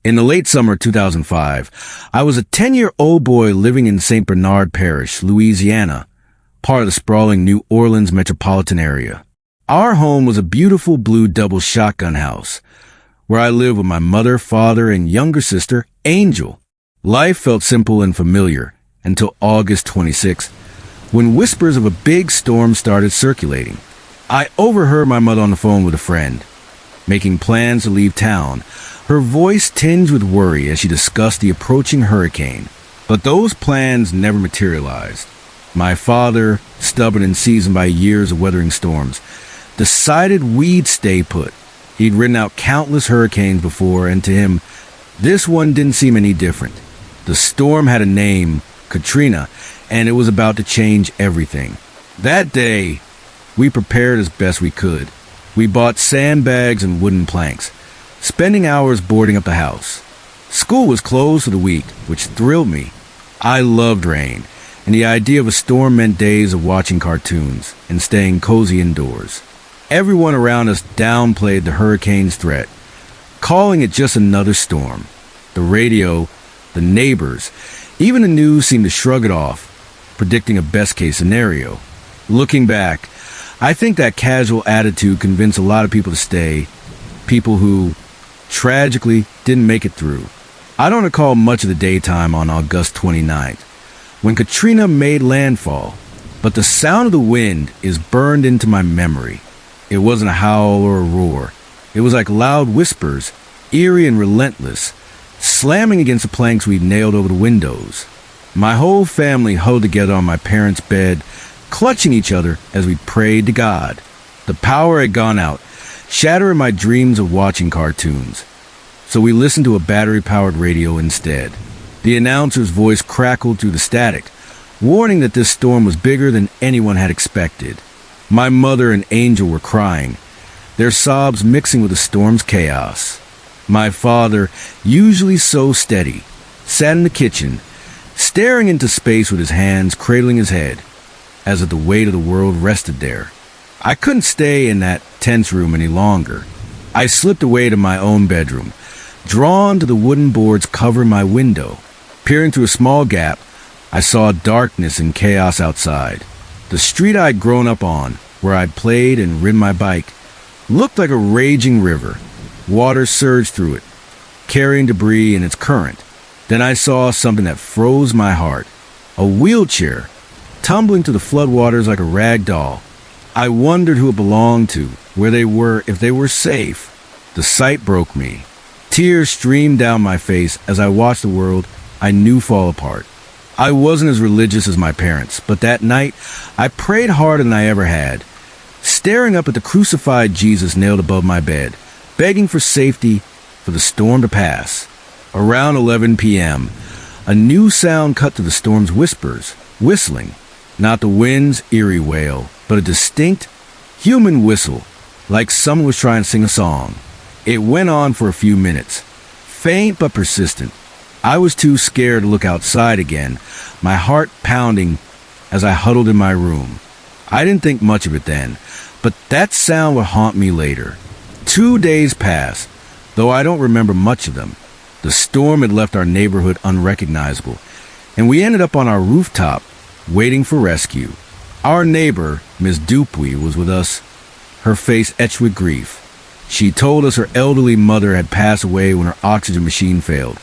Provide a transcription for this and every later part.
In the late summer of 2005, I was a 10-year-old boy living in St. Bernard Parish, Louisiana, part of the sprawling New Orleans metropolitan area. Our home was a beautiful blue double shotgun house, where I lived with my mother, father, and younger sister, Angel. Life felt simple and familiar until August 26th, when whispers of a big storm started circulating. I overheard my mother on the phone with a friend, making plans to leave town, her voice tinged with worry as she discussed the approaching hurricane. But those plans never materialized. My father, stubborn and seasoned by years of weathering storms, decided we'd stay put. He'd ridden out countless hurricanes before, and to him, this one didn't seem any different. The storm had a name, Katrina, and it was about to change everything. That day, we prepared as best we could. We bought sandbags and wooden planks, spending hours boarding up the house. School was closed for the week, which thrilled me. I loved rain, and the idea of a storm meant days of watching cartoons and staying cozy indoors. Everyone around us downplayed the hurricane's threat, calling it just another storm. The radio, the neighbors, even the news seemed to shrug it off, predicting a best-case scenario. Looking back, I think that casual attitude convinced a lot of people to stay, people who, tragically, didn't make it through. I don't recall much of the daytime on August 29th, when Katrina made landfall, but the sound of the wind is burned into my memory. It wasn't a howl or a roar. It was like loud whispers, eerie and relentless, slamming against the planks we'd nailed over the windows. My whole family huddled together on my parents' bed, clutching each other as we prayed to God. The power had gone out, shattering my dreams of watching cartoons. So we listened to a battery-powered radio instead. The announcer's voice crackled through the static, warning that this storm was bigger than anyone had expected. My mother and Angel were crying, their sobs mixing with the storm's chaos. My father, usually so steady, sat in the kitchen, staring into space with his hands cradling his head, as if the weight of the world rested there. I couldn't stay in that tense room any longer. I slipped away to my own bedroom, drawn to the wooden boards covering my window. Peering through a small gap, I saw darkness and chaos outside. The street I'd grown up on, where I'd played and ridden my bike, looked like a raging river. Water surged through it, carrying debris in its current. Then I saw something that froze my heart. A wheelchair, tumbling to the floodwaters like a rag doll. I wondered who it belonged to, where they were, if they were safe. The sight broke me. Tears streamed down my face as I watched the world I knew fall apart. I wasn't as religious as my parents, but that night, I prayed harder than I ever had, staring up at the crucified Jesus nailed above my bed, begging for safety, for the storm to pass. Around 11 p.m., a new sound cut through the storm's whispers, whistling. Not the wind's eerie wail, but a distinct, human whistle, like someone was trying to sing a song. It went on for a few minutes, faint but persistent. I was too scared to look outside again, my heart pounding as I huddled in my room. I didn't think much of it then, but that sound would haunt me later. 2 days passed, though I don't remember much of them. The storm had left our neighborhood unrecognizable, and we ended up on our rooftop, waiting for rescue. Our neighbor, Miss Dupuy, was with us, her face etched with grief. She told us her elderly mother had passed away when her oxygen machine failed,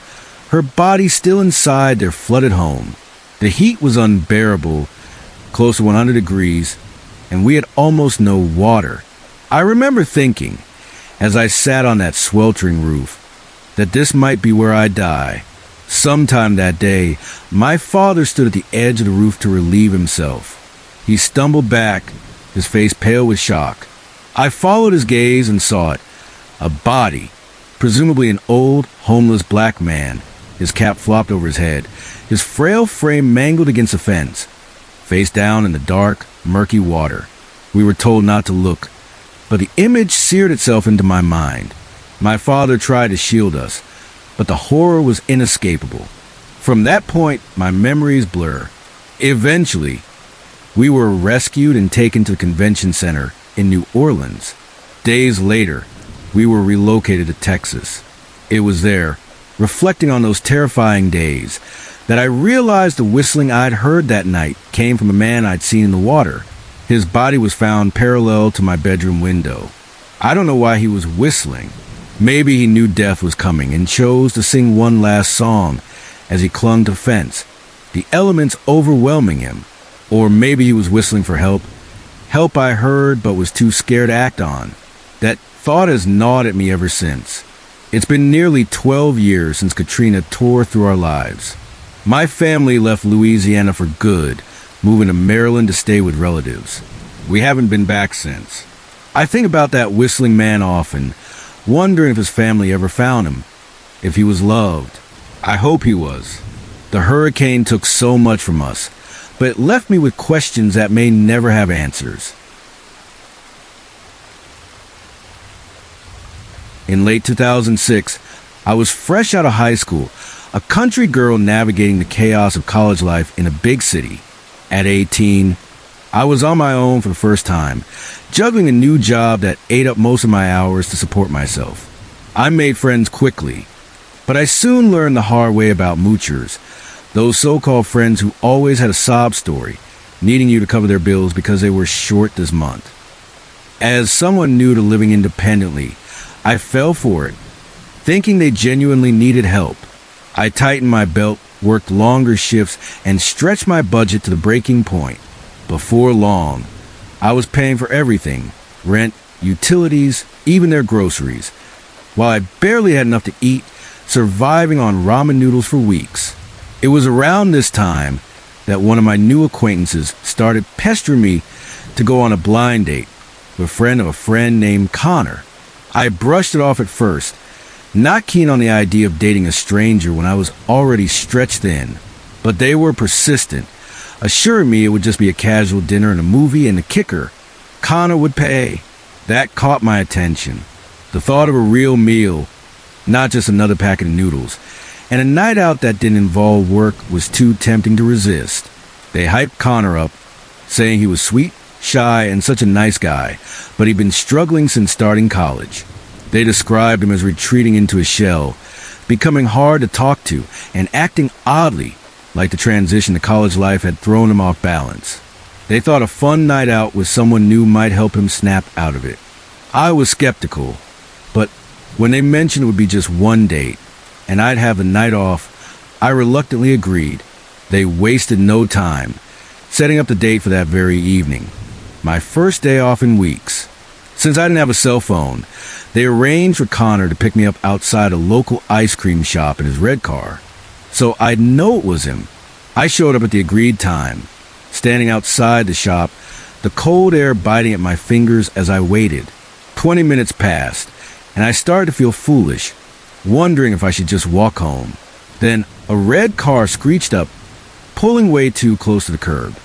her body still inside their flooded home. The heat was unbearable, close to 100 degrees, and we had almost no water. I remember thinking, as I sat on that sweltering roof, that this might be where I die. Sometime that day, my father stood at the edge of the roof to relieve himself. He stumbled back, his face pale with shock. I followed his gaze and saw it. A body, presumably an old, homeless black man. His cap flopped over his head, his frail frame mangled against a fence, face down in the dark, murky water. We were told not to look, but the image seared itself into my mind. My father tried to shield us, but the horror was inescapable. From that point, my memories blur. Eventually, we were rescued and taken to the convention center in New Orleans. Days later, we were relocated to Texas. It was there, reflecting on those terrifying days, that I realized the whistling I'd heard that night came from a man I'd seen in the water. His body was found parallel to my bedroom window. I don't know why he was whistling. Maybe he knew death was coming and chose to sing one last song as he clung to the fence, the elements overwhelming him. Or maybe he was whistling for help. Help I heard but was too scared to act on. That thought has gnawed at me ever since. It's been nearly 12 years since Katrina tore through our lives. My family left Louisiana for good, moving to Maryland to stay with relatives. We haven't been back since. I think about that whistling man often, wondering if his family ever found him, if he was loved. I hope he was. The hurricane took so much from us, but it left me with questions that may never have answers. In late 2006, I was fresh out of high school, a country girl navigating the chaos of college life in a big city. At 18, I was on my own for the first time, juggling a new job that ate up most of my hours to support myself. I made friends quickly, but I soon learned the hard way about moochers, those so-called friends who always had a sob story, needing you to cover their bills because they were short this month. As someone new to living independently, I fell for it, thinking they genuinely needed help. I tightened my belt, worked longer shifts, and stretched my budget to the breaking point. Before long, I was paying for everything: rent, utilities, even their groceries, while I barely had enough to eat, surviving on ramen noodles for weeks. It was around this time that one of my new acquaintances started pestering me to go on a blind date with a friend of a friend named Connor. I brushed it off at first, not keen on the idea of dating a stranger when I was already stretched thin. But they were persistent, assuring me it would just be a casual dinner and a movie, and the kicker, Connor would pay. That caught my attention. The thought of a real meal, not just another packet of noodles, and a night out that didn't involve work was too tempting to resist. They hyped Connor up, saying he was sweet, shy, and such a nice guy, but he'd been struggling since starting college. They described him as retreating into a shell, becoming hard to talk to, and acting oddly, like the transition to college life had thrown him off balance. They thought a fun night out with someone new might help him snap out of it. I was skeptical, but when they mentioned it would be just one date, and I'd have the night off, I reluctantly agreed. They wasted no time, setting up the date for that very evening. My first day off in weeks. Since I didn't have a cell phone, they arranged for Connor to pick me up outside a local ice cream shop in his red car, so I'd know it was him. I showed up at the agreed time, standing outside the shop, the cold air biting at my fingers as I waited. 20 minutes passed, and I started to feel foolish, wondering if I should just walk home. Then a red car screeched up, pulling way too close to the curb.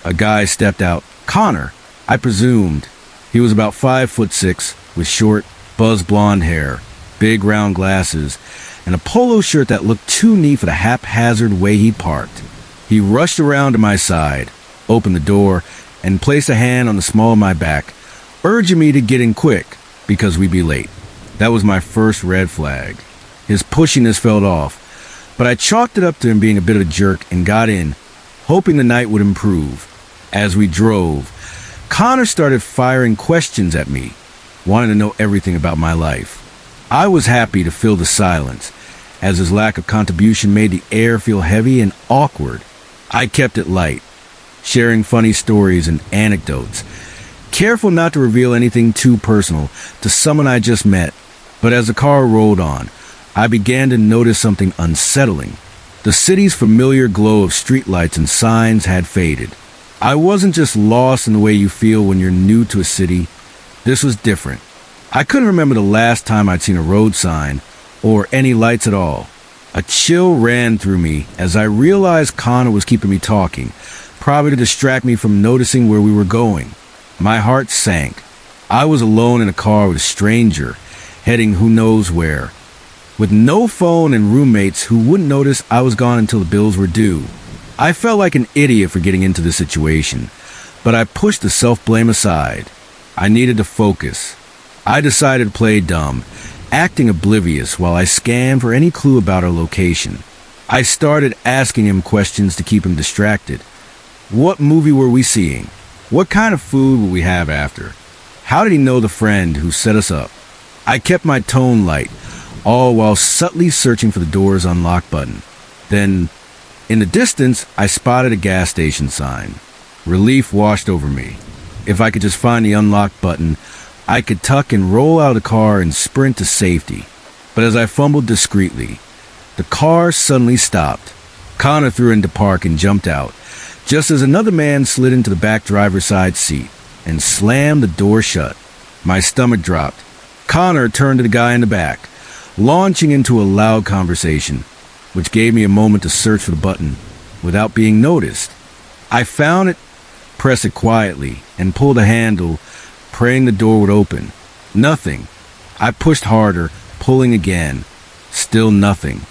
A guy stepped out. Connor, I presumed. He was about 5'6", with short, buzz blonde hair, big round glasses, and a polo shirt that looked too neat for the haphazard way he parked. He rushed around to my side, opened the door, and placed a hand on the small of my back, urging me to get in quick, because we'd be late. That was my first red flag. His pushiness felt off, but I chalked it up to him being a bit of a jerk and got in, hoping the night would improve. As we drove, Connor started firing questions at me, wanting to know everything about my life. I was happy to fill the silence, as his lack of contribution made the air feel heavy and awkward. I kept it light, sharing funny stories and anecdotes, careful not to reveal anything too personal to someone I just met. But as the car rolled on, I began to notice something unsettling. The city's familiar glow of streetlights and signs had faded. I wasn't just lost in the way you feel when you're new to a city. This was different. I couldn't remember the last time I'd seen a road sign or any lights at all. A chill ran through me as I realized Connor was keeping me talking, probably to distract me from noticing where we were going. My heart sank. I was alone in a car with a stranger, heading who knows where, with no phone and roommates who wouldn't notice I was gone until the bills were due. I felt like an idiot for getting into this situation, but I pushed the self-blame aside. I needed to focus. I decided to play dumb acting oblivious while I scanned for any clue about our location. I started asking him questions to keep him distracted. What movie were we seeing? What kind of food would we have after? How did he know the friend who set us up? I kept my tone light, all while subtly searching for the door's unlock button. Then, in the distance, I spotted a gas station sign. Relief washed over me. If I could just find the unlock button, I could tuck and roll out of the car and sprint to safety. But as I fumbled discreetly, the car suddenly stopped. Connor threw into park and jumped out, just as another man slid into the back driver's side seat and slammed the door shut. My stomach dropped. Connor turned to the guy in the back, launching into a loud conversation, which gave me a moment to search for the button without being noticed. I found it, pressed it quietly, and pulled the handle, praying the door would open. Nothing. I pushed harder, pulling again. Still nothing.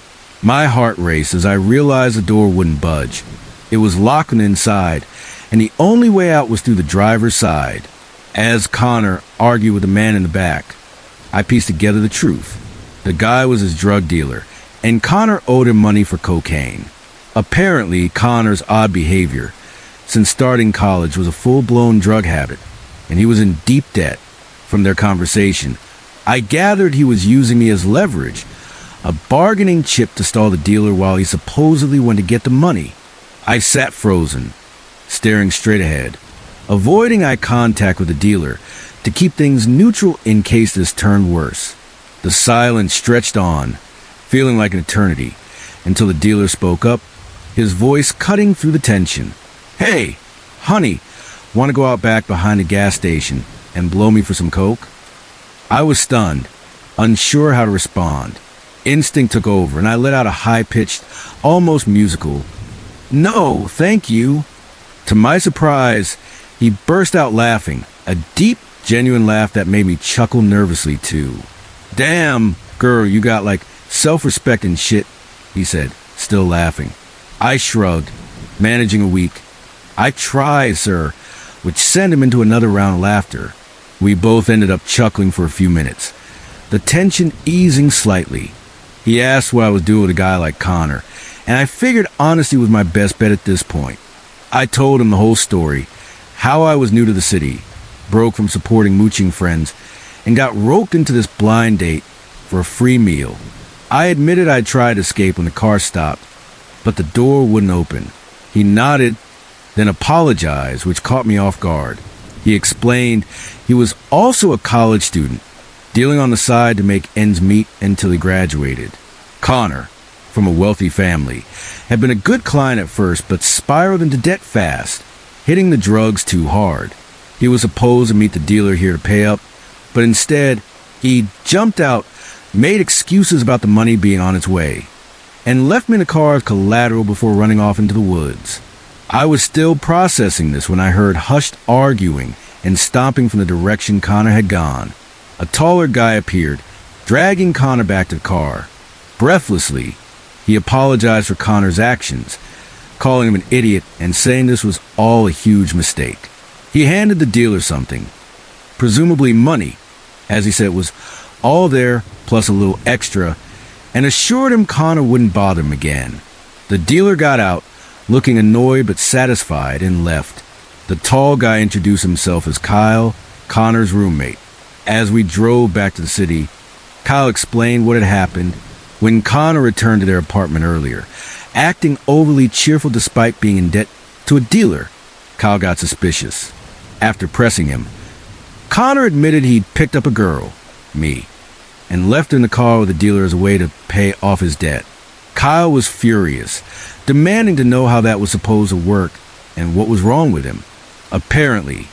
My heart raced as I realized the door wouldn't budge. It was locked on the inside, and the only way out was through the driver's side. As Connor argued with the man in the back, I pieced together the truth. The guy was his drug dealer, and Connor owed him money for cocaine. Apparently, Connor's odd behavior since starting college was a full-blown drug habit, and he was in deep debt. From their conversation, I gathered he was using me as leverage, a bargaining chip to stall the dealer while he supposedly went to get the money. I sat frozen, staring straight ahead, avoiding eye contact with the dealer to keep things neutral in case this turned worse. The silence stretched on, feeling like an eternity, until the dealer spoke up, his voice cutting through the tension. "Hey, honey, want to go out back behind the gas station and blow me for some coke?" I was stunned, unsure how to respond. Instinct took over, and I let out a high-pitched, almost musical, "No, thank you." To my surprise, he burst out laughing, a deep, genuine laugh that made me chuckle nervously, too. "Damn, girl, you got, self-respect and shit," he said, still laughing. I shrugged, managing a weak, "I try, sir," which sent him into another round of laughter. We both ended up chuckling for a few minutes, the tension easing slightly. He asked what I was doing with a guy like Connor, and I figured honesty was my best bet at this point. I told him the whole story, how I was new to the city, broke from supporting mooching friends, and got roped into this blind date for a free meal. I admitted I'd tried to escape when the car stopped, but the door wouldn't open. He nodded, then apologized, which caught me off guard. He explained he was also a college student, dealing on the side to make ends meet until he graduated. Connor, from a wealthy family, had been a good client at first, but spiraled into debt fast, hitting the drugs too hard. He was supposed to meet the dealer here to pay up, but instead, he jumped out, made excuses about the money being on its way, and left me in the car as collateral before running off into the woods. I was still processing this when I heard hushed arguing and stomping from the direction Connor had gone. A taller guy appeared, dragging Connor back to the car. Breathlessly, he apologized for Connor's actions, calling him an idiot and saying this was all a huge mistake. He handed the dealer something, presumably money, as he said it was all there plus a little extra, and assured him Connor wouldn't bother him again. The dealer got out, looking annoyed but satisfied, and left. The tall guy introduced himself as Kyle, Connor's roommate. As we drove back to the city, Kyle explained what had happened when Connor returned to their apartment earlier, acting overly cheerful despite being in debt to a dealer. Kyle got suspicious. After pressing him, Connor admitted he'd picked up a girl, me, and left her in the car with the dealer as a way to pay off his debt. Kyle was furious, demanding to know how that was supposed to work and what was wrong with him. Apparently,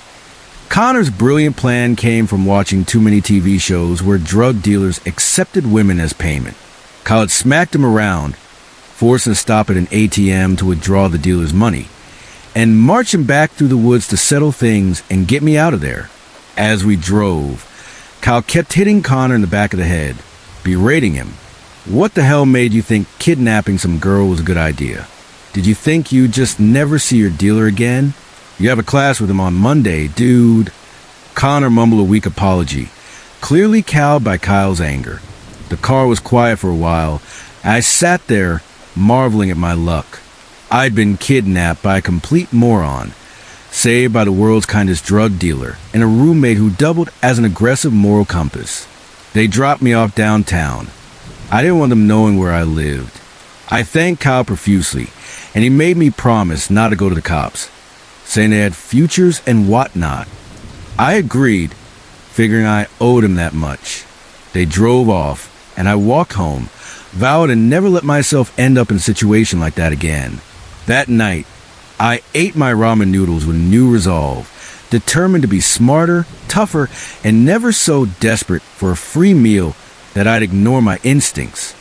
Connor's brilliant plan came from watching too many TV shows where drug dealers accepted women as payment. Kyle had smacked him around, forced him to stop at an ATM to withdraw the dealer's money, and march him back through the woods to settle things and get me out of there. As we drove, Kyle kept hitting Connor in the back of the head, berating him. "What the hell made you think kidnapping some girl was a good idea? Did you think you'd just never see your dealer again? You have a class with him on Monday, dude." Connor mumbled a weak apology, clearly cowed by Kyle's anger. The car was quiet for a while. I sat there, marveling at my luck. I'd been kidnapped by a complete moron, saved by the world's kindest drug dealer, and a roommate who doubled as an aggressive moral compass. They dropped me off downtown. I didn't want them knowing where I lived. I thanked Kyle profusely, and he made me promise not to go to the cops, saying they had futures and whatnot. I agreed, figuring I owed him that much. They drove off, and I walked home, vowed to never let myself end up in a situation like that again. That night, I ate my ramen noodles with new resolve, determined to be smarter, tougher, and never so desperate for a free meal that I'd ignore my instincts.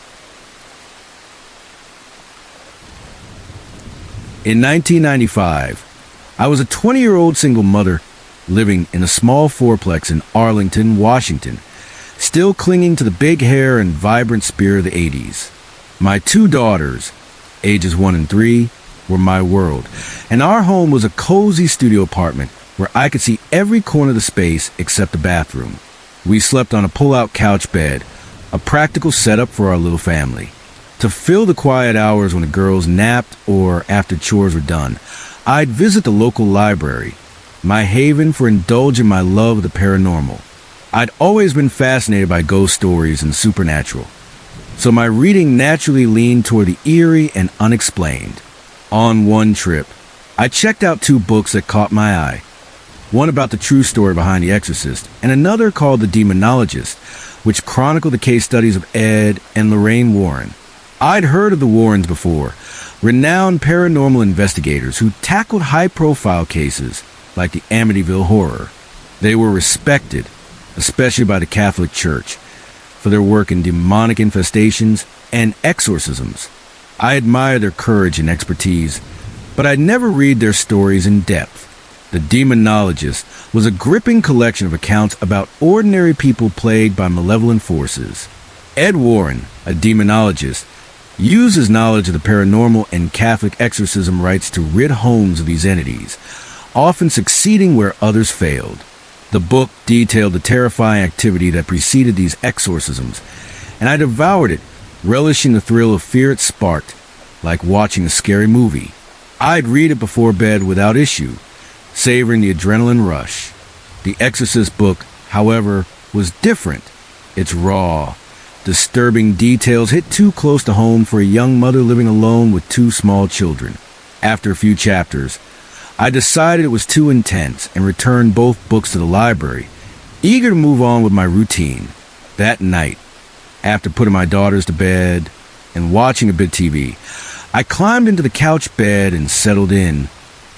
In 1995, I was a 20-year-old single mother living in a small fourplex in Arlington, Washington, still clinging to the big hair and vibrant spirit of the 80s. My 2 daughters, ages 1 and 3, were my world, and our home was a cozy studio apartment where I could see every corner of the space except the bathroom. We slept on a pull-out couch bed, a practical setup for our little family. To fill the quiet hours when the girls napped or after chores were done, I'd visit the local library, my haven for indulging my love of the paranormal. I'd always been fascinated by ghost stories and supernatural, so my reading naturally leaned toward the eerie and unexplained. On one trip, I checked out 2 books that caught my eye. One about the true story behind The Exorcist, and another called The Demonologist, which chronicled the case studies of Ed and Lorraine Warren. I'd heard of the Warrens before, renowned paranormal investigators who tackled high-profile cases like the Amityville Horror. They were respected, especially by the Catholic Church, for their work in demonic infestations and exorcisms. I admired their courage and expertise, but I'd never read their stories in depth. The Demonologist was a gripping collection of accounts about ordinary people plagued by malevolent forces. Ed Warren, a demonologist, used his knowledge of the paranormal and Catholic exorcism rites to rid homes of these entities, often succeeding where others failed. The book detailed the terrifying activity that preceded these exorcisms, and I devoured it, relishing the thrill of fear it sparked, like watching a scary movie. I'd read it before bed without issue, savoring the adrenaline rush. The Exorcist book, however, was different. Its raw, disturbing details hit too close to home for a young mother living alone with 2 small children. After a few chapters, I decided it was too intense and returned both books to the library, eager to move on with my routine. That night, after putting my daughters to bed and watching a bit of TV, I climbed into the couch bed and settled in.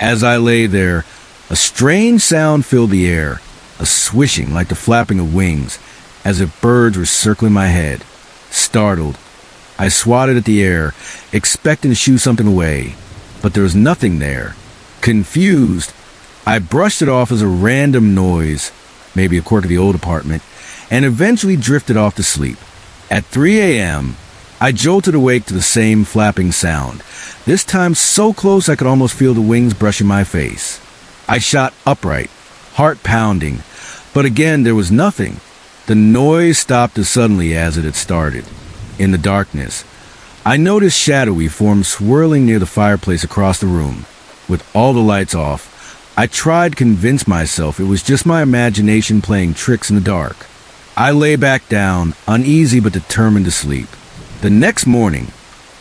As I lay there, a strange sound filled the air, a swishing like the flapping of wings, as if birds were circling my head. Startled, I swatted at the air, expecting to shoo something away, but there was nothing there. Confused, I brushed it off as a random noise, maybe a quirk of the old apartment, and eventually drifted off to sleep. At 3 a.m., I jolted awake to the same flapping sound, this time so close I could almost feel the wings brushing my face. I shot upright, heart pounding, but again there was nothing. The noise stopped as suddenly as it had started. In the darkness, I noticed shadowy forms swirling near the fireplace across the room. With all the lights off, I tried to convince myself it was just my imagination playing tricks in the dark. I lay back down, uneasy but determined to sleep. The next morning,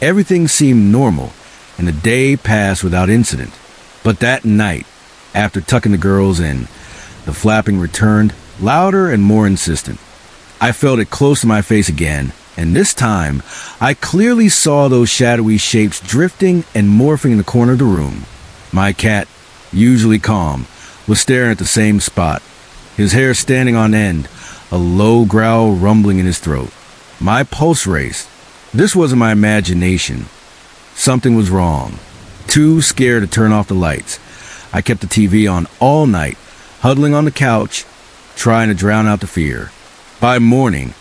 everything seemed normal, and the day passed without incident. But that night, after tucking the girls in, the flapping returned, louder and more insistent. I felt it close to my face again, and this time, I clearly saw those shadowy shapes drifting and morphing in the corner of the room. My cat, usually calm, was staring at the same spot, his hair standing on end, a low growl rumbling in his throat. My pulse raced. This wasn't my imagination. Something was wrong. Too scared to turn off the lights, I kept the TV on all night, huddling on the couch, trying to drown out the fear. By morning,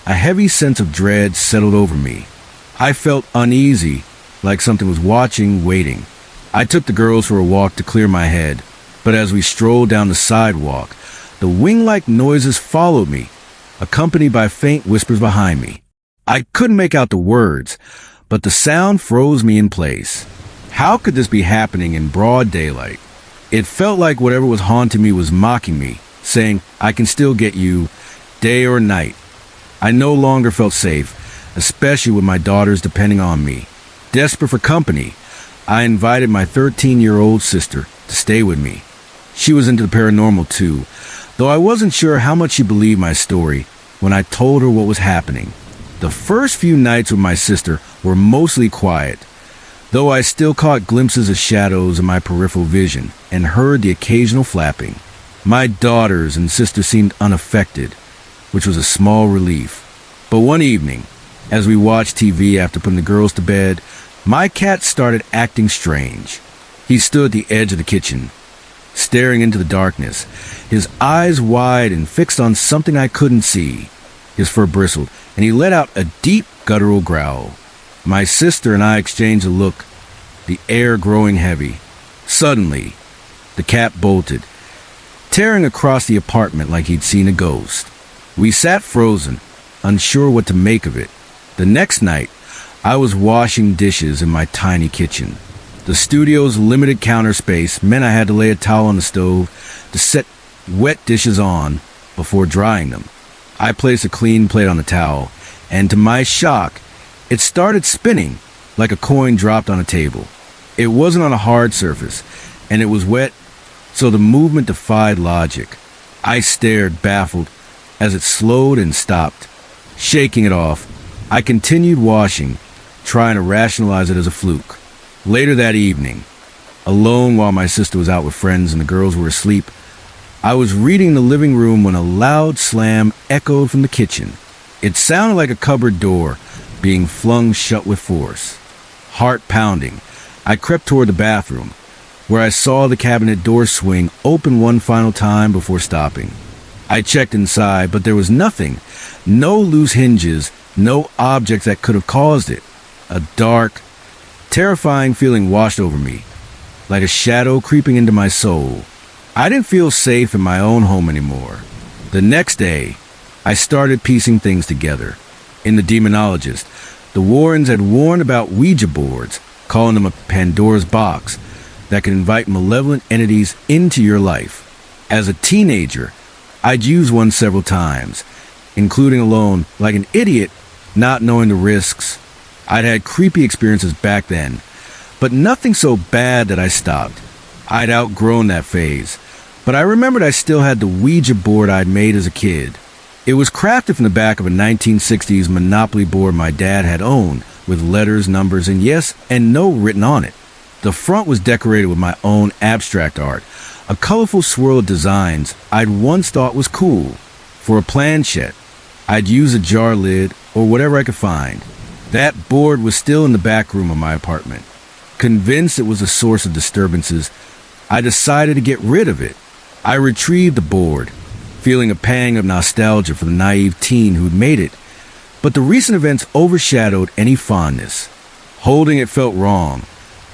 a heavy sense of dread settled over me. I felt uneasy, like something was watching, waiting. I took the girls for a walk to clear my head, but as we strolled down the sidewalk, the wing-like noises followed me, accompanied by faint whispers behind me. I couldn't make out the words, but the sound froze me in place. How could this be happening in broad daylight? It felt like whatever was haunting me was mocking me, saying, I can still get you, day or night. I no longer felt safe, especially with my daughters depending on me. Desperate for company, I invited my 13-year-old sister to stay with me. She was into the paranormal too, though I wasn't sure how much she believed my story when I told her what was happening. The first few nights with my sister were mostly quiet, though I still caught glimpses of shadows in my peripheral vision and heard the occasional flapping. My daughters and sister seemed unaffected, which was a small relief. But one evening, as we watched TV after putting the girls to bed, my cat started acting strange. He stood at the edge of the kitchen, staring into the darkness, his eyes wide and fixed on something I couldn't see. His fur bristled, and he let out a deep, guttural growl. My sister and I exchanged a look, the air growing heavy. Suddenly, the cat bolted, tearing across the apartment like he'd seen a ghost. We sat frozen, unsure what to make of it. The next night, I was washing dishes in my tiny kitchen. The studio's limited counter space meant I had to lay a towel on the stove to set wet dishes on before drying them. I placed a clean plate on the towel, and to my shock, it started spinning like a coin dropped on a table. It wasn't on a hard surface, and it was wet, so the movement defied logic. I stared, baffled, as it slowed and stopped. Shaking it off, I continued washing, trying to rationalize it as a fluke. Later that evening, alone while my sister was out with friends and the girls were asleep, I was reading in the living room when a loud slam echoed from the kitchen. It sounded like a cupboard door being flung shut with force. Heart pounding, I crept toward the bathroom, where I saw the cabinet door swing open one final time before stopping. I checked inside, but there was nothing. No loose hinges, no objects that could have caused it. A dark, terrifying feeling washed over me, like a shadow creeping into my soul. I didn't feel safe in my own home anymore. The next day, I started piecing things together. In The Demonologist, the Warrens had warned about Ouija boards, calling them a Pandora's box that could invite malevolent entities into your life. As a teenager, I'd used one several times, including alone, like an idiot, not knowing the risks. I'd had creepy experiences back then, but nothing so bad that I stopped. I'd outgrown that phase, but I remembered I still had the Ouija board I'd made as a kid. It was crafted from the back of a 1960s Monopoly board my dad had owned, with letters, numbers, and yes and no written on it. The front was decorated with my own abstract art, a colorful swirl of designs I'd once thought was cool. For a planchette, I'd use a jar lid or whatever I could find. That board was still in the back room of my apartment. Convinced it was a source of disturbances, I decided to get rid of it. I retrieved the board, feeling a pang of nostalgia for the naive teen who'd made it, but the recent events overshadowed any fondness. Holding it felt wrong,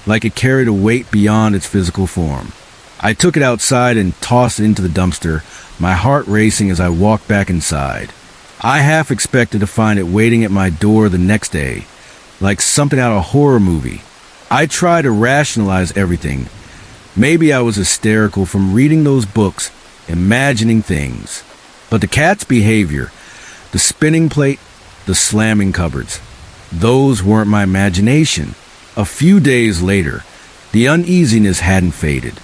like it carried a weight beyond its physical form. I took it outside and tossed it into the dumpster, my heart racing as I walked back inside. I half expected to find it waiting at my door the next day, like something out of a horror movie. I tried to rationalize everything. Maybe I was hysterical from reading those books, imagining things. But the cat's behavior, the spinning plate, the slamming cupboards, those weren't my imagination. A few days later, the uneasiness hadn't faded.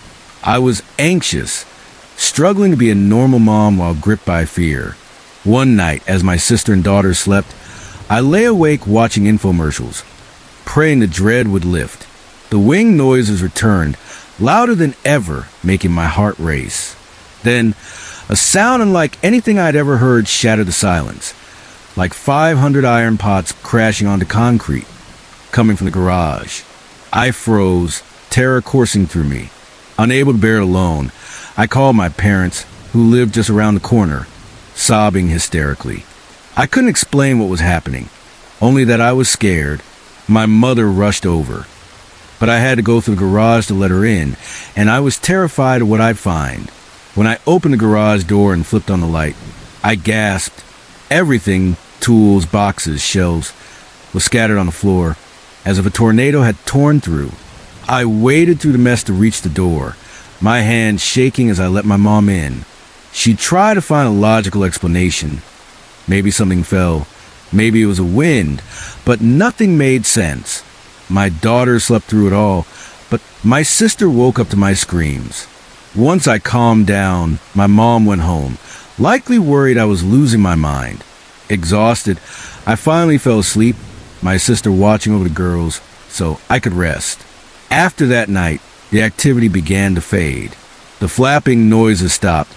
I was anxious, struggling to be a normal mom while gripped by fear. One night, as my sister and daughter slept, I lay awake watching infomercials, praying the dread would lift. The wing noises returned, louder than ever, making my heart race. Then, a sound unlike anything I'd ever heard shattered the silence, like 500 iron pots crashing onto concrete, coming from the garage. I froze, terror coursing through me. Unable to bear it alone, I called my parents, who lived just around the corner, sobbing hysterically. I couldn't explain what was happening, only that I was scared. My mother rushed over, but I had to go through the garage to let her in, and I was terrified of what I'd find. When I opened the garage door and flipped on the light, I gasped. Everything Tools, boxes, shelves was scattered on the floor, as if a tornado had torn through. I waded through the mess to reach the door, my hand shaking as I let my mom in. She tried to find a logical explanation. Maybe something fell, maybe it was a wind, but nothing made sense. My daughter slept through it all, but my sister woke up to my screams. Once I calmed down, my mom went home, likely worried I was losing my mind. Exhausted, I finally fell asleep, my sister watching over the girls so I could rest. After that night, the activity began to fade. The flapping noises stopped,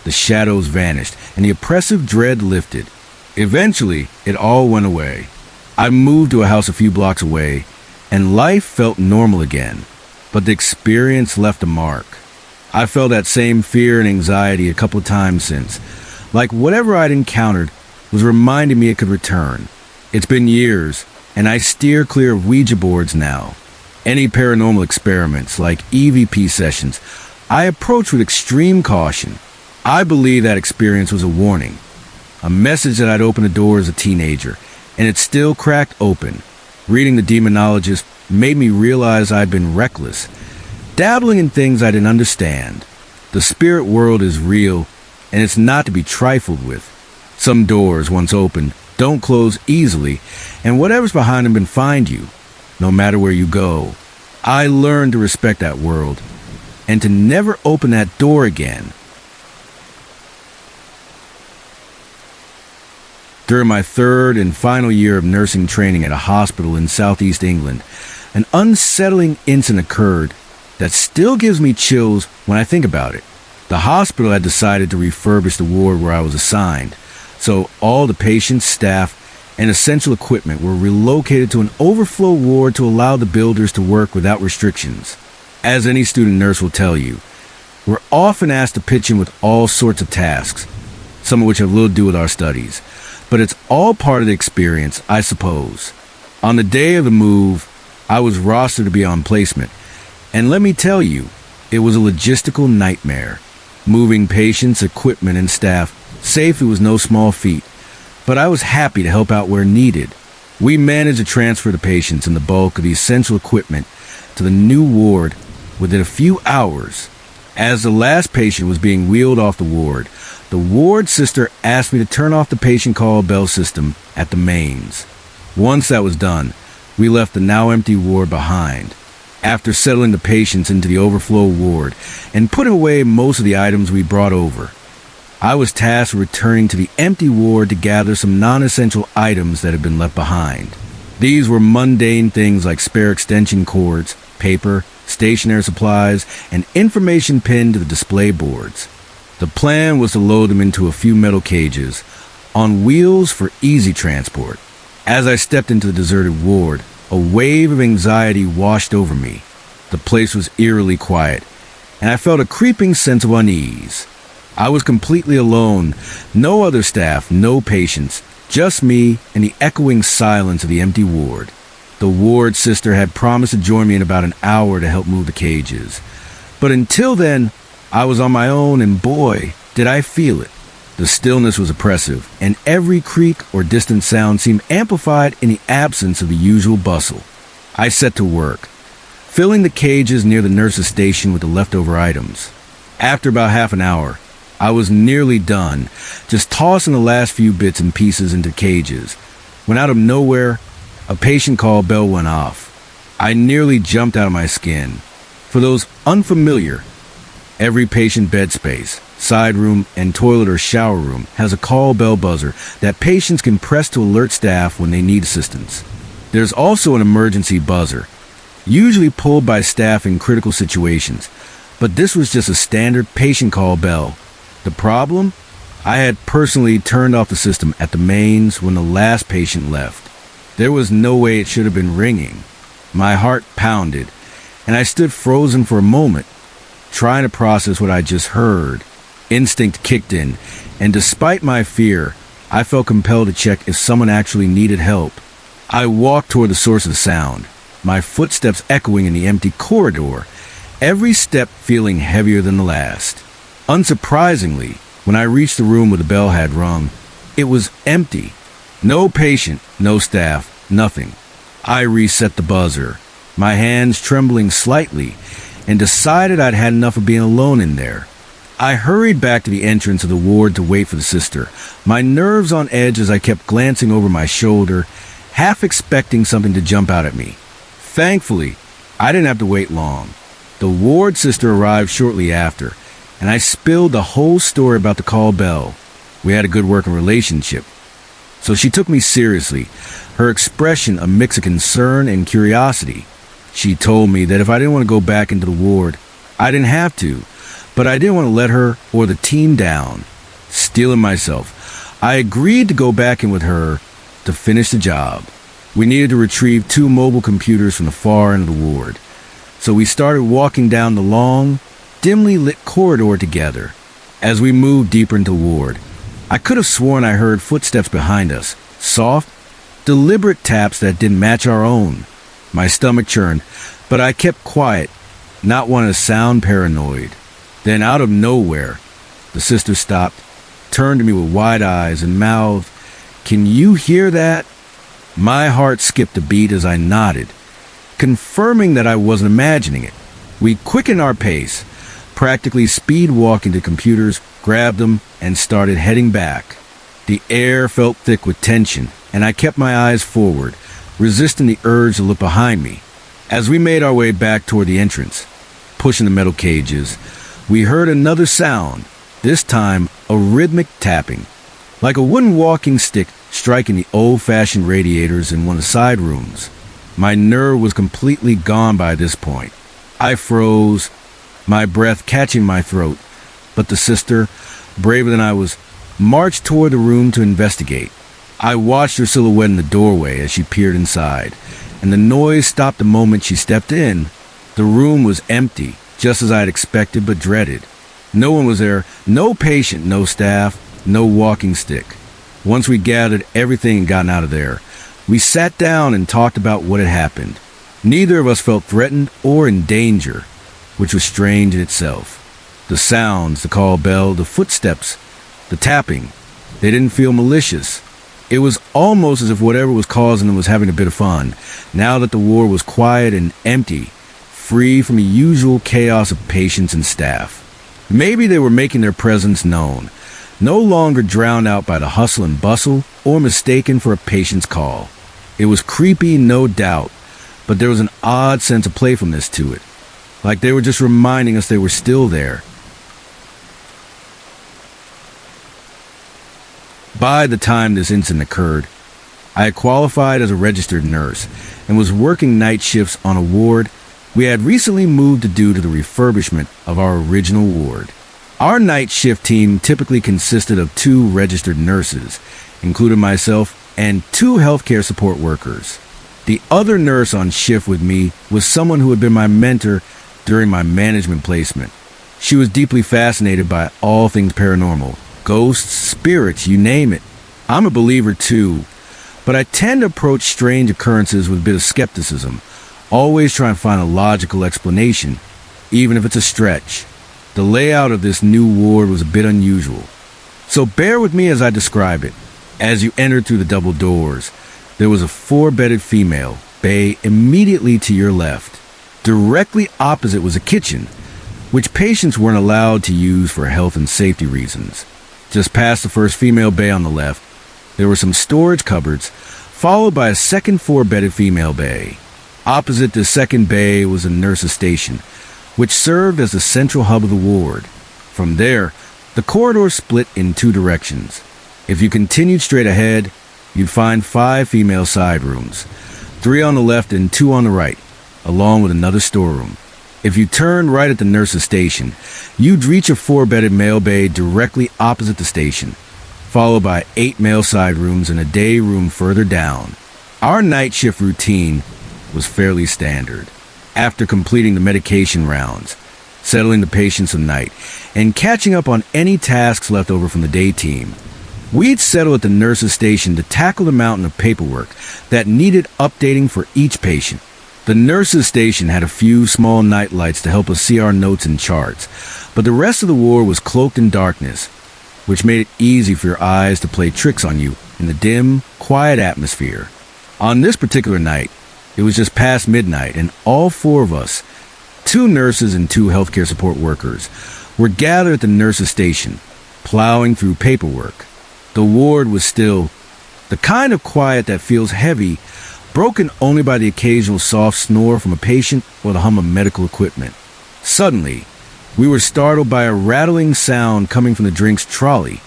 the shadows vanished, and the oppressive dread lifted. Eventually, it all went away. I moved to a house a few blocks away, and life felt normal again. But the experience left a mark. I felt that same fear and anxiety a couple of times since, like whatever I'd encountered was reminding me it could return. It's been years, and I steer clear of Ouija boards now. Any paranormal experiments, like EVP sessions, I approach with extreme caution. I believe that experience was a warning, a message that I'd opened the door as a teenager, and it still cracked open. Reading The Demonologist made me realize I'd been reckless, dabbling in things I didn't understand. The spirit world is real, and it's not to be trifled with. Some doors, once opened, don't close easily, and whatever's behind them can find you, no matter where you go. I learned to respect that world, and to never open that door again. During my third and final year of nursing training at a hospital in southeast England, an unsettling incident occurred that still gives me chills when I think about it. The hospital had decided to refurbish the ward where I was assigned, so all the patients, staff, and essential equipment were relocated to an overflow ward to allow the builders to work without restrictions. As any student nurse will tell you, we're often asked to pitch in with all sorts of tasks, some of which have little to do with our studies, but it's all part of the experience, I suppose. On the day of the move, I was rostered to be on placement, and let me tell you, it was a logistical nightmare. Moving patients, equipment, and staff safely was no small feat, but I was happy to help out where needed. We managed to transfer the patients and the bulk of the essential equipment to the new ward within a few hours. As the last patient was being wheeled off the ward sister asked me to turn off the patient call bell system at the mains. Once that was done, we left the now empty ward behind. After settling the patients into the overflow ward and putting away most of the items we brought over, I was tasked with returning to the empty ward to gather some non-essential items that had been left behind. These were mundane things like spare extension cords, paper, stationery supplies, and information pinned to the display boards. The plan was to load them into a few metal cages on wheels for easy transport. As I stepped into the deserted ward, a wave of anxiety washed over me. The place was eerily quiet, and I felt a creeping sense of unease. I was completely alone, no other staff, no patients, just me and the echoing silence of the empty ward. The ward sister had promised to join me in about an hour to help move the cages. But until then, I was on my own, and boy, did I feel it. The stillness was oppressive, and every creak or distant sound seemed amplified in the absence of the usual bustle. I set to work, filling the cages near the nurse's station with the leftover items. After about half an hour, I was nearly done, just tossing the last few bits and pieces into cages, when out of nowhere, a patient call bell went off. I nearly jumped out of my skin. For those unfamiliar, every patient bed space, side room, and toilet or shower room has a call bell buzzer that patients can press to alert staff when they need assistance. There's also an emergency buzzer, usually pulled by staff in critical situations, but this was just a standard patient call bell. The problem? I had personally turned off the system at the mains when the last patient left. There was no way it should have been ringing. My heart pounded, and I stood frozen for a moment, trying to process what I just heard. Instinct kicked in, and despite my fear, I felt compelled to check if someone actually needed help. I walked toward the source of the sound, my footsteps echoing in the empty corridor, every step feeling heavier than the last. Unsurprisingly, when I reached the room where the bell had rung, it was empty. No patient, no staff, nothing. I reset the buzzer, my hands trembling slightly, and decided I'd had enough of being alone in there. I hurried back to the entrance of the ward to wait for the sister, my nerves on edge as I kept glancing over my shoulder, half expecting something to jump out at me. Thankfully, I didn't have to wait long. The ward sister arrived shortly after, and I spilled the whole story about the call bell. We had a good working relationship, so she took me seriously, her expression a mix of concern and curiosity. She told me that if I didn't want to go back into the ward, I didn't have to, but I didn't want to let her or the team down. Steeling myself, I agreed to go back in with her to finish the job. We needed to retrieve 2 mobile computers from the far end of the ward, so we started walking down the long, dimly lit corridor together. As we moved deeper into the ward, I could have sworn I heard footsteps behind us, soft, deliberate taps that didn't match our own. My stomach churned, but I kept quiet, not wanting to sound paranoid. Then out of nowhere, the sister stopped, turned to me with wide eyes and mouthed, "Can you hear that?" My heart skipped a beat as I nodded, confirming that I wasn't imagining it. We quickened our pace, practically speed walking to computers, grabbed them, and started heading back. The air felt thick with tension, and I kept my eyes forward, resisting the urge to look behind me. As we made our way back toward the entrance, pushing the metal cages, we heard another sound, this time a rhythmic tapping, like a wooden walking stick striking the old-fashioned radiators in one of the side rooms. My nerve was completely gone by this point. I froze, my breath catching my throat, but the sister, braver than I was, marched toward the room to investigate. I watched her silhouette in the doorway as she peered inside, and the noise stopped the moment she stepped in. The room was empty, just as I had expected but dreaded. No one was there, no patient, no staff, no walking stick. Once we gathered everything and gotten out of there, we sat down and talked about what had happened. Neither of us felt threatened or in danger, which was strange in itself. The sounds, the call bell, the footsteps, the tapping, they didn't feel malicious. It was almost as if whatever was causing them was having a bit of fun, now that the ward was quiet and empty, free from the usual chaos of patients and staff. Maybe they were making their presence known, no longer drowned out by the hustle and bustle or mistaken for a patient's call. It was creepy, no doubt, but there was an odd sense of playfulness to it, like they were just reminding us they were still there. By the time this incident occurred, I had qualified as a registered nurse and was working night shifts on a ward we had recently moved to due to the refurbishment of our original ward. Our night shift team typically consisted of 2 registered nurses, including myself, and 2 healthcare support workers. The other nurse on shift with me was someone who had been my mentor during my management placement. She was deeply fascinated by all things paranormal, ghosts, spirits, you name it. I'm a believer too, but I tend to approach strange occurrences with a bit of skepticism, always trying to find a logical explanation, even if it's a stretch. The layout of this new ward was a bit unusual, so bear with me as I describe it. As you entered through the double doors, there was a 4-bedded female bay immediately to your left. Directly opposite was a kitchen, which patients weren't allowed to use for health and safety reasons. Just past the first female bay on the left, there were some storage cupboards, followed by a second 4-bedded female bay. Opposite the second bay was a nurse's station, which served as the central hub of the ward. From there, the corridor split in 2 directions. If you continued straight ahead, you'd find 5 female side rooms, 3 on the left and 2 on the right, along with another storeroom. If you turned right at the nurse's station, you'd reach a 4-bedded male bay directly opposite the station, followed by 8 male side rooms and a day room further down. Our night shift routine was fairly standard. After completing the medication rounds, settling the patients of night, and catching up on any tasks left over from the day team, we'd settle at the nurse's station to tackle the mountain of paperwork that needed updating for each patient. The nurse's station had a few small night lights to help us see our notes and charts, but the rest of the ward was cloaked in darkness. which made it easy for your eyes to play tricks on you in the dim, quiet atmosphere. On this particular night, it was just past midnight, and all four of us, 2 nurses and 2 healthcare support workers, were gathered at the nurses' station, plowing through paperwork. The ward was still, the kind of quiet that feels heavy, broken only by the occasional soft snore from a patient or the hum of medical equipment. Suddenly, we were startled by a rattling sound coming from the drinks trolley,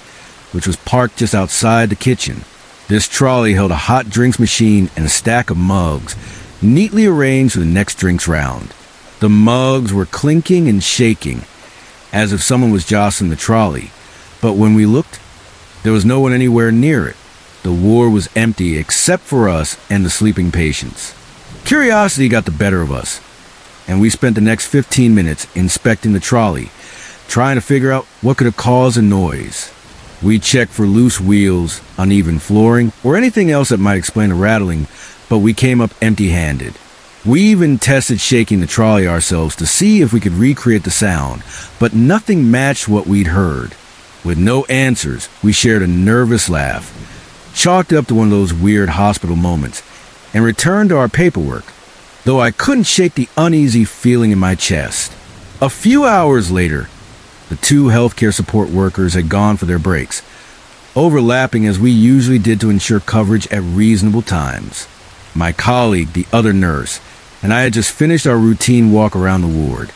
which was parked just outside the kitchen. This trolley held a hot drinks machine and a stack of mugs, neatly arranged for the next drinks round. The mugs were clinking and shaking, as if someone was jostling the trolley, but when we looked, there was no one anywhere near it. The ward was empty except for us and the sleeping patients. Curiosity got the better of us, and we spent the next 15 minutes inspecting the trolley, trying to figure out what could have caused the noise. We checked for loose wheels, uneven flooring, or anything else that might explain the rattling, but we came up empty-handed. We even tested shaking the trolley ourselves to see if we could recreate the sound, but nothing matched what we'd heard. With no answers, we shared a nervous laugh, chalked up to one of those weird hospital moments, and returned to our paperwork, though I couldn't shake the uneasy feeling in my chest. A few hours later, the 2 healthcare support workers had gone for their breaks, overlapping as we usually did to ensure coverage at reasonable times. My colleague, the other nurse, and I had just finished our routine walk around the ward,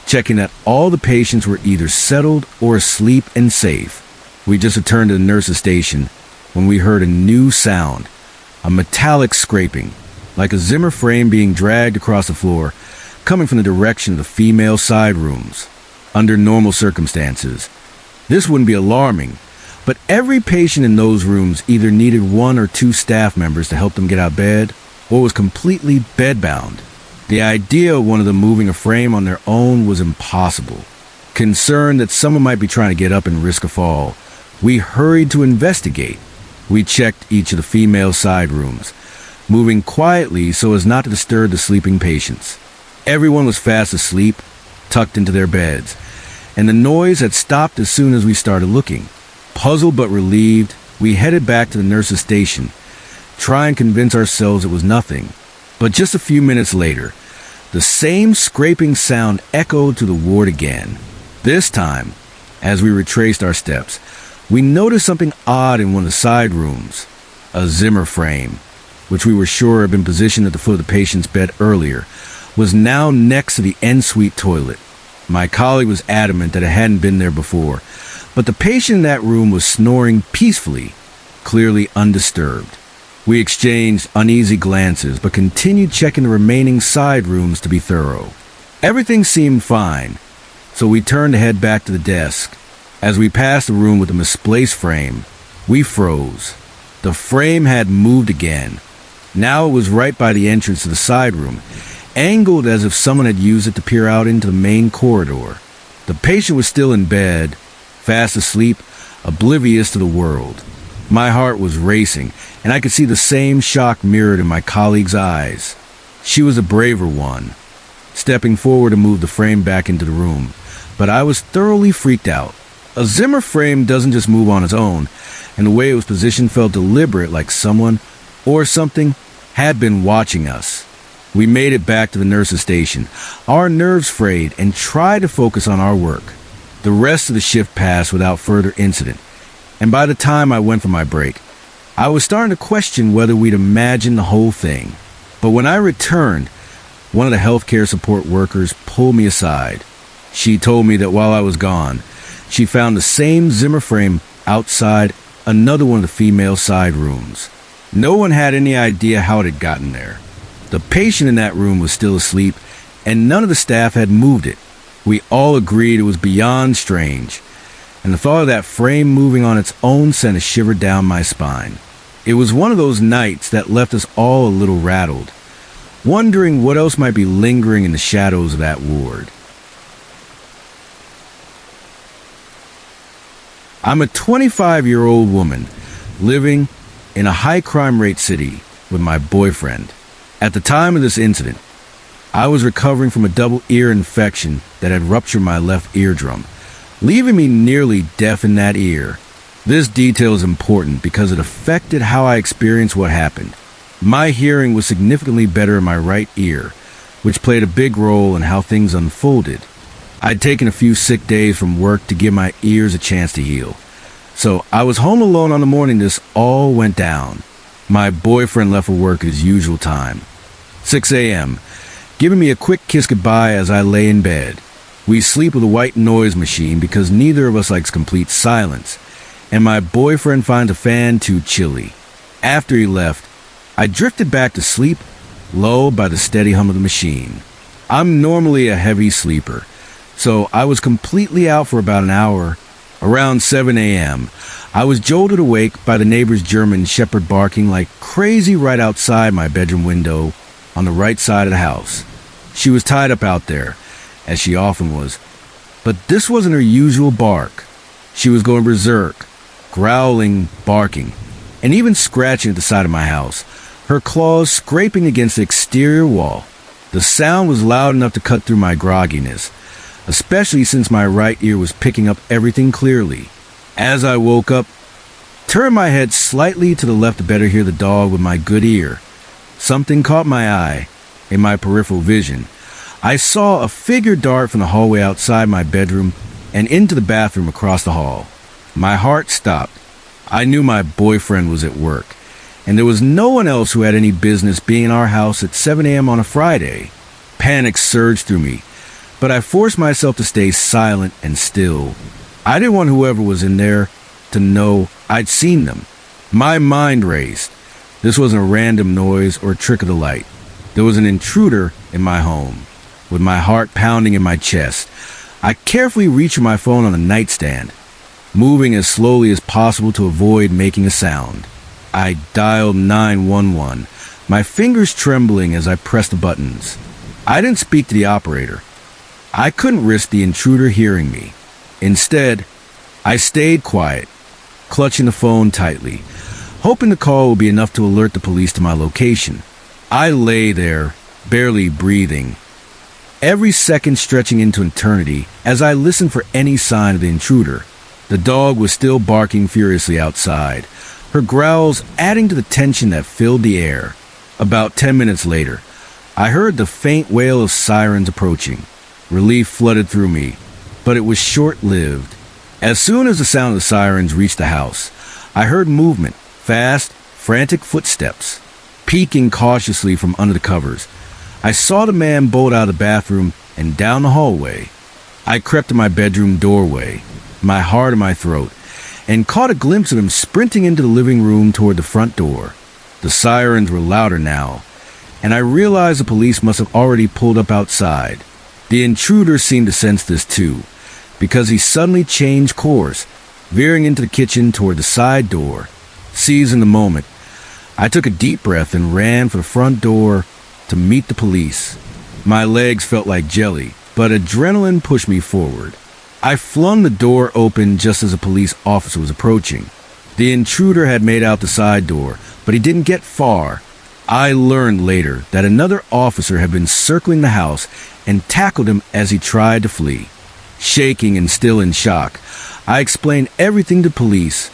checking that all the patients were either settled or asleep and safe. We just returned to the nurse's station when we heard a new sound, a metallic scraping, like a Zimmer frame being dragged across the floor, coming from the direction of the female side rooms. Under normal circumstances, this wouldn't be alarming, but every patient in those rooms either needed 1 or 2 staff members to help them get out of bed, or was completely bedbound. The idea of one of them moving a frame on their own was impossible. Concerned that someone might be trying to get up and risk a fall, we hurried to investigate. We checked each of the female side rooms, moving quietly so as not to disturb the sleeping patients. Everyone was fast asleep, tucked into their beds, and the noise had stopped as soon as we started looking. Puzzled but relieved, we headed back to the nurse's station, trying and convince ourselves it was nothing. But just a few minutes later, the same scraping sound echoed through the ward again. This time, as we retraced our steps, we noticed something odd in one of the side rooms. A Zimmer frame, which we were sure had been positioned at the foot of the patient's bed earlier, was now next to the en-suite toilet. My colleague was adamant that it hadn't been there before, but the patient in that room was snoring peacefully, clearly undisturbed. We exchanged uneasy glances, but continued checking the remaining side rooms to be thorough. Everything seemed fine, so we turned to head back to the desk. As we passed the room with the misplaced frame, we froze. The frame had moved again. Now it was right by the entrance to the side room, angled as if someone had used it to peer out into the main corridor. The patient was still in bed, fast asleep, oblivious to the world. My heart was racing, and I could see the same shock mirrored in my colleague's eyes. She was a braver one, stepping forward to move the frame back into the room, but I was thoroughly freaked out. A Zimmer frame doesn't just move on its own, and the way it was positioned felt deliberate, like someone or something had been watching us. We made it back to the nurse's station, our nerves frayed, and tried to focus on our work. The rest of the shift passed without further incident, and by the time I went for my break, I was starting to question whether we'd imagined the whole thing. But when I returned, one of the healthcare support workers pulled me aside. She told me that while I was gone, she found the same Zimmer frame outside another one of the female side rooms. No one had any idea how it had gotten there. The patient in that room was still asleep, and none of the staff had moved it. We all agreed it was beyond strange, and the thought of that frame moving on its own sent a shiver down my spine. It was one of those nights that left us all a little rattled, wondering what else might be lingering in the shadows of that ward. I'm a 25-year-old woman living in a high-crime rate city with my boyfriend. At the time of this incident, I was recovering from a double ear infection that had ruptured my left eardrum, leaving me nearly deaf in that ear. This detail is important because it affected how I experienced what happened. My hearing was significantly better in my right ear, which played a big role in how things unfolded. I'd taken a few sick days from work to give my ears a chance to heal. So I was home alone on the morning this all went down. My boyfriend left for work at his usual time, 6 a.m., giving me a quick kiss goodbye as I lay in bed. We sleep with a white noise machine because neither of us likes complete silence, and my boyfriend finds a fan too chilly. After he left, I drifted back to sleep, lulled by the steady hum of the machine. I'm normally a heavy sleeper, so I was completely out for about an hour. Around 7 a.m., I was jolted awake by the neighbor's German shepherd barking like crazy right outside my bedroom window on the right side of the house. She was tied up out there, as she often was, but this wasn't her usual bark. She was going berserk, growling, barking, and even scratching at the side of my house, her claws scraping against the exterior wall. The sound was loud enough to cut through my grogginess, especially since my right ear was picking up everything clearly. As I woke up, turned my head slightly to the left to better hear the dog with my good ear. Something caught my eye. In my peripheral vision, I saw a figure dart from the hallway outside my bedroom and into the bathroom across the hall. My heart stopped. I knew my boyfriend was at work, and there was no one else who had any business being in our house at 7 a.m. on a Friday. Panic surged through me, but I forced myself to stay silent and still. I didn't want whoever was in there to know I'd seen them. My mind raced. This wasn't a random noise or a trick of the light. There was an intruder in my home. With my heart pounding in my chest, I carefully reached for my phone on the nightstand, moving as slowly as possible to avoid making a sound. I dialed 911, my fingers trembling as I pressed the buttons. I didn't speak to the operator. I couldn't risk the intruder hearing me. Instead, I stayed quiet, clutching the phone tightly, hoping the call would be enough to alert the police to my location. I lay there, barely breathing, every second stretching into eternity as I listened for any sign of the intruder. The dog was still barking furiously outside, her growls adding to the tension that filled the air. About 10 minutes later, I heard the faint wail of sirens approaching. Relief flooded through me, but it was short-lived. As soon as the sound of the sirens reached the house, I heard movement, fast, frantic footsteps. Peeking cautiously from under the covers, I saw the man bolt out of the bathroom and down the hallway. I crept to my bedroom doorway, my heart in my throat, and caught a glimpse of him sprinting into the living room toward the front door. The sirens were louder now, and I realized the police must have already pulled up outside. The intruder seemed to sense this too, because he suddenly changed course, veering into the kitchen toward the side door. Seizing the moment, I took a deep breath and ran for the front door to meet the police. My legs felt like jelly, but adrenaline pushed me forward. I flung the door open just as a police officer was approaching. The intruder had made out the side door, but he didn't get far. I learned later that another officer had been circling the house and tackled him as he tried to flee. Shaking and still in shock, I explained everything to police.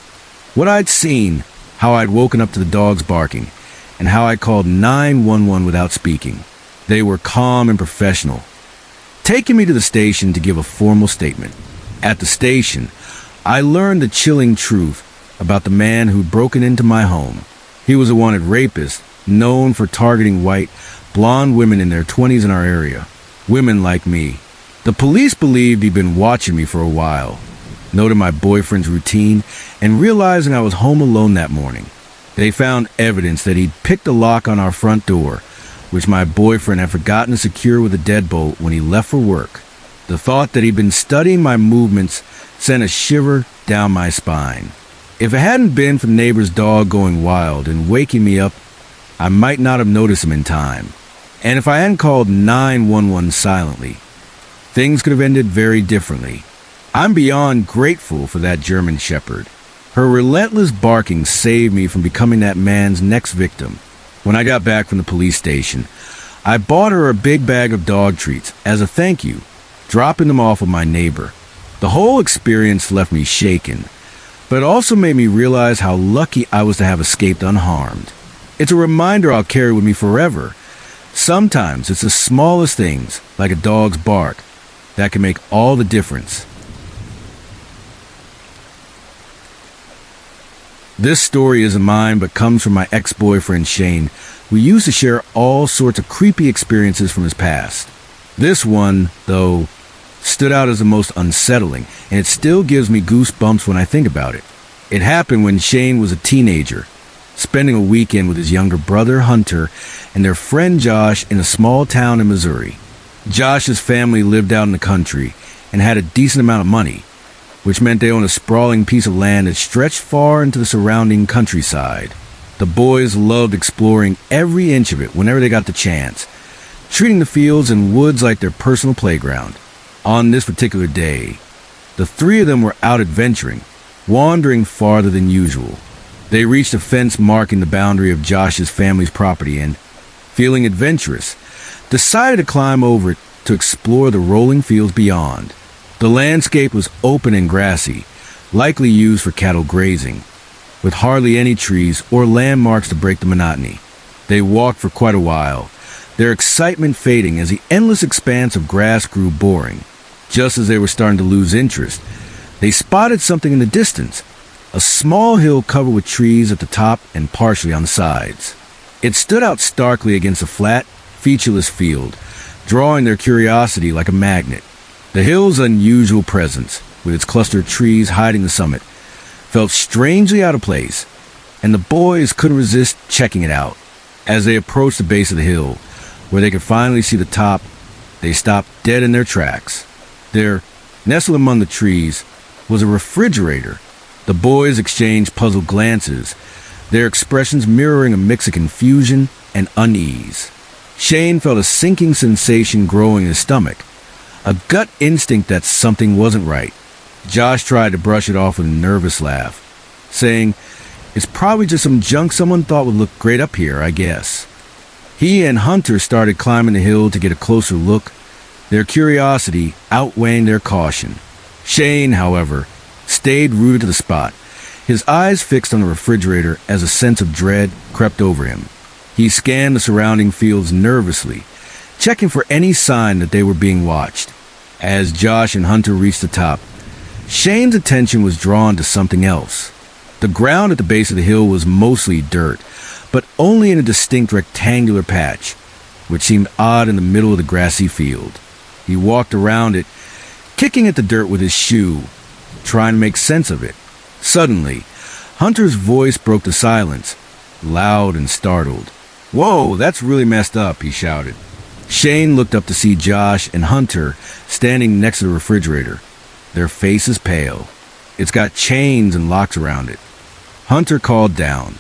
What I'd seen, how I'd woken up to the dogs barking, and how I called 911 without speaking. They were calm and professional, taking me to the station to give a formal statement. At the station, I learned the chilling truth about the man who'd broken into my home. He was a wanted rapist, known for targeting white, blonde women in their 20s in our area. Women like me. The police believed he'd been watching me for a while, noted my boyfriend's routine, and realizing I was home alone that morning. They found evidence that he'd picked the lock on our front door, which my boyfriend had forgotten to secure with a deadbolt when he left for work. The thought that he'd been studying my movements sent a shiver down my spine. If it hadn't been for the neighbor's dog going wild and waking me up, I might not have noticed him in time. And if I hadn't called 911 silently, things could have ended very differently. I'm beyond grateful for that German shepherd. Her relentless barking saved me from becoming that man's next victim. When I got back from the police station, I bought her a big bag of dog treats as a thank you, dropping them off with my neighbor. The whole experience left me shaken, but it also made me realize how lucky I was to have escaped unharmed. It's a reminder I'll carry with me forever. Sometimes it's the smallest things, like a dog's bark, that can make all the difference. This story isn't mine, but comes from my ex-boyfriend Shane, who used to share all sorts of creepy experiences from his past. This one, though, stood out as the most unsettling, and it still gives me goosebumps when I think about it. It happened when Shane was a teenager, spending a weekend with his younger brother Hunter and their friend Josh in a small town in Missouri. Josh's family lived out in the country and had a decent amount of money, which meant they owned a sprawling piece of land that stretched far into the surrounding countryside. The boys loved exploring every inch of it whenever they got the chance, treating the fields and woods like their personal playground. On this particular day, the three of them were out adventuring, wandering farther than usual. They reached a fence marking the boundary of Josh's family's property and, feeling adventurous, decided to climb over it to explore the rolling fields beyond. The landscape was open and grassy, likely used for cattle grazing, with hardly any trees or landmarks to break the monotony. They walked for quite a while, their excitement fading as the endless expanse of grass grew boring. Just as they were starting to lose interest, they spotted something in the distance, a small hill covered with trees at the top and partially on the sides. It stood out starkly against a flat, featureless field, drawing their curiosity like a magnet. The hill's unusual presence, with its cluster of trees hiding the summit, felt strangely out of place, and the boys couldn't resist checking it out. As they approached the base of the hill, where they could finally see the top, they stopped dead in their tracks. There, nestled among the trees, was a refrigerator. The boys exchanged puzzled glances, their expressions mirroring a mix of confusion and unease. Shane felt a sinking sensation growing in his stomach, a gut instinct that something wasn't right. Josh tried to brush it off with a nervous laugh, saying, "It's probably just some junk someone thought would look great up here, I guess." He and Hunter started climbing the hill to get a closer look, their curiosity outweighing their caution. Shane, however, stayed rooted to the spot, his eyes fixed on the refrigerator as a sense of dread crept over him. He scanned the surrounding fields nervously, checking for any sign that they were being watched. As Josh and Hunter reached the top, Shane's attention was drawn to something else. The ground at the base of the hill was mostly dirt, but only in a distinct rectangular patch, which seemed odd in the middle of the grassy field. He walked around it, kicking at the dirt with his shoe, trying to make sense of it. Suddenly, Hunter's voice broke the silence, loud and startled. "Whoa, that's really messed up," he shouted. Shane looked up to see Josh and Hunter standing next to the refrigerator, their faces pale. "It's got chains and locks around it." Hunter called down.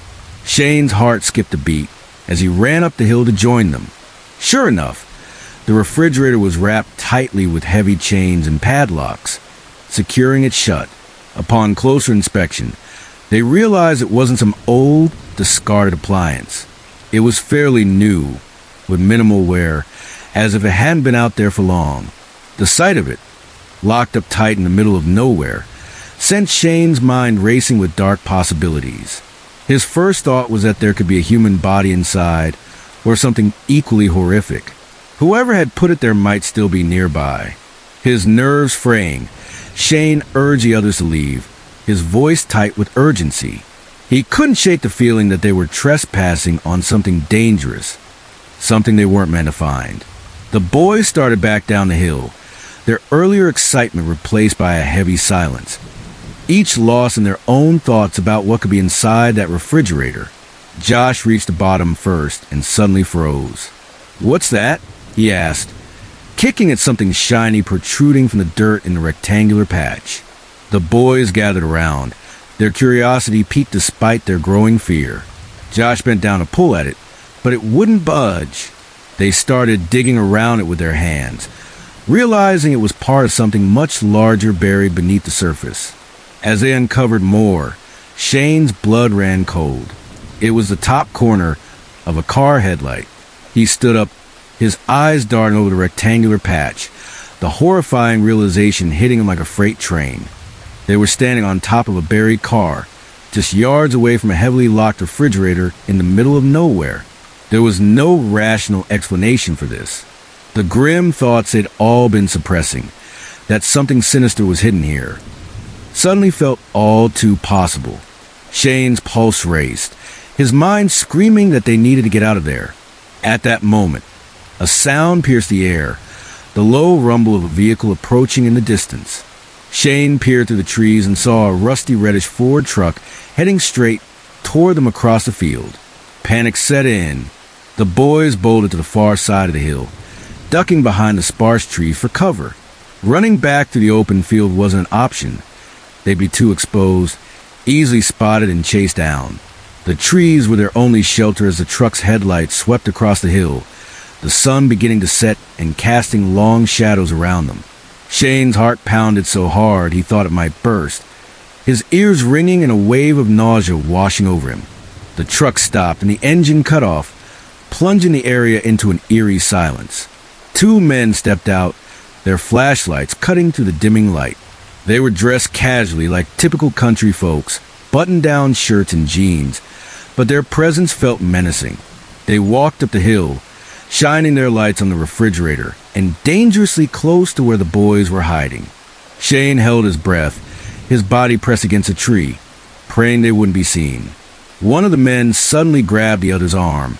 Shane's heart skipped a beat as he ran up the hill to join them. Sure enough, the refrigerator was wrapped tightly with heavy chains and padlocks, securing it shut. Upon closer inspection, they realized it wasn't some old, discarded appliance. It was fairly new, with minimal wear, as if it hadn't been out there for long. The sight of it, locked up tight in the middle of nowhere, sent Shane's mind racing with dark possibilities. His first thought was that there could be a human body inside, or something equally horrific. Whoever had put it there might still be nearby. His nerves fraying, Shane urged the others to leave, his voice tight with urgency. He couldn't shake the feeling that they were trespassing on something dangerous, something they weren't meant to find. The boys started back down the hill, their earlier excitement replaced by a heavy silence, each lost in their own thoughts about what could be inside that refrigerator. Josh reached the bottom first and suddenly froze. "What's that?" he asked, kicking at something shiny protruding from the dirt in the rectangular patch. The boys gathered around, their curiosity piqued despite their growing fear. Josh bent down to pull at it, but it wouldn't budge. They started digging around it with their hands, realizing it was part of something much larger buried beneath the surface. As they uncovered more, Shane's blood ran cold. It was the top corner of a car headlight. He stood up, his eyes darting over the rectangular patch, the horrifying realization hitting him like a freight train. They were standing on top of a buried car, just yards away from a heavily locked refrigerator in the middle of nowhere. There was no rational explanation for this. The grim thoughts they'd all been suppressing, that something sinister was hidden here, suddenly felt all too possible. Shane's pulse raced, his mind screaming that they needed to get out of there. At that moment, a sound pierced the air, the low rumble of a vehicle approaching in the distance. Shane peered through the trees and saw a rusty reddish Ford truck heading straight toward them across the field. Panic set in. The boys bolted to the far side of the hill, ducking behind the sparse trees for cover. Running back to the open field wasn't an option. They'd be too exposed, easily spotted and chased down. The trees were their only shelter as the truck's headlights swept across the hill, the sun beginning to set and casting long shadows around them. Shane's heart pounded so hard he thought it might burst, his ears ringing and a wave of nausea washing over him. The truck stopped and the engine cut off, plunging the area into an eerie silence. Two men stepped out, their flashlights cutting through the dimming light. They were dressed casually like typical country folks, button-down shirts and jeans, but their presence felt menacing. They walked up the hill, shining their lights on the refrigerator and dangerously close to where the boys were hiding. Shane held his breath, his body pressed against a tree, praying they wouldn't be seen. One of the men suddenly grabbed the other's arm,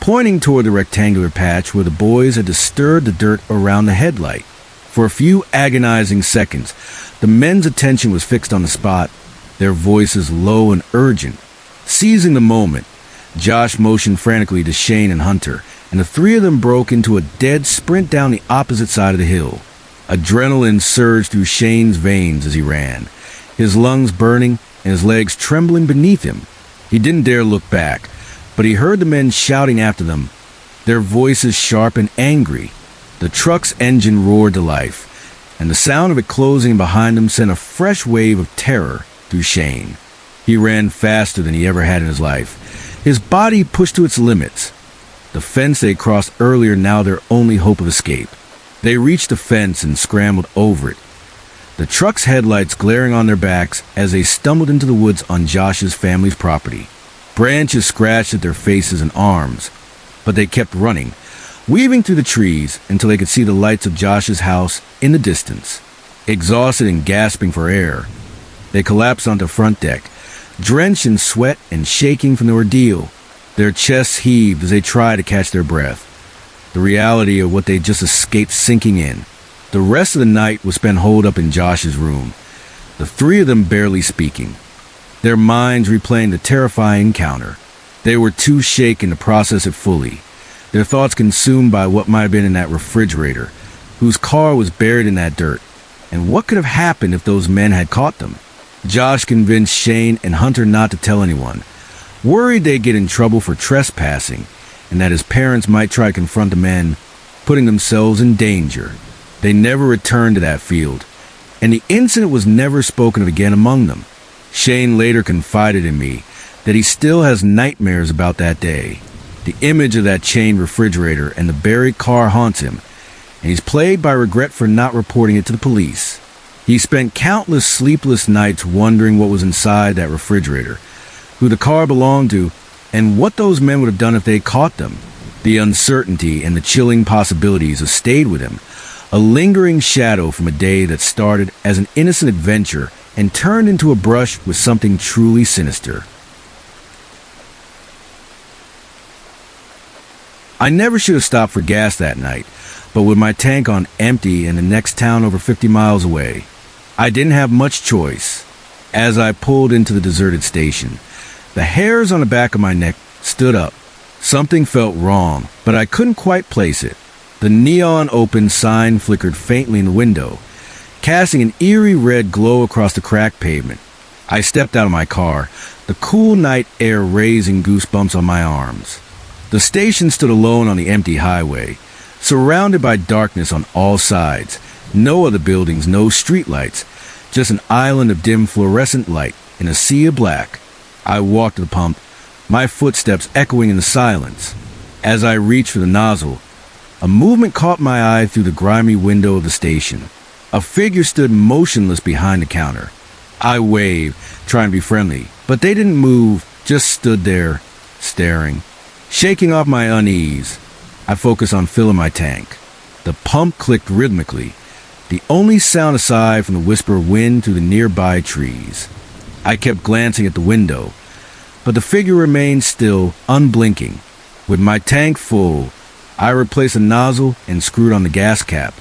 pointing toward the rectangular patch where the boys had disturbed the dirt around the headlight. For a few agonizing seconds, the men's attention was fixed on the spot, their voices low and urgent. Seizing the moment, Josh motioned frantically to Shane and Hunter, and the three of them broke into a dead sprint down the opposite side of the hill. Adrenaline surged through Shane's veins as he ran, his lungs burning and his legs trembling beneath him. He didn't dare look back, but he heard the men shouting after them, their voices sharp and angry. The truck's engine roared to life, and the sound of it closing behind him sent a fresh wave of terror through Shane. He ran faster than he ever had in his life, his body pushed to its limits. The fence they crossed earlier now their only hope of escape. They reached the fence and scrambled over it, the truck's headlights glaring on their backs as they stumbled into the woods on Josh's family's property. Branches scratched at their faces and arms, but they kept running, weaving through the trees until they could see the lights of Josh's house in the distance. Exhausted and gasping for air, they collapsed onto the front deck, drenched in sweat and shaking from the ordeal. Their chests heaved as they tried to catch their breath, the reality of what they'd just escaped sinking in. The rest of the night was spent holed up in Josh's room, the three of them barely speaking, their minds replaying the terrifying encounter. They were too shaken to process it fully, their thoughts consumed by what might have been in that refrigerator, whose car was buried in that dirt, and what could have happened if those men had caught them. Josh convinced Shane and Hunter not to tell anyone, worried they'd get in trouble for trespassing, and that his parents might try to confront the men, putting themselves in danger. They never returned to that field, and the incident was never spoken of again among them. Shane later confided in me that he still has nightmares about that day. The image of that chained refrigerator and the buried car haunts him, and he's plagued by regret for not reporting it to the police. He spent countless sleepless nights wondering what was inside that refrigerator, who the car belonged to, and what those men would have done if they caught them. The uncertainty and the chilling possibilities have stayed with him, a lingering shadow from a day that started as an innocent adventure and turned into a brush with something truly sinister. I never should have stopped for gas that night, but with my tank on empty and the next town over 50 miles away, I didn't have much choice. As I pulled into the deserted station, the hairs on the back of my neck stood up. Something felt wrong, but I couldn't quite place it. The neon open sign flickered faintly in the window, casting an eerie red glow across the cracked pavement. I stepped out of my car, the cool night air raising goosebumps on my arms. The station stood alone on the empty highway, surrounded by darkness on all sides. No other buildings, no streetlights, just an island of dim fluorescent light in a sea of black. I walked to the pump, my footsteps echoing in the silence. As I reached for the nozzle, a movement caught my eye through the grimy window of the station. A figure stood motionless behind the counter, I waved, trying to be friendly, but they didn't move, just stood there, staring. Shaking off my unease, I focused on filling my tank. The pump clicked rhythmically, the only sound aside from the whisper of wind through the nearby trees. I kept glancing at the window, but the figure remained still, unblinking. With my tank full, I replaced the nozzle and screwed on the gas cap.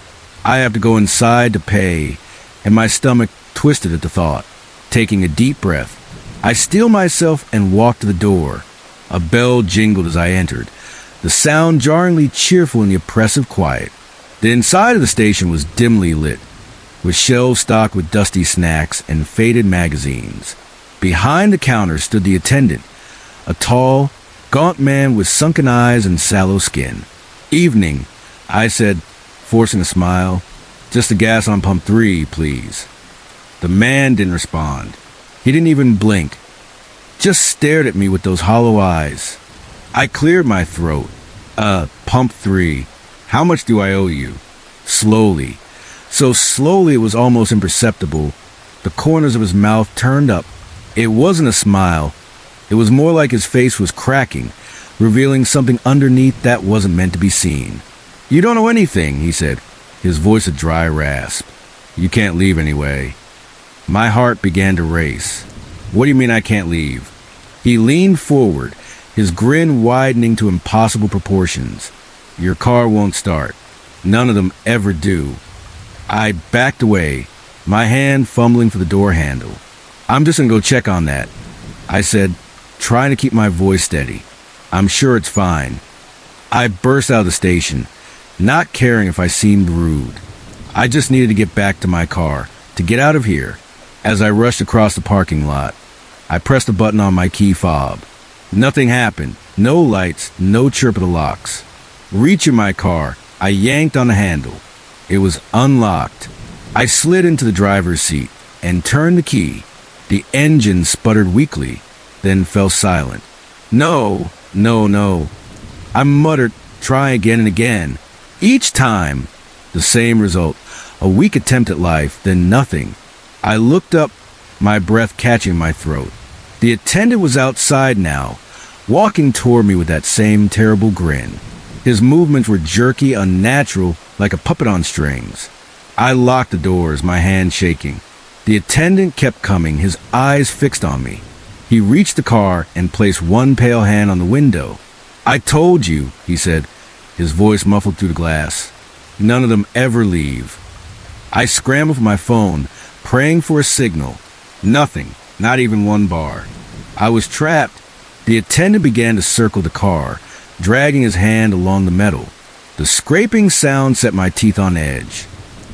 I have to go inside to pay, and my stomach twisted at the thought. Taking a deep breath, I steeled myself and walked to the door. A bell jingled as I entered, the sound jarringly cheerful in the oppressive quiet. The inside of the station was dimly lit, with shelves stocked with dusty snacks and faded magazines. Behind the counter stood the attendant, a tall, gaunt man with sunken eyes and sallow skin. "Evening," I said, forcing a smile. "Just the gas on pump 3, please." The man didn't respond. He didn't even blink, just stared at me with those hollow eyes. I cleared my throat. Pump 3. How much do I owe you?" Slowly, so slowly it was almost imperceptible, the corners of his mouth turned up. It wasn't a smile. It was more like his face was cracking, revealing something underneath that wasn't meant to be seen. "You don't owe anything," he said, his voice a dry rasp. "You can't leave anyway." My heart began to race. "What do you mean I can't leave?" He leaned forward, his grin widening to impossible proportions. "Your car won't start. None of them ever do." I backed away, my hand fumbling for the door handle. "I'm just gonna go check on that," I said, trying to keep my voice steady. "I'm sure it's fine." I burst out of the station, not caring if I seemed rude. I just needed to get back to my car, to get out of here. As I rushed across the parking lot, I pressed a button on my key fob. Nothing happened. No lights, no chirp of the locks. Reaching my car, I yanked on the handle. It was unlocked. I slid into the driver's seat and turned the key. The engine sputtered weakly, then fell silent. No. I muttered, try again and again. Each time, the same result. A weak attempt at life, then nothing. I looked up, my breath catching my throat. The attendant was outside now, walking toward me with that same terrible grin. His movements were jerky, unnatural, like a puppet on strings. I locked the doors, my hand shaking. The attendant kept coming, his eyes fixed on me. He reached the car and placed one pale hand on the window. "I told you," he said, his voice muffled through the glass. "None of them ever leave." I scrambled for my phone, praying for a signal. Nothing, not even one bar. I was trapped. The attendant began to circle the car, dragging his hand along the metal. The scraping sound set my teeth on edge.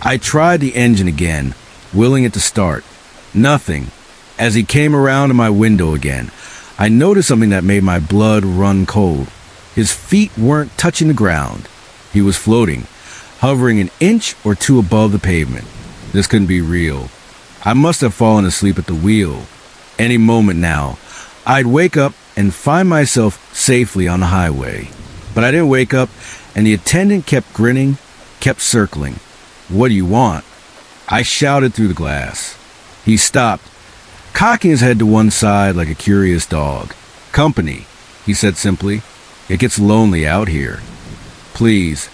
I tried the engine again, willing it to start. Nothing. As he came around to my window again, I noticed something that made my blood run cold. His feet weren't touching the ground. He was floating, hovering an inch or two above the pavement. This couldn't be real. I must have fallen asleep at the wheel. Any moment now, I'd wake up and find myself safely on the highway. But I didn't wake up, and the attendant kept grinning, kept circling. "What do you want?" I shouted through the glass. He stopped, cocking his head to one side like a curious dog. "Company," he said simply. "It gets lonely out here." "Please,"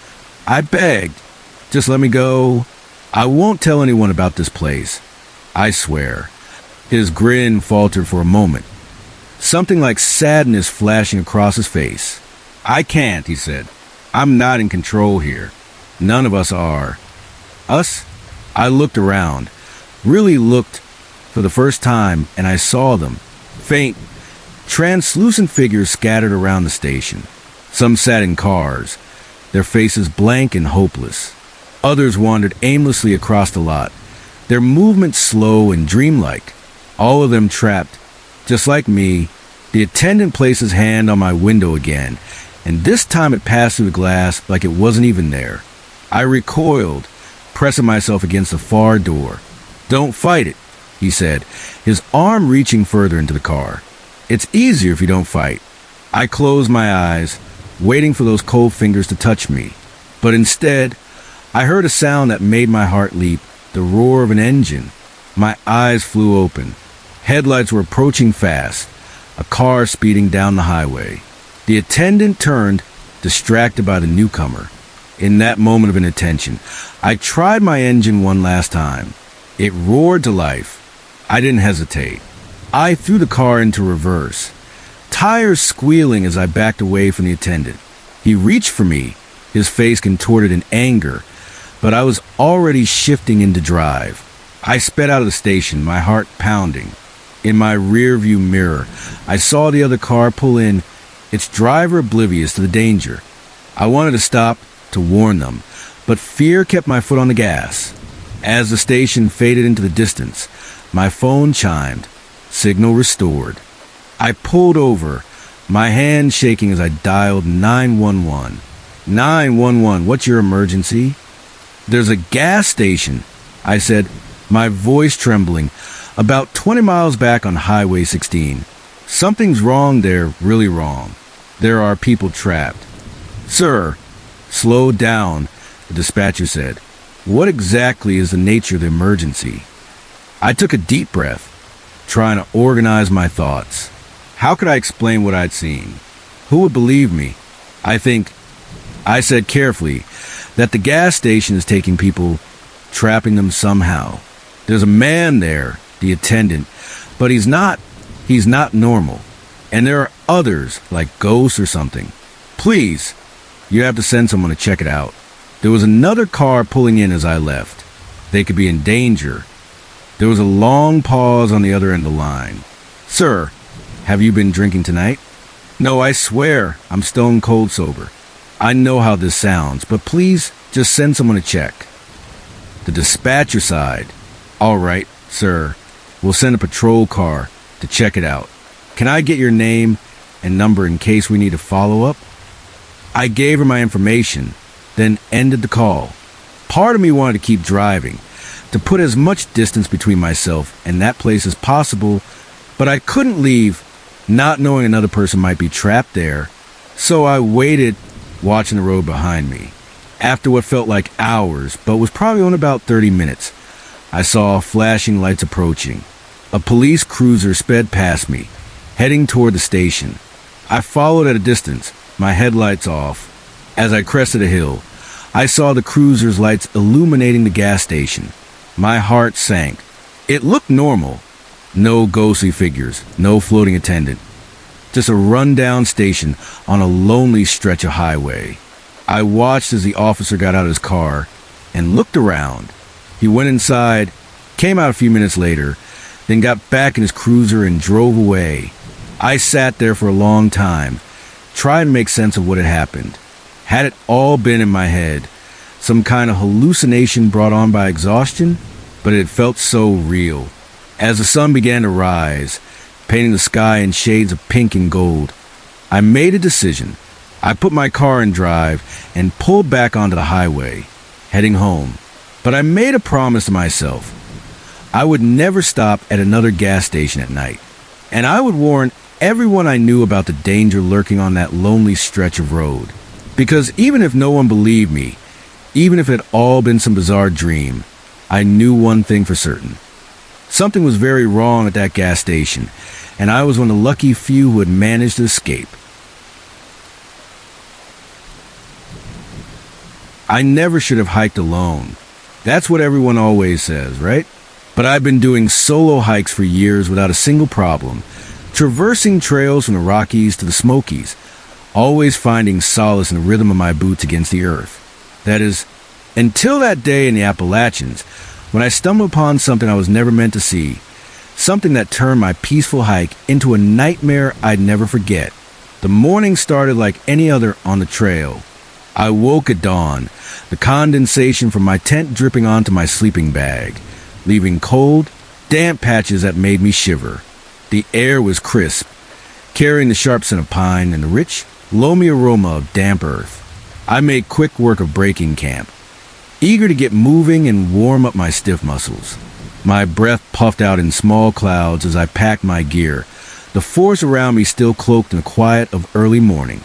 I begged. "Just let me go. I won't tell anyone about this place. I swear." His grin faltered for a moment, something like sadness flashing across his face. "I can't," he said. "I'm not in control here. None of us are." "Us?" I looked around, really looked for the first time, and I saw them. Faint, translucent figures scattered around the station. Some sat in cars, their faces blank and hopeless. Others wandered aimlessly across the lot, their movements slow and dreamlike. All of them trapped, just like me. The attendant placed his hand on my window again, and this time it passed through the glass like it wasn't even there. I recoiled, pressing myself against the far door. "Don't fight it," he said, his arm reaching further into the car. "It's easier if you don't fight." I closed my eyes, waiting for those cold fingers to touch me. But instead, I heard a sound that made my heart leap, the roar of an engine. My eyes flew open. Headlights were approaching fast, a car speeding down the highway. The attendant turned, distracted by the newcomer. In that moment of inattention, I tried my engine one last time. It roared to life. I didn't hesitate. I threw the car into reverse, tires squealing as I backed away from the attendant. He reached for me, his face contorted in anger, but I was already shifting into drive. I sped out of the station, my heart pounding. In my rearview mirror, I saw the other car pull in, its driver oblivious to the danger. I wanted to stop to warn them, but fear kept my foot on the gas. As the station faded into the distance, my phone chimed. Signal restored. I pulled over, my hand shaking as I dialed 911. 911, what's your emergency? There's a gas station, I said, my voice trembling, about 20 miles back on Highway 16. Something's wrong there, really wrong. There are people trapped. Sir, slow down, the dispatcher said. What exactly is the nature of the emergency? I took a deep breath, trying to organize my thoughts. How could I explain what I'd seen? Who would believe me? I said carefully, that the gas station is taking people, trapping them somehow. There's a man there, the attendant, but he's not normal. And there are others, like ghosts or something. Please, you have to send someone to check it out. There was another car pulling in as I left. They could be in danger. There was a long pause on the other end of the line. Sir, have you been drinking tonight? No, I swear, I'm stone cold sober. I know how this sounds, but please just send someone to check. The dispatcher sighed. All right, sir, we'll send a patrol car to check it out. Can I get your name and number in case we need to follow up? I gave her my information, then ended the call. Part of me wanted to keep driving, to put as much distance between myself and that place as possible, but I couldn't leave, not knowing another person might be trapped there. So I waited, watching the road behind me. After what felt like hours, but was probably only about 30 minutes, I saw flashing lights approaching. A police cruiser sped past me, heading toward the station. I followed at a distance, my headlights off. As I crested a hill, I saw the cruiser's lights illuminating the gas station. My heart sank. It looked normal. No ghostly figures, no floating attendant. Just a rundown station on a lonely stretch of highway. I watched as the officer got out of his car and looked around. He went inside, came out a few minutes later, then got back in his cruiser and drove away. I sat there for a long time, trying to make sense of what had happened. Had it all been in my head? Some kind of hallucination brought on by exhaustion? But it felt so real. As the sun began to rise, painting the sky in shades of pink and gold, I made a decision. I put my car in drive and pulled back onto the highway, heading home. But I made a promise to myself. I would never stop at another gas station at night. And I would warn everyone I knew about the danger lurking on that lonely stretch of road. Because even if no one believed me, even if it had all been some bizarre dream, I knew one thing for certain. Something was very wrong at that gas station, and I was one of the lucky few who had managed to escape. I never should have hiked alone. That's what everyone always says, right? But I've been doing solo hikes for years without a single problem, traversing trails from the Rockies to the Smokies, always finding solace in the rhythm of my boots against the earth. That is, until that day in the Appalachians, when I stumbled upon something I was never meant to see, something that turned my peaceful hike into a nightmare I'd never forget. The morning started like any other on the trail. I woke at dawn, the condensation from my tent dripping onto my sleeping bag, leaving cold, damp patches that made me shiver. The air was crisp, carrying the sharp scent of pine and the rich, loamy aroma of damp earth. I made quick work of breaking camp, eager to get moving and warm up my stiff muscles. My breath puffed out in small clouds as I packed my gear, the forest around me still cloaked in the quiet of early morning.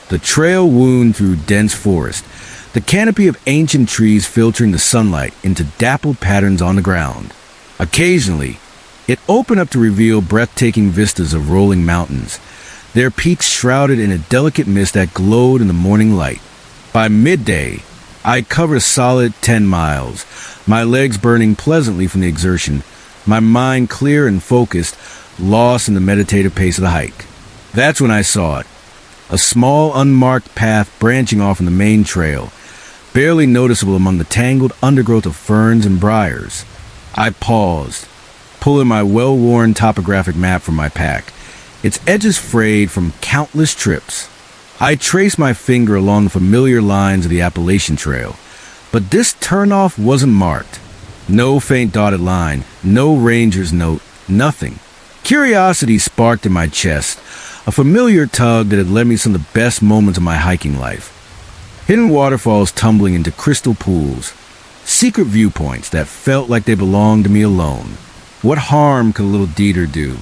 The trail wound through dense forest, the canopy of ancient trees filtering the sunlight into dappled patterns on the ground. Occasionally, it opened up to reveal breathtaking vistas of rolling mountains, their peaks shrouded in a delicate mist that glowed in the morning light. By midday, I covered a solid 10 miles, my legs burning pleasantly from the exertion, my mind clear and focused, lost in the meditative pace of the hike. That's when I saw it. A small, unmarked path branching off from the main trail, barely noticeable among the tangled undergrowth of ferns and briars. I paused, pulling my well-worn topographic map from my pack, its edges frayed from countless trips. I traced my finger along the familiar lines of the Appalachian Trail, but this turnoff wasn't marked. No faint dotted line, no ranger's note, nothing. Curiosity sparked in my chest, a familiar tug that had led me some of the best moments of my hiking life. Hidden waterfalls tumbling into crystal pools, secret viewpoints that felt like they belonged to me alone. What harm could a little Dieter do?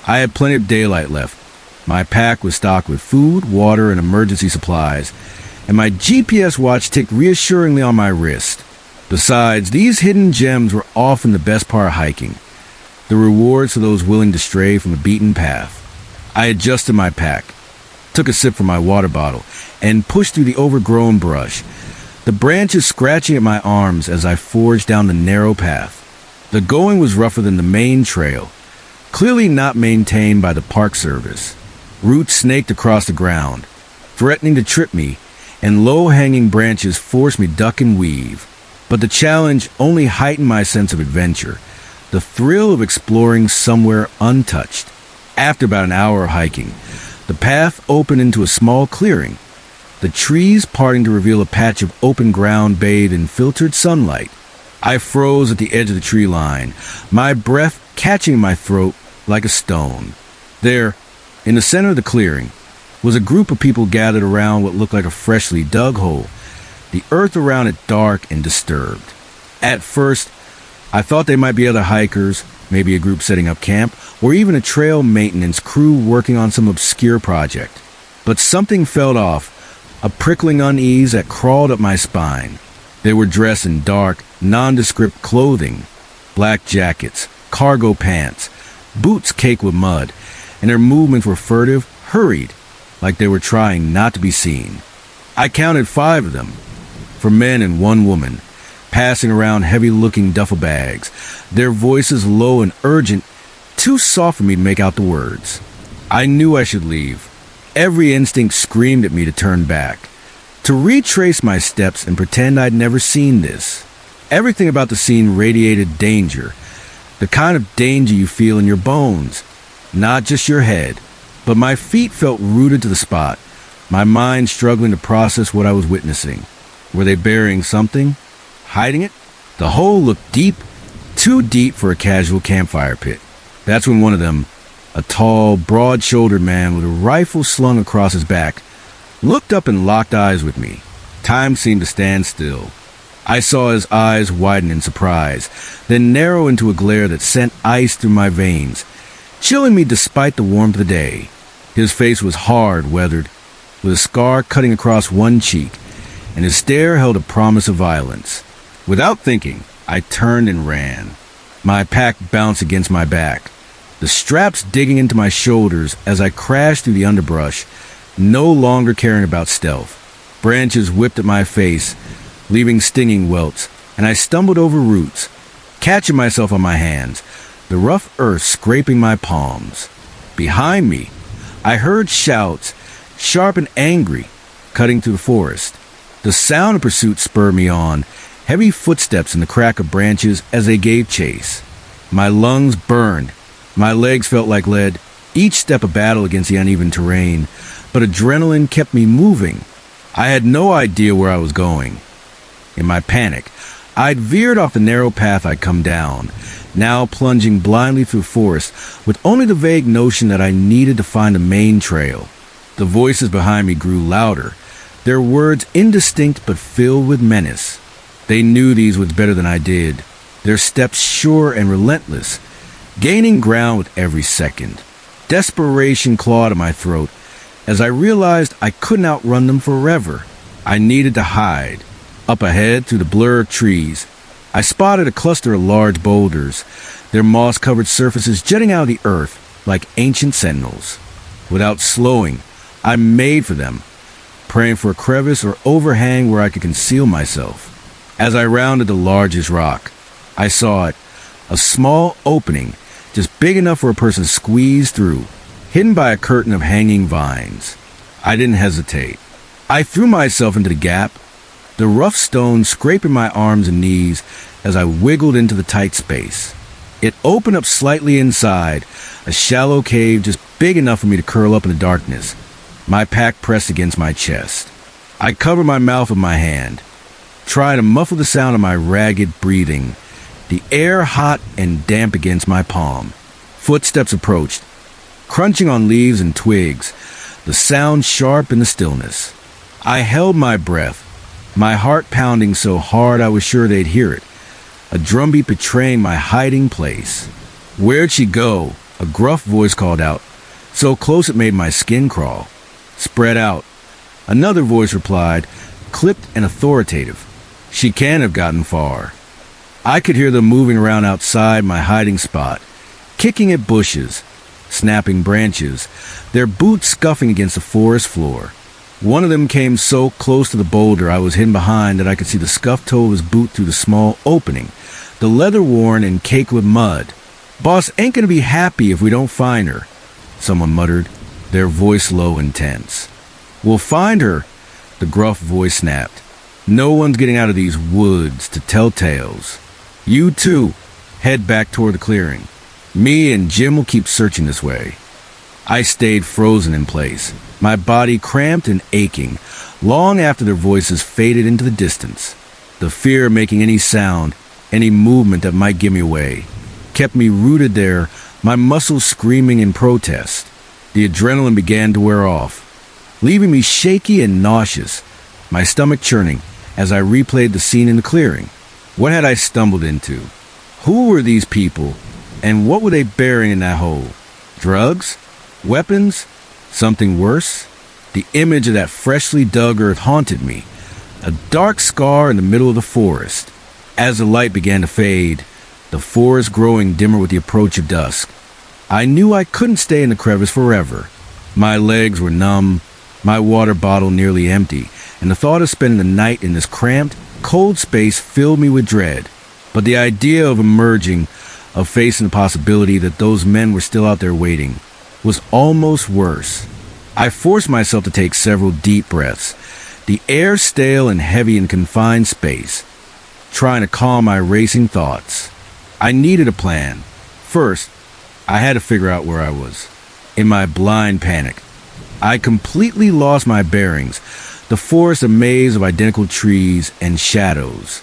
I had plenty of daylight left. My pack was stocked with food, water, and emergency supplies, and my GPS watch ticked reassuringly on my wrist. Besides, these hidden gems were often the best part of hiking, the rewards for those willing to stray from the beaten path. I adjusted my pack, took a sip from my water bottle, and pushed through the overgrown brush, the branches scratching at my arms as I forged down the narrow path. The going was rougher than the main trail, clearly not maintained by the Park Service. Roots snaked across the ground, threatening to trip me, and low-hanging branches forced me duck and weave. But the challenge only heightened my sense of adventure, the thrill of exploring somewhere untouched. After about an hour of hiking, the path opened into a small clearing, the trees parting to reveal a patch of open ground bathed in filtered sunlight. I froze at the edge of the tree line, my breath catching in my throat like a stone. There, in the center of the clearing, was a group of people gathered around what looked like a freshly dug hole, the earth around it dark and disturbed. At first, I thought they might be other hikers, maybe a group setting up camp, or even a trail maintenance crew working on some obscure project. But something felt off, a prickling unease that crawled up my spine. They were dressed in dark, nondescript clothing, black jackets, cargo pants, boots caked with mud, and their movements were furtive, hurried, like they were trying not to be seen. I counted 5 of them, 4 men and 1 woman, passing around heavy-looking duffel bags, their voices low and urgent, too soft for me to make out the words. I knew I should leave. Every instinct screamed at me to turn back, to retrace my steps and pretend I'd never seen this. Everything about the scene radiated danger, the kind of danger you feel in your bones, not just your head. But my feet felt rooted to the spot, my mind struggling to process what I was witnessing. Were they burying something? Hiding it? The hole looked deep, too deep for a casual campfire pit. That's when one of them, a tall, broad-shouldered man with a rifle slung across his back, looked up and locked eyes with me. Time seemed to stand still. I saw his eyes widen in surprise, then narrow into a glare that sent ice through my veins, chilling me despite the warmth of the day. His face was hard, weathered, with a scar cutting across one cheek, and his stare held a promise of violence. Without thinking, I turned and ran. My pack bounced against my back, the straps digging into my shoulders as I crashed through the underbrush, no longer caring about stealth. Branches whipped at my face, leaving stinging welts, and I stumbled over roots, catching myself on my hands, the rough earth scraping my palms. Behind me, I heard shouts, sharp and angry, cutting through the forest. The sound of pursuit spurred me on, heavy footsteps in the crack of branches as they gave chase. My lungs burned, my legs felt like lead, each step a battle against the uneven terrain, but adrenaline kept me moving. I had no idea where I was going. In my panic, I'd veered off the narrow path I'd come down, now plunging blindly through forest with only the vague notion that I needed to find the main trail. The voices behind me grew louder, their words indistinct but filled with menace. They knew these words better than I did, their steps sure and relentless, gaining ground with every second. Desperation clawed at my throat as I realized I couldn't outrun them forever. I needed to hide. Up ahead, through the blur of trees, I spotted a cluster of large boulders, their moss-covered surfaces jutting out of the earth like ancient sentinels. Without slowing, I made for them, praying for a crevice or overhang where I could conceal myself. As I rounded the largest rock, I saw it, a small opening, just big enough for a person to squeeze through, hidden by a curtain of hanging vines. I didn't hesitate. I threw myself into the gap, the rough stone scraping my arms and knees as I wiggled into the tight space. It opened up slightly inside, a shallow cave just big enough for me to curl up in the darkness, my pack pressed against my chest. I covered my mouth with my hand, trying to muffle the sound of my ragged breathing, the air hot and damp against my palm. Footsteps approached, crunching on leaves and twigs, the sound sharp in the stillness. I held my breath, my heart pounding so hard I was sure they'd hear it, a drumbeat betraying my hiding place. "Where'd she go?" a gruff voice called out, so close it made my skin crawl. "Spread out," another voice replied, clipped and authoritative. "She can't have gotten far." I could hear them moving around outside my hiding spot, kicking at bushes, snapping branches, their boots scuffing against the forest floor. One of them came so close to the boulder I was hidden behind that I could see the scuffed toe of his boot through the small opening, the leather worn and caked with mud. "Boss ain't gonna be happy if we don't find her," someone muttered, their voice low and tense. "We'll find her," the gruff voice snapped. "No one's getting out of these woods to tell tales. You too, head back toward the clearing. Me and Jim will keep searching this way." I stayed frozen in place, my body cramped and aching, long after their voices faded into the distance. The fear of making any sound, any movement that might give me away, kept me rooted there, my muscles screaming in protest. The adrenaline began to wear off, leaving me shaky and nauseous, my stomach churning as I replayed the scene in the clearing. What had I stumbled into? Who were these people, and what were they bearing in that hole? Drugs? Weapons? Something worse? The image of that freshly dug earth haunted me, a dark scar in the middle of the forest. As the light began to fade, the forest growing dimmer with the approach of dusk, I knew I couldn't stay in the crevice forever. My legs were numb, my water bottle nearly empty, and the thought of spending the night in this cramped, cold space filled me with dread. But the idea of emerging, of facing the possibility that those men were still out there waiting, was almost worse. I forced myself to take several deep breaths, the air stale and heavy in confined space, trying to calm my racing thoughts. I needed a plan. First, I had to figure out where I was. In my blind panic, I completely lost my bearings, the forest a maze of identical trees and shadows.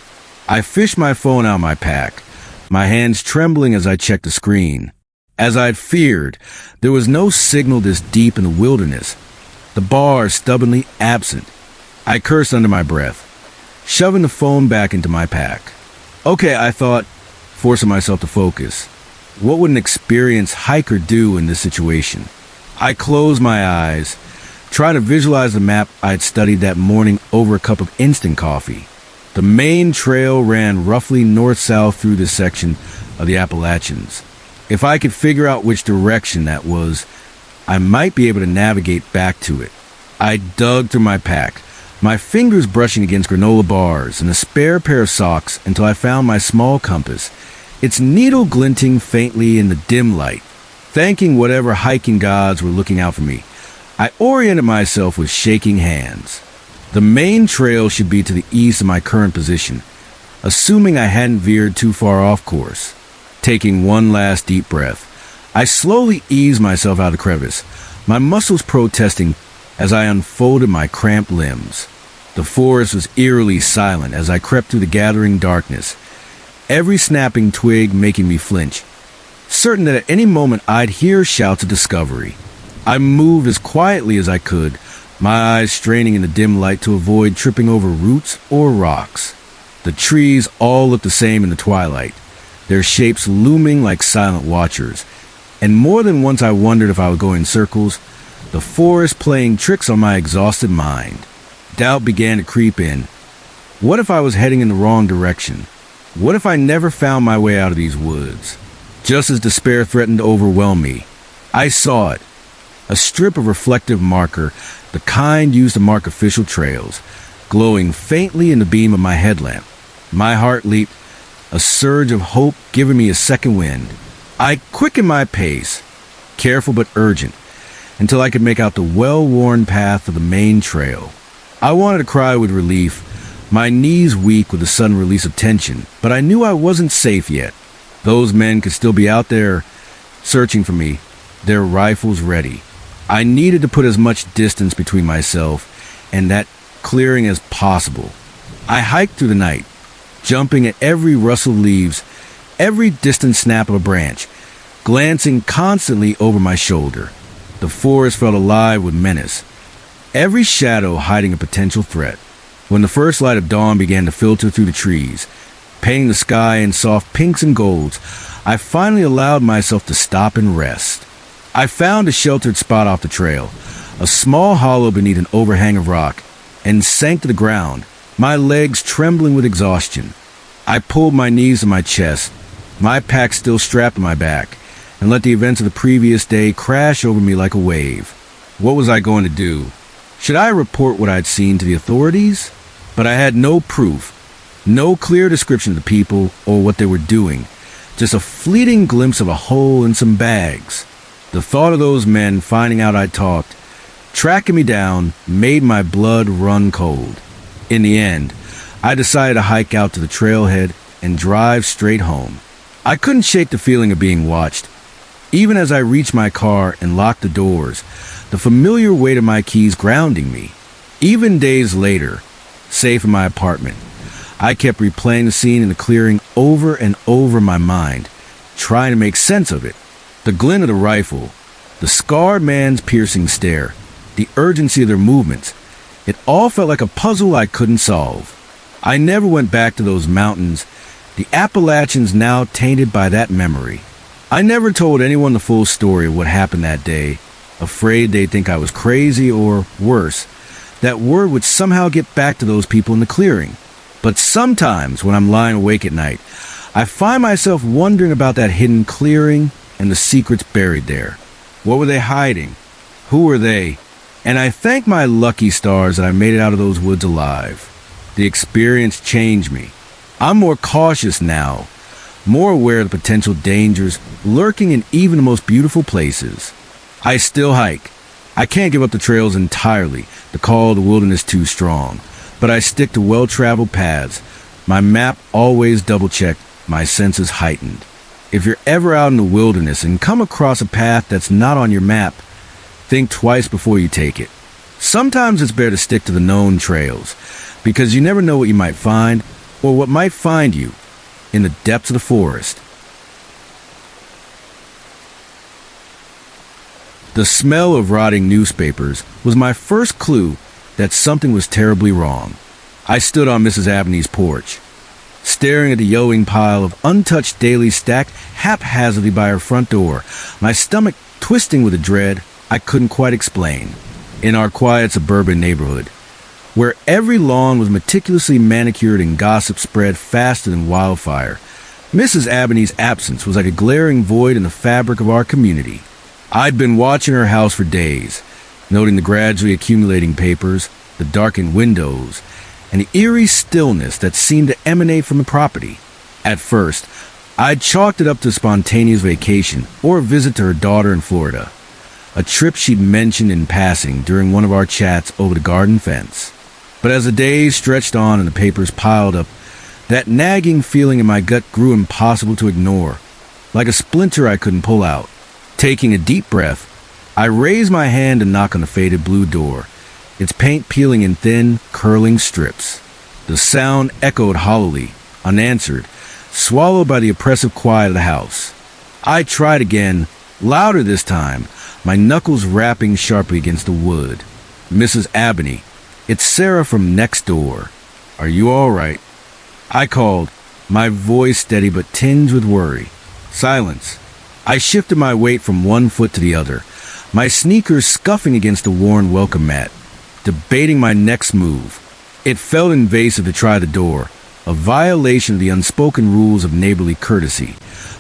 I fished my phone out of my pack, my hands trembling as I checked the screen. As I'd feared, there was no signal this deep in the wilderness, the bars stubbornly absent. I cursed under my breath, shoving the phone back into my pack. Okay, I thought, forcing myself to focus. What would an experienced hiker do in this situation? I closed my eyes, trying to visualize the map I'd studied that morning over a cup of instant coffee. The main trail ran roughly north-south through this section of the Appalachians. If I could figure out which direction that was, I might be able to navigate back to it. I dug through my pack, my fingers brushing against granola bars and a spare pair of socks until I found my small compass, its needle glinting faintly in the dim light. Thanking whatever hiking gods were looking out for me, I oriented myself with shaking hands. The main trail should be to the east of my current position, assuming I hadn't veered too far off course. Taking one last deep breath, I slowly eased myself out of the crevice, my muscles protesting as I unfolded my cramped limbs. The forest was eerily silent as I crept through the gathering darkness, every snapping twig making me flinch, certain that at any moment I'd hear shouts of discovery. I moved as quietly as I could, my eyes straining in the dim light to avoid tripping over roots or rocks. The trees all looked the same in the twilight, their shapes looming like silent watchers, and more than once I wondered if I would go in circles, the forest playing tricks on my exhausted mind. Doubt began to creep in. What if I was heading in the wrong direction? What if I never found my way out of these woods? Just as despair threatened to overwhelm me, I saw it. A strip of reflective marker, the kind used to mark official trails, glowing faintly in the beam of my headlamp. My heart leaped, a surge of hope giving me a second wind. I quickened my pace, careful but urgent, until I could make out the well-worn path of the main trail. I wanted to cry with relief, my knees weak with the sudden release of tension, but I knew I wasn't safe yet. Those men could still be out there searching for me, their rifles ready. I needed to put as much distance between myself and that clearing as possible. I hiked through the night, jumping at every rustle of leaves, every distant snap of a branch, glancing constantly over my shoulder. The forest felt alive with menace, every shadow hiding a potential threat. When the first light of dawn began to filter through the trees, painting the sky in soft pinks and golds, I finally allowed myself to stop and rest. I found a sheltered spot off the trail, a small hollow beneath an overhang of rock, and sank to the ground, my legs trembling with exhaustion. I pulled my knees to my chest, my pack still strapped to my back, and let the events of the previous day crash over me like a wave. What was I going to do? Should I report what I'd seen to the authorities? But I had no proof, no clear description of the people or what they were doing, just a fleeting glimpse of a hole and some bags. The thought of those men finding out I'd talked, tracking me down, made my blood run cold. In the end, I decided to hike out to the trailhead and drive straight home. I couldn't shake the feeling of being watched. Even as I reached my car and locked the doors, the familiar weight of my keys grounding me. Even days later, safe in my apartment, I kept replaying the scene in the clearing over and over in my mind, trying to make sense of it. The glint of the rifle, the scarred man's piercing stare, the urgency of their movements, it all felt like a puzzle I couldn't solve. I never went back to those mountains, the Appalachians now tainted by that memory. I never told anyone the full story of what happened that day, afraid they'd think I was crazy or, worse, that word would somehow get back to those people in the clearing. But sometimes when I'm lying awake at night, I find myself wondering about that hidden clearing and the secrets buried there. What were they hiding? Who were they? And I thank my lucky stars that I made it out of those woods alive. The experience changed me. I'm more cautious now, more aware of the potential dangers lurking in even the most beautiful places. I still hike. I can't give up the trails entirely, the call of the wilderness too strong, but I stick to well-traveled paths. My map always double-checked, my senses heightened. If you're ever out in the wilderness and come across a path that's not on your map, think twice before you take it. Sometimes it's better to stick to the known trails, because you never know what you might find, or what might find you in the depths of the forest. The smell of rotting newspapers was my first clue that something was terribly wrong. I stood on Mrs. Abney's porch, staring at the yellowing pile of untouched dailies stacked haphazardly by her front door, my stomach twisting with a dread I couldn't quite explain. In our quiet suburban neighborhood, where every lawn was meticulously manicured and gossip spread faster than wildfire, Mrs. Abney's absence was like a glaring void in the fabric of our community. I'd been watching her house for days, noting the gradually accumulating papers, the darkened windows, and the eerie stillness that seemed to emanate from the property. At first, I'd chalked it up to a spontaneous vacation or a visit to her daughter in Florida, a trip she'd mentioned in passing during one of our chats over the garden fence. But as the days stretched on and the papers piled up, that nagging feeling in my gut grew impossible to ignore, like a splinter I couldn't pull out. Taking a deep breath, I raised my hand to knock on the faded blue door, its paint peeling in thin, curling strips. The sound echoed hollowly, unanswered, swallowed by the oppressive quiet of the house. I tried again, louder this time, my knuckles rapping sharply against the wood. Mrs. Abney, it's Sarah from next door. Are you all right? I called, my voice steady but tinged with worry. Silence. I shifted my weight from one foot to the other, my sneakers scuffing against the worn welcome mat, debating my next move. It felt invasive to try the door, a violation of the unspoken rules of neighborly courtesy,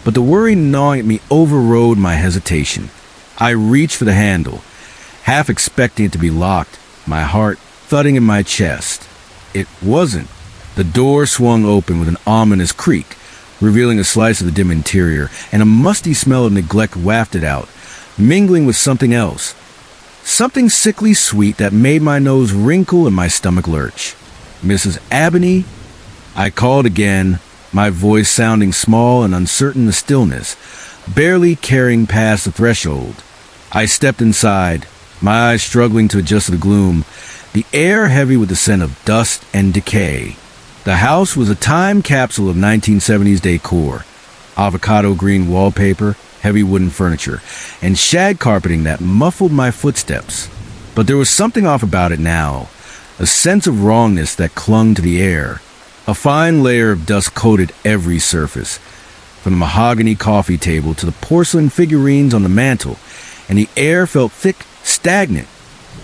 but the worry gnawing at me overrode my hesitation. I reached for the handle, half expecting it to be locked, my heart thudding in my chest. It wasn't. The door swung open with an ominous creak, revealing a slice of the dim interior, and a musty smell of neglect wafted out, mingling with something else. Something sickly sweet that made my nose wrinkle and my stomach lurch. "Mrs. Abney?" I called again, my voice sounding small and uncertain in the stillness, barely carrying past the threshold. I stepped inside, my eyes struggling to adjust to the gloom, the air heavy with the scent of dust and decay. The house was a time capsule of 1970s decor, avocado green wallpaper, heavy wooden furniture, and shag carpeting that muffled my footsteps. But there was something off about it now, a sense of wrongness that clung to the air. A fine layer of dust coated every surface, from the mahogany coffee table to the porcelain figurines on the mantel, and the air felt thick, stagnant,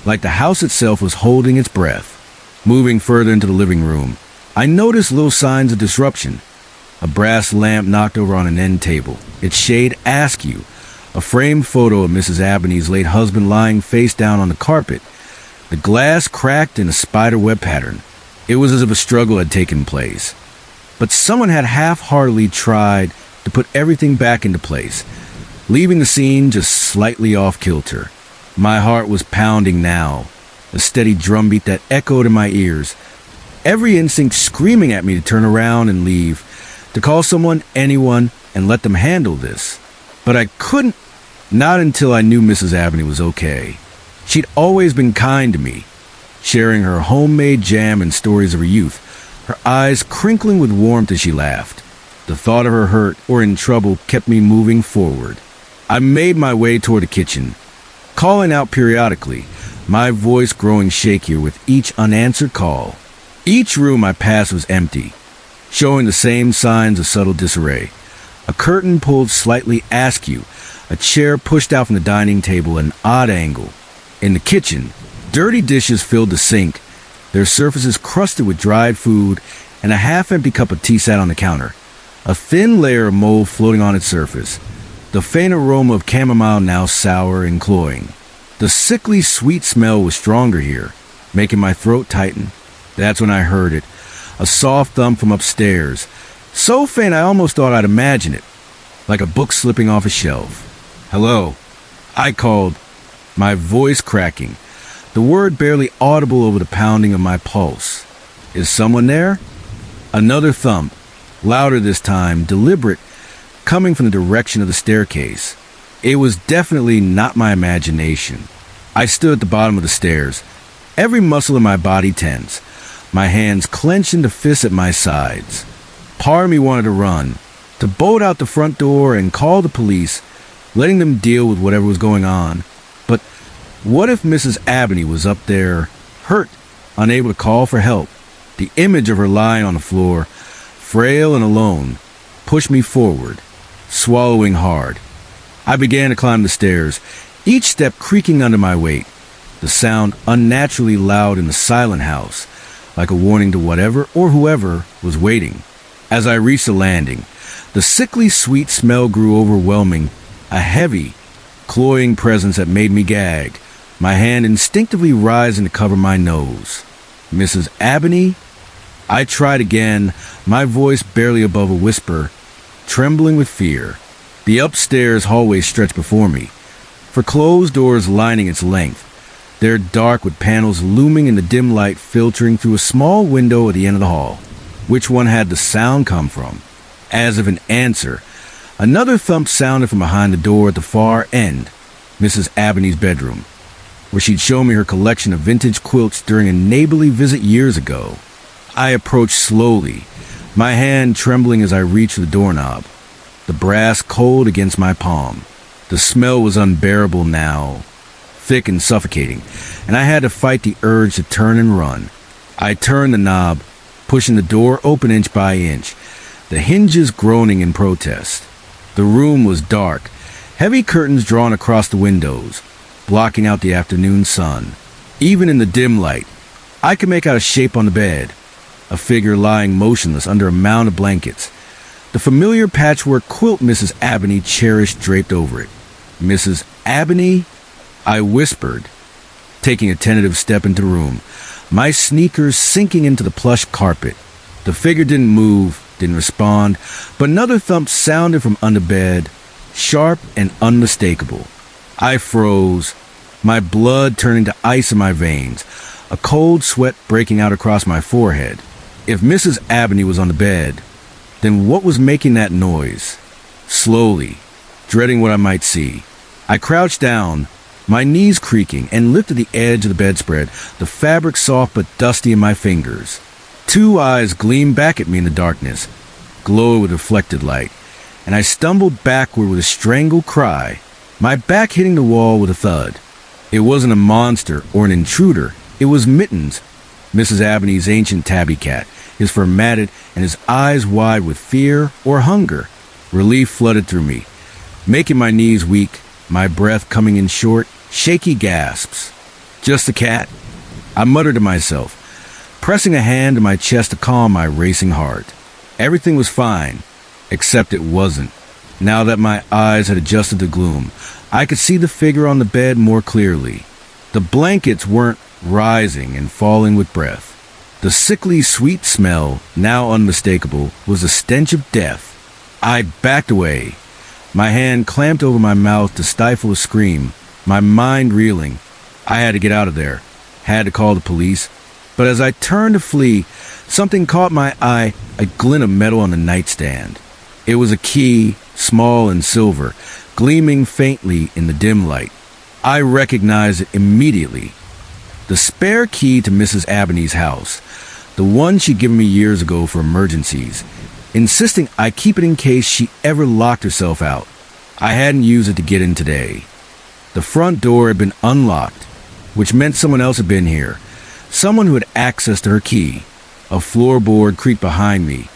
like the house itself was holding its breath. Moving further into the living room, I noticed little signs of disruption. A brass lamp knocked over on an end table, its shade askew, a framed photo of Mrs. Abney's late husband lying face down on the carpet, the glass cracked in a spiderweb pattern. It was as if a struggle had taken place. But someone had half-heartedly tried to put everything back into place, leaving the scene just slightly off-kilter. My heart was pounding now, a steady drumbeat that echoed in my ears, every instinct screaming at me to turn around and leave, to call someone, anyone, and let them handle this. But I couldn't, not until I knew Mrs. Abney was okay. She'd always been kind to me, sharing her homemade jam and stories of her youth, her eyes crinkling with warmth as she laughed. The thought of her hurt or in trouble kept me moving forward. I made my way toward the kitchen, calling out periodically, my voice growing shakier with each unanswered call. Each room I passed was empty, showing the same signs of subtle disarray. A curtain pulled slightly askew, a chair pushed out from the dining table at an odd angle. In the kitchen, dirty dishes filled the sink, their surfaces crusted with dried food, and a half-empty cup of tea sat on the counter, a thin layer of mold floating on its surface, the faint aroma of chamomile now sour and cloying. The sickly sweet smell was stronger here, making my throat tighten. That's when I heard it, a soft thump from upstairs, so faint I almost thought I'd imagine it, like a book slipping off a shelf. "Hello," I called, my voice cracking, the word barely audible over the pounding of my pulse. "Is someone there?" Another thump, louder this time, deliberate, coming from the direction of the staircase. It was definitely not my imagination. I stood at the bottom of the stairs, every muscle in my body tense, my hands clenched into fists at my sides. Part of me wanted to run, to bolt out the front door and call the police, letting them deal with whatever was going on. But what if Mrs. Abney was up there, hurt, unable to call for help? The image of her lying on the floor, frail and alone, pushed me forward, swallowing hard. I began to climb the stairs, each step creaking under my weight, the sound unnaturally loud in the silent house, like a warning to whatever or whoever was waiting. As I reached the landing, the sickly sweet smell grew overwhelming, a heavy, cloying presence that made me gag, my hand instinctively rising to cover my nose. "Mrs. Abney?" I tried again, my voice barely above a whisper, trembling with fear. The upstairs hallway stretched before me, for closed doors lining its length, their dark with panels looming in the dim light filtering through a small window at the end of the hall. Which one had the sound come from? As if an answer, another thump sounded from behind the door at the far end, Mrs. Abney's bedroom, where she'd shown me her collection of vintage quilts during a neighborly visit years ago. I approached slowly, my hand trembling as I reached for the doorknob, the brass cold against my palm. The smell was unbearable now, thick and suffocating, and I had to fight the urge to turn and run. I turned the knob, pushing the door open inch by inch, the hinges groaning in protest. The room was dark, heavy curtains drawn across the windows, blocking out the afternoon sun. Even in the dim light, I could make out a shape on the bed, a figure lying motionless under a mound of blankets. The familiar patchwork quilt Mrs. Abney cherished draped over it. Mrs. Abney? I whispered, taking a tentative step into the room, my sneakers sinking into the plush carpet. The figure didn't move, didn't respond, but another thump sounded from under bed, sharp and unmistakable. I froze, my blood turning to ice in my veins, a cold sweat breaking out across my forehead. If Mrs. Abney was on the bed, then what was making that noise? Slowly, dreading what I might see, I crouched down, my knees creaking, and lifted the edge of the bedspread, the fabric soft but dusty in my fingers. Two eyes gleamed back at me in the darkness, glowing with reflected light, and I stumbled backward with a strangled cry, my back hitting the wall with a thud. It wasn't a monster or an intruder. It was Mittens, Mrs. Abney's ancient tabby cat, his fur matted and his eyes wide with fear or hunger. Relief flooded through me, making my knees weak, my breath coming in short, shaky gasps. Just a cat? I muttered to myself, pressing a hand to my chest to calm my racing heart. Everything was fine, except it wasn't. Now that my eyes had adjusted to gloom, I could see the figure on the bed more clearly. The blankets weren't rising and falling with breath. The sickly sweet smell, now unmistakable, was a stench of death. I backed away, my hand clamped over my mouth to stifle a scream, my mind reeling. I had to get out of there, had to call the police. But as I turned to flee, something caught my eye, a glint of metal on the nightstand. It was a key, small and silver, gleaming faintly in the dim light. I recognized it immediately. The spare key to Mrs. Abney's house, the one she'd given me years ago for emergencies, insisting I keep it in case she ever locked herself out. I hadn't used it to get in today. The front door had been unlocked, which meant someone else had been here, someone who had access to her key. A floorboard creaked behind me,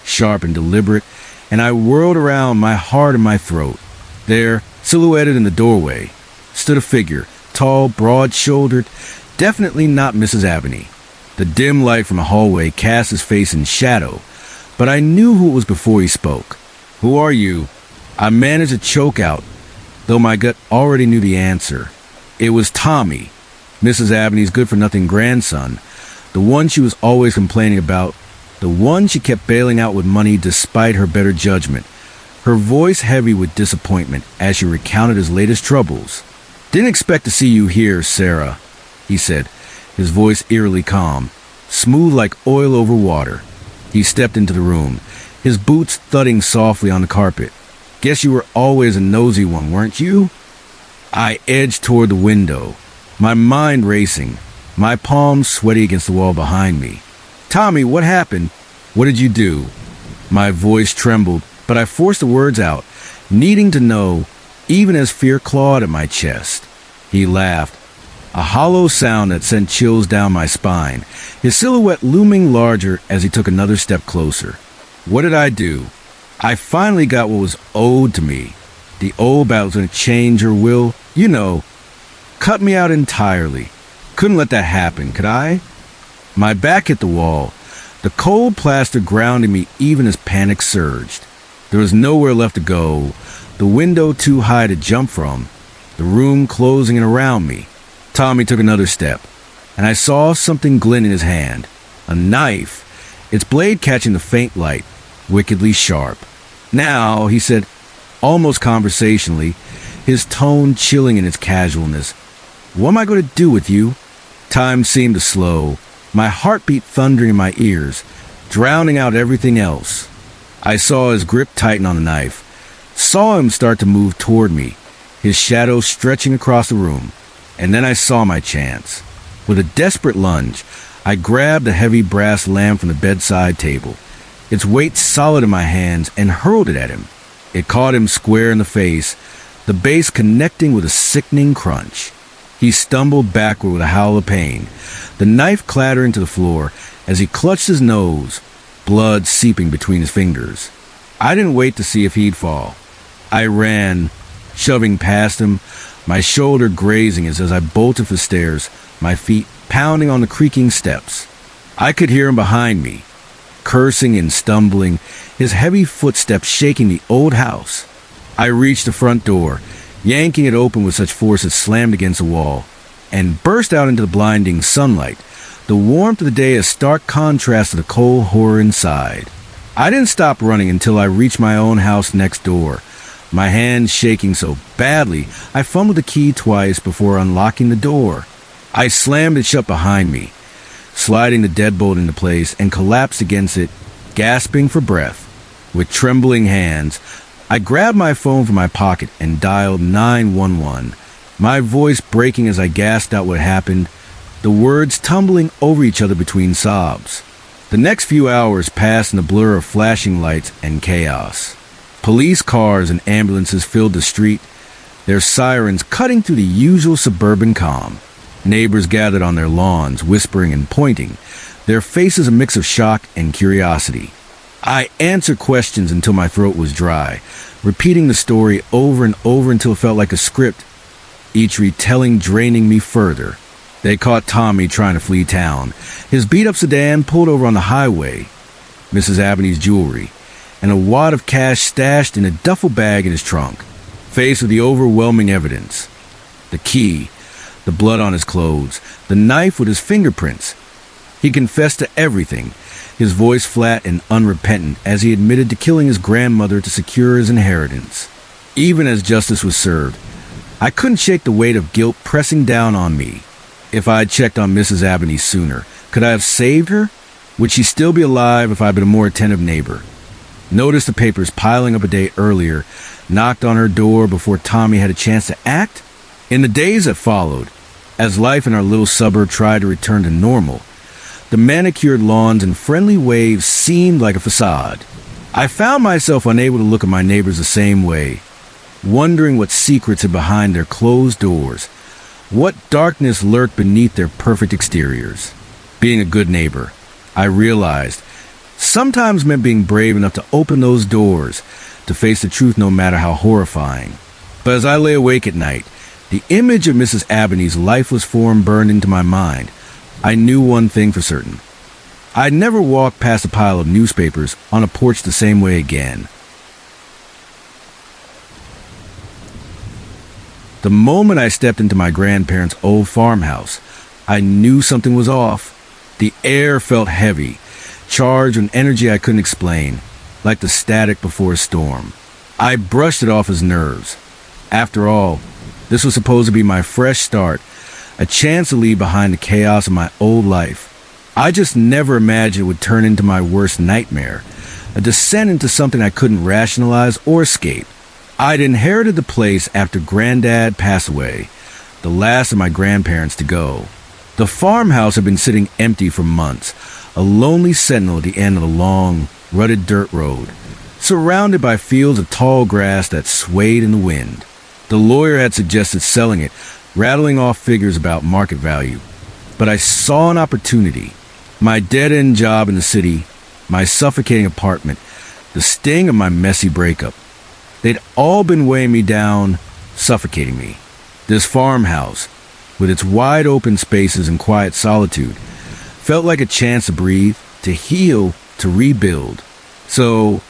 sharp and deliberate, and I whirled around, my heart in my throat. There, silhouetted in the doorway, stood a figure, tall, broad-shouldered, definitely not Mrs. Abney. The dim light from the hallway cast his face in shadow, but I knew who it was before he spoke. "Who are you?" I managed to choke out, though my gut already knew the answer. It was Tommy, Mrs. Abney's good-for-nothing grandson, the one she was always complaining about, the one she kept bailing out with money despite her better judgment, her voice heavy with disappointment as she recounted his latest troubles. "Didn't expect to see you here, Sarah," he said, his voice eerily calm, smooth like oil over water. He stepped into the room, his boots thudding softly on the carpet. "Guess you were always a nosy one, weren't you?" I edged toward the window, my mind racing, my palms sweaty against the wall behind me. "Tommy, what happened? What did you do?" My voice trembled, but I forced the words out, needing to know, even as fear clawed at my chest. He laughed, a hollow sound that sent chills down my spine, his silhouette looming larger as he took another step closer. What did I do? I finally got what was owed to me. The old battle to change her will, you know, cut me out entirely. Couldn't let that happen, could I? My back hit the wall, the cold plaster grounding me even as panic surged. There was nowhere left to go, the window too high to jump from, the room closing in around me. Tommy took another step, and I saw something glint in his hand. A knife, its blade catching the faint light, wickedly sharp. "Now," he said, almost conversationally, his tone chilling in its casualness, "what am I going to do with you?" Time seemed to slow, my heartbeat thundering in my ears, drowning out everything else. I saw his grip tighten on the knife, saw him start to move toward me, his shadow stretching across the room, and then I saw my chance. With a desperate lunge, I grabbed a heavy brass lamp from the bedside table, its weight solid in my hands, and hurled it at him. It caught him square in the face, the base connecting with a sickening crunch. He stumbled backward with a howl of pain, the knife clattering to the floor as he clutched his nose, blood seeping between his fingers. I didn't wait to see if he'd fall. I ran, shoving past him, my shoulder grazing as I bolted for stairs, my feet pounding on the creaking steps. I could hear him behind me, cursing and stumbling, his heavy footsteps shaking the old house. I reached the front door, yanking it open with such force it slammed against the wall, and burst out into the blinding sunlight, the warmth of the day a stark contrast to the cold horror inside. I didn't stop running until I reached my own house next door, my hands shaking so badly I fumbled the key twice before unlocking the door. I slammed it shut behind me, sliding the deadbolt into place, and collapsed against it, gasping for breath. With trembling hands, I grabbed my phone from my pocket and dialed 911, my voice breaking as I gasped out what happened, the words tumbling over each other between sobs. The next few hours passed in a blur of flashing lights and chaos. Police cars and ambulances filled the street, their sirens cutting through the usual suburban calm. Neighbors gathered on their lawns, whispering and pointing, their faces a mix of shock and curiosity. I answered questions until my throat was dry, repeating the story over and over until it felt like a script, each retelling draining me further. They caught Tommy trying to flee town. His beat-up sedan pulled over on the highway, Mrs. Abney's jewelry, and a wad of cash stashed in a duffel bag in his trunk. Faced with the overwhelming evidence, the key, the blood on his clothes, the knife with his fingerprints, he confessed to everything, his voice flat and unrepentant as he admitted to killing his grandmother to secure his inheritance. Even as justice was served, I couldn't shake the weight of guilt pressing down on me. If I had checked on Mrs. Abney sooner, could I have saved her? Would she still be alive if I had been a more attentive neighbor? Noticed the papers piling up a day earlier, knocked on her door before Tommy had a chance to act? In the days that followed, as life in our little suburb tried to return to normal, the manicured lawns and friendly waves seemed like a facade. I found myself unable to look at my neighbors the same way, wondering what secrets are behind their closed doors, what darkness lurked beneath their perfect exteriors. Being a good neighbor, I realized, sometimes meant being brave enough to open those doors, to face the truth no matter how horrifying. But as I lay awake at night, the image of Mrs. Abney's lifeless form burned into my mind. I knew one thing for certain. I'd never walk past a pile of newspapers on a porch the same way again. The moment I stepped into my grandparents' old farmhouse, I knew something was off. The air felt heavy, charged with energy I couldn't explain, like the static before a storm. I brushed it off as nerves. After all, this was supposed to be my fresh start, a chance to leave behind the chaos of my old life. I just never imagined it would turn into my worst nightmare, a descent into something I couldn't rationalize or escape. I'd inherited the place after Granddad passed away, the last of my grandparents to go. The farmhouse had been sitting empty for months, a lonely sentinel at the end of the long, rutted dirt road, surrounded by fields of tall grass that swayed in the wind. The lawyer had suggested selling it, rattling off figures about market value. But I saw an opportunity. My dead-end job in the city, my suffocating apartment, the sting of my messy breakup. They'd all been weighing me down, suffocating me. This farmhouse, with its wide open spaces and quiet solitude, felt like a chance to breathe, to heal, to rebuild. So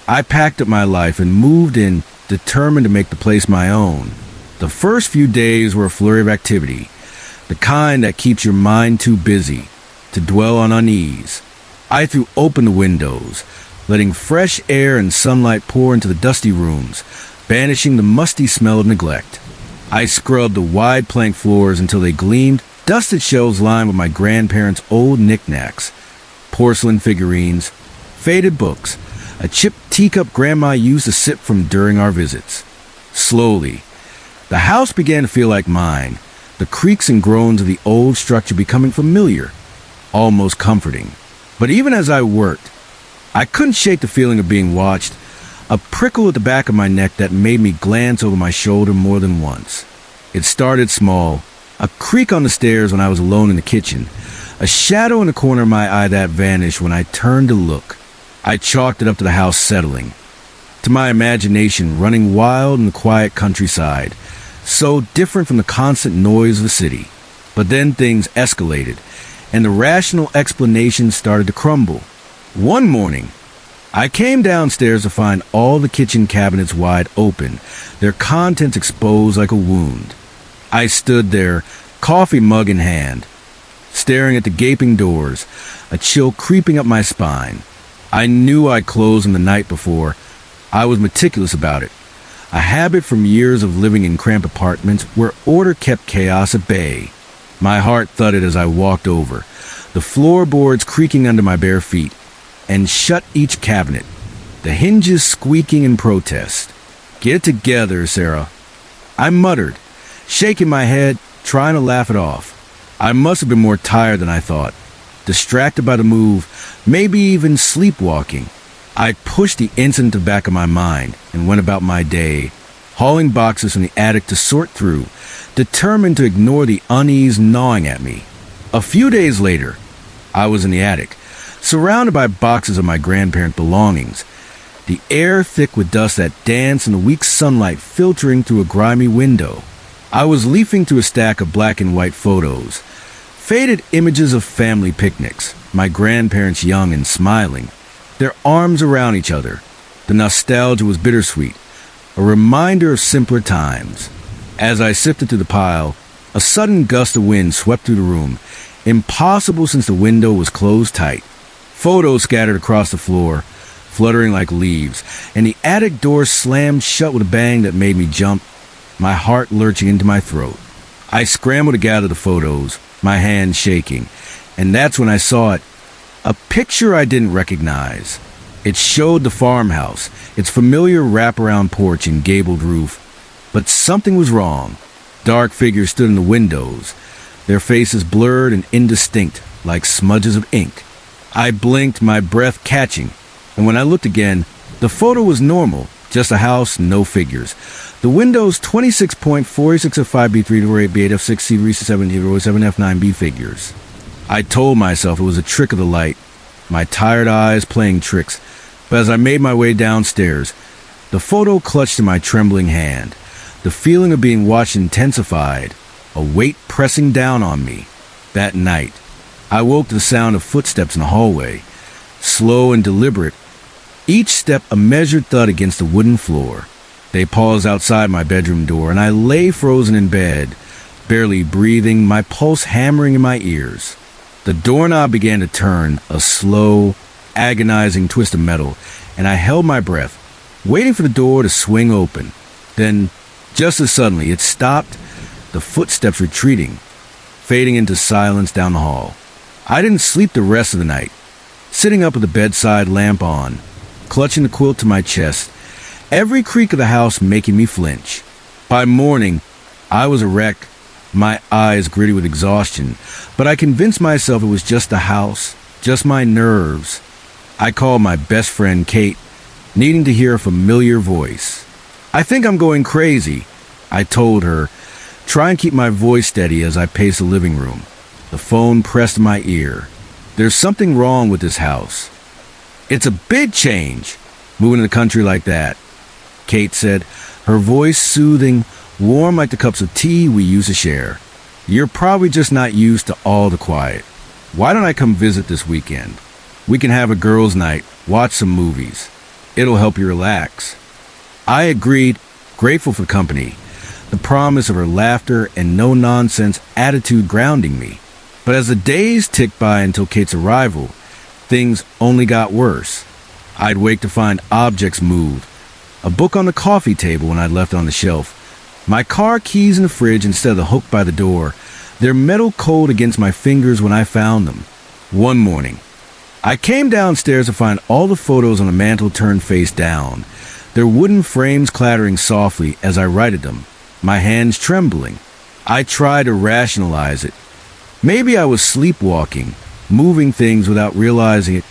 I packed up my life and moved in, determined to make the place my own. The first few days were a flurry of activity, the kind that keeps your mind too busy to dwell on unease. I threw open the windows, letting fresh air and sunlight pour into the dusty rooms, banishing the musty smell of neglect. I scrubbed the wide plank floors until they gleamed, dusted shelves lined with my grandparents' old knickknacks, porcelain figurines, faded books, a chipped teacup Grandma used to sip from during our visits. Slowly, the house began to feel like mine, the creaks and groans of the old structure becoming familiar, almost comforting. But even as I worked, I couldn't shake the feeling of being watched, a prickle at the back of my neck that made me glance over my shoulder more than once. It started small, a creak on the stairs when I was alone in the kitchen, a shadow in the corner of my eye that vanished when I turned to look. I chalked it up to the house settling, to my imagination running wild in the quiet countryside, so different from the constant noise of the city. But then things escalated, and the rational explanation started to crumble. One morning, I came downstairs to find all the kitchen cabinets wide open, their contents exposed like a wound. I stood there, coffee mug in hand, staring at the gaping doors, a chill creeping up my spine. I knew I'd closed them the night before. I was meticulous about it, a habit from years of living in cramped apartments where order kept chaos at bay. My heart thudded as I walked over, the floorboards creaking under my bare feet, and shut each cabinet, the hinges squeaking in protest. "Get it together, Sarah," I muttered, shaking my head, trying to laugh it off. I must have been more tired than I thought, distracted by the move, maybe even sleepwalking. I pushed the incident to the back of my mind and went about my day, hauling boxes from the attic to sort through, determined to ignore the unease gnawing at me. A few days later, I was in the attic, surrounded by boxes of my grandparents' belongings, the air thick with dust that danced in the weak sunlight filtering through a grimy window. I was leafing through a stack of black and white photos, faded images of family picnics, my grandparents young and smiling, their arms around each other. The nostalgia was bittersweet, a reminder of simpler times. As I sifted through the pile, a sudden gust of wind swept through the room, impossible since the window was closed tight. Photos scattered across the floor, fluttering like leaves, and the attic door slammed shut with a bang that made me jump, my heart lurching into my throat. I scrambled to gather the photos, my hands shaking, and that's when I saw it. A picture I didn't recognize. It showed the farmhouse, its familiar wraparound porch and gabled roof. But something was wrong. Dark figures stood in the windows, their faces blurred and indistinct, like smudges of ink. I blinked, my breath catching, and when I looked again, the photo was normal, just a house, no figures. The windows 26.46F5B308B8F6C3C707F9B figures. I told myself it was a trick of the light, my tired eyes playing tricks, but as I made my way downstairs, the photo clutched in my trembling hand. The feeling of being watched intensified, a weight pressing down on me. That night, I woke to the sound of footsteps in the hallway, slow and deliberate, each step a measured thud against the wooden floor. They paused outside my bedroom door, and I lay frozen in bed, barely breathing, my pulse hammering in my ears. The doorknob began to turn, a slow, agonizing twist of metal, and I held my breath, waiting for the door to swing open. Then, just as suddenly, it stopped, the footsteps retreating, fading into silence down the hall. I didn't sleep the rest of the night, sitting up with the bedside lamp on, clutching the quilt to my chest, every creak of the house making me flinch. By morning, I was a wreck, my eyes gritty with exhaustion, but I convinced myself it was just the house, just my nerves. I called my best friend Kate, needing to hear a familiar voice. "I think I'm going crazy," I told her, trying to keep my voice steady as I paced the living room. The phone pressed to my ear. "There's something wrong with this house. It's a big change, moving to the country like that," Kate said, her voice soothing, warm like the cups of tea we used to share. "You're probably just not used to all the quiet. Why don't I come visit this weekend? We can have a girls' night, watch some movies. It'll help you relax." I agreed, grateful for company, the promise of her laughter and no-nonsense attitude grounding me. But as the days ticked by until Kate's arrival, things only got worse. I'd wake to find objects moved, a book on the coffee table when I'd left it on the shelf, my car keys in the fridge instead of the hook by the door, their metal cold against my fingers when I found them. One morning, I came downstairs to find all the photos on the mantel turned face down, their wooden frames clattering softly as I righted them, my hands trembling. I tried to rationalize it. Maybe I was sleepwalking, moving things without realizing it,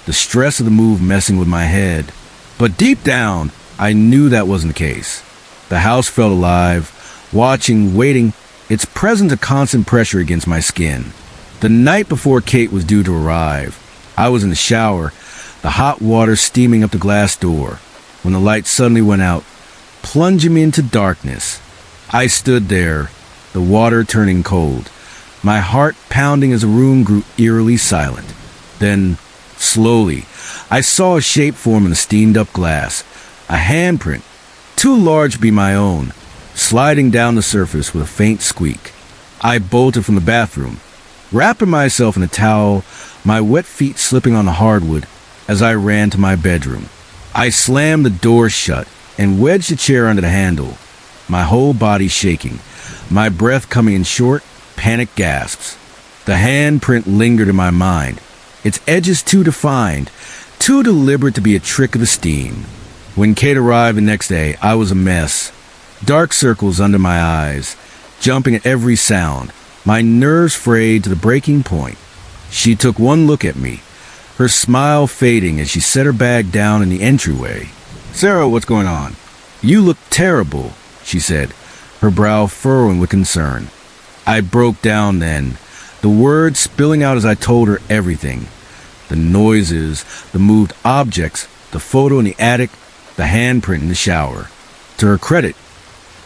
the stress of the move messing with my head. But deep down, I knew that wasn't the case. The house felt alive, watching, waiting, its presence a constant pressure against my skin. The night before Kate was due to arrive, I was in the shower, the hot water steaming up the glass door, when the light suddenly went out, plunging me into darkness. I stood there, the water turning cold, my heart pounding as the room grew eerily silent. Then, slowly, I saw a shape form in the steamed-up glass, a handprint, too large to be my own, sliding down the surface with a faint squeak. I bolted from the bathroom, wrapping myself in a towel, my wet feet slipping on the hardwood as I ran to my bedroom. I slammed the door shut and wedged a chair under the handle, my whole body shaking, my breath coming in short, panicked gasps. The handprint lingered in my mind, its edges too defined, too deliberate to be a trick of the steam. When Kate arrived the next day, I was a mess. Dark circles under my eyes, jumping at every sound, my nerves frayed to the breaking point. She took one look at me, her smile fading as she set her bag down in the entryway. "Sarah, what's going on?" "You look terrible," she said, her brow furrowing with concern. I broke down then, the words spilling out as I told her everything. The noises, the moved objects, the photo in the attic, the handprint in the shower. To her credit,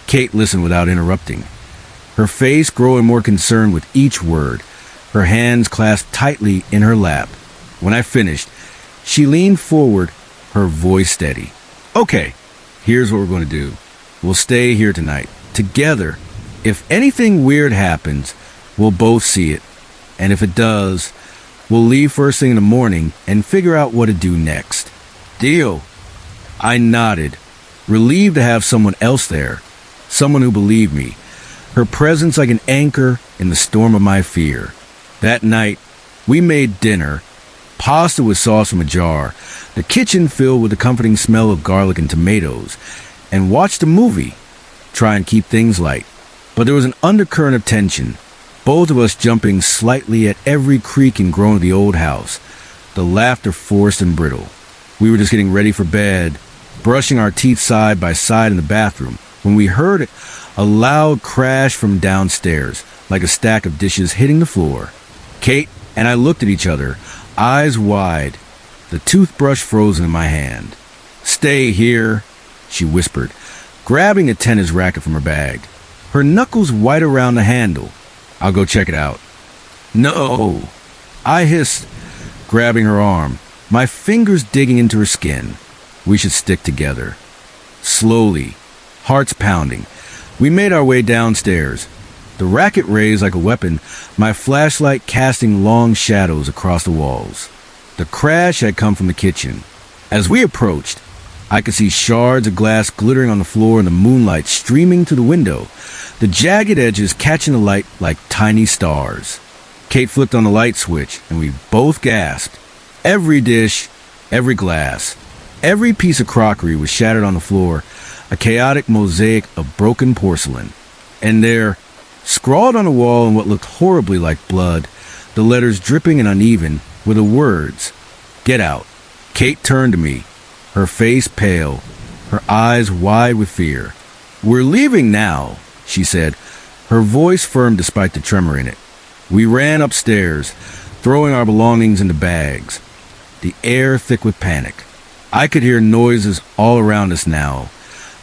Kate listened without interrupting, her face growing more concerned with each word, her hands clasped tightly in her lap. When I finished, she leaned forward, her voice steady. "Okay, here's what we're going to do. We'll stay here tonight, together. If anything weird happens, we'll both see it. And if it does, we'll leave first thing in the morning and figure out what to do next. Deal?" I nodded, relieved to have someone else there, someone who believed me, her presence like an anchor in the storm of my fear. That night, we made dinner, pasta with sauce from a jar, the kitchen filled with the comforting smell of garlic and tomatoes, and watched a movie, try and keep things light. But there was an undercurrent of tension, both of us jumping slightly at every creak and groan of the old house, the laughter forced and brittle. We were just getting ready for bed, brushing our teeth side by side in the bathroom, when we heard a loud crash from downstairs, like a stack of dishes hitting the floor. Kate and I looked at each other, eyes wide, the toothbrush frozen in my hand. "Stay here," she whispered, grabbing a tennis racket from her bag, her knuckles white around the handle. "I'll go check it out." "No," I hissed, grabbing her arm, my fingers digging into her skin. We should stick together. Slowly, hearts pounding, we made our way downstairs, the racket raised like a weapon, my flashlight casting long shadows across the walls. The crash had come from the kitchen. As we approached, I could see shards of glass glittering on the floor and the moonlight streaming through the window, the jagged edges catching the light like tiny stars. Kate flicked on the light switch, and we both gasped. Every dish, every glass, every piece of crockery was shattered on the floor, a chaotic mosaic of broken porcelain. And there, scrawled on the wall in what looked horribly like blood, the letters dripping and uneven, were the words, "Get out." Kate turned to me, her face pale, her eyes wide with fear. "We're leaving now," she said, her voice firm despite the tremor in it. We ran upstairs, throwing our belongings into bags, the air thick with panic. I could hear noises all around us now,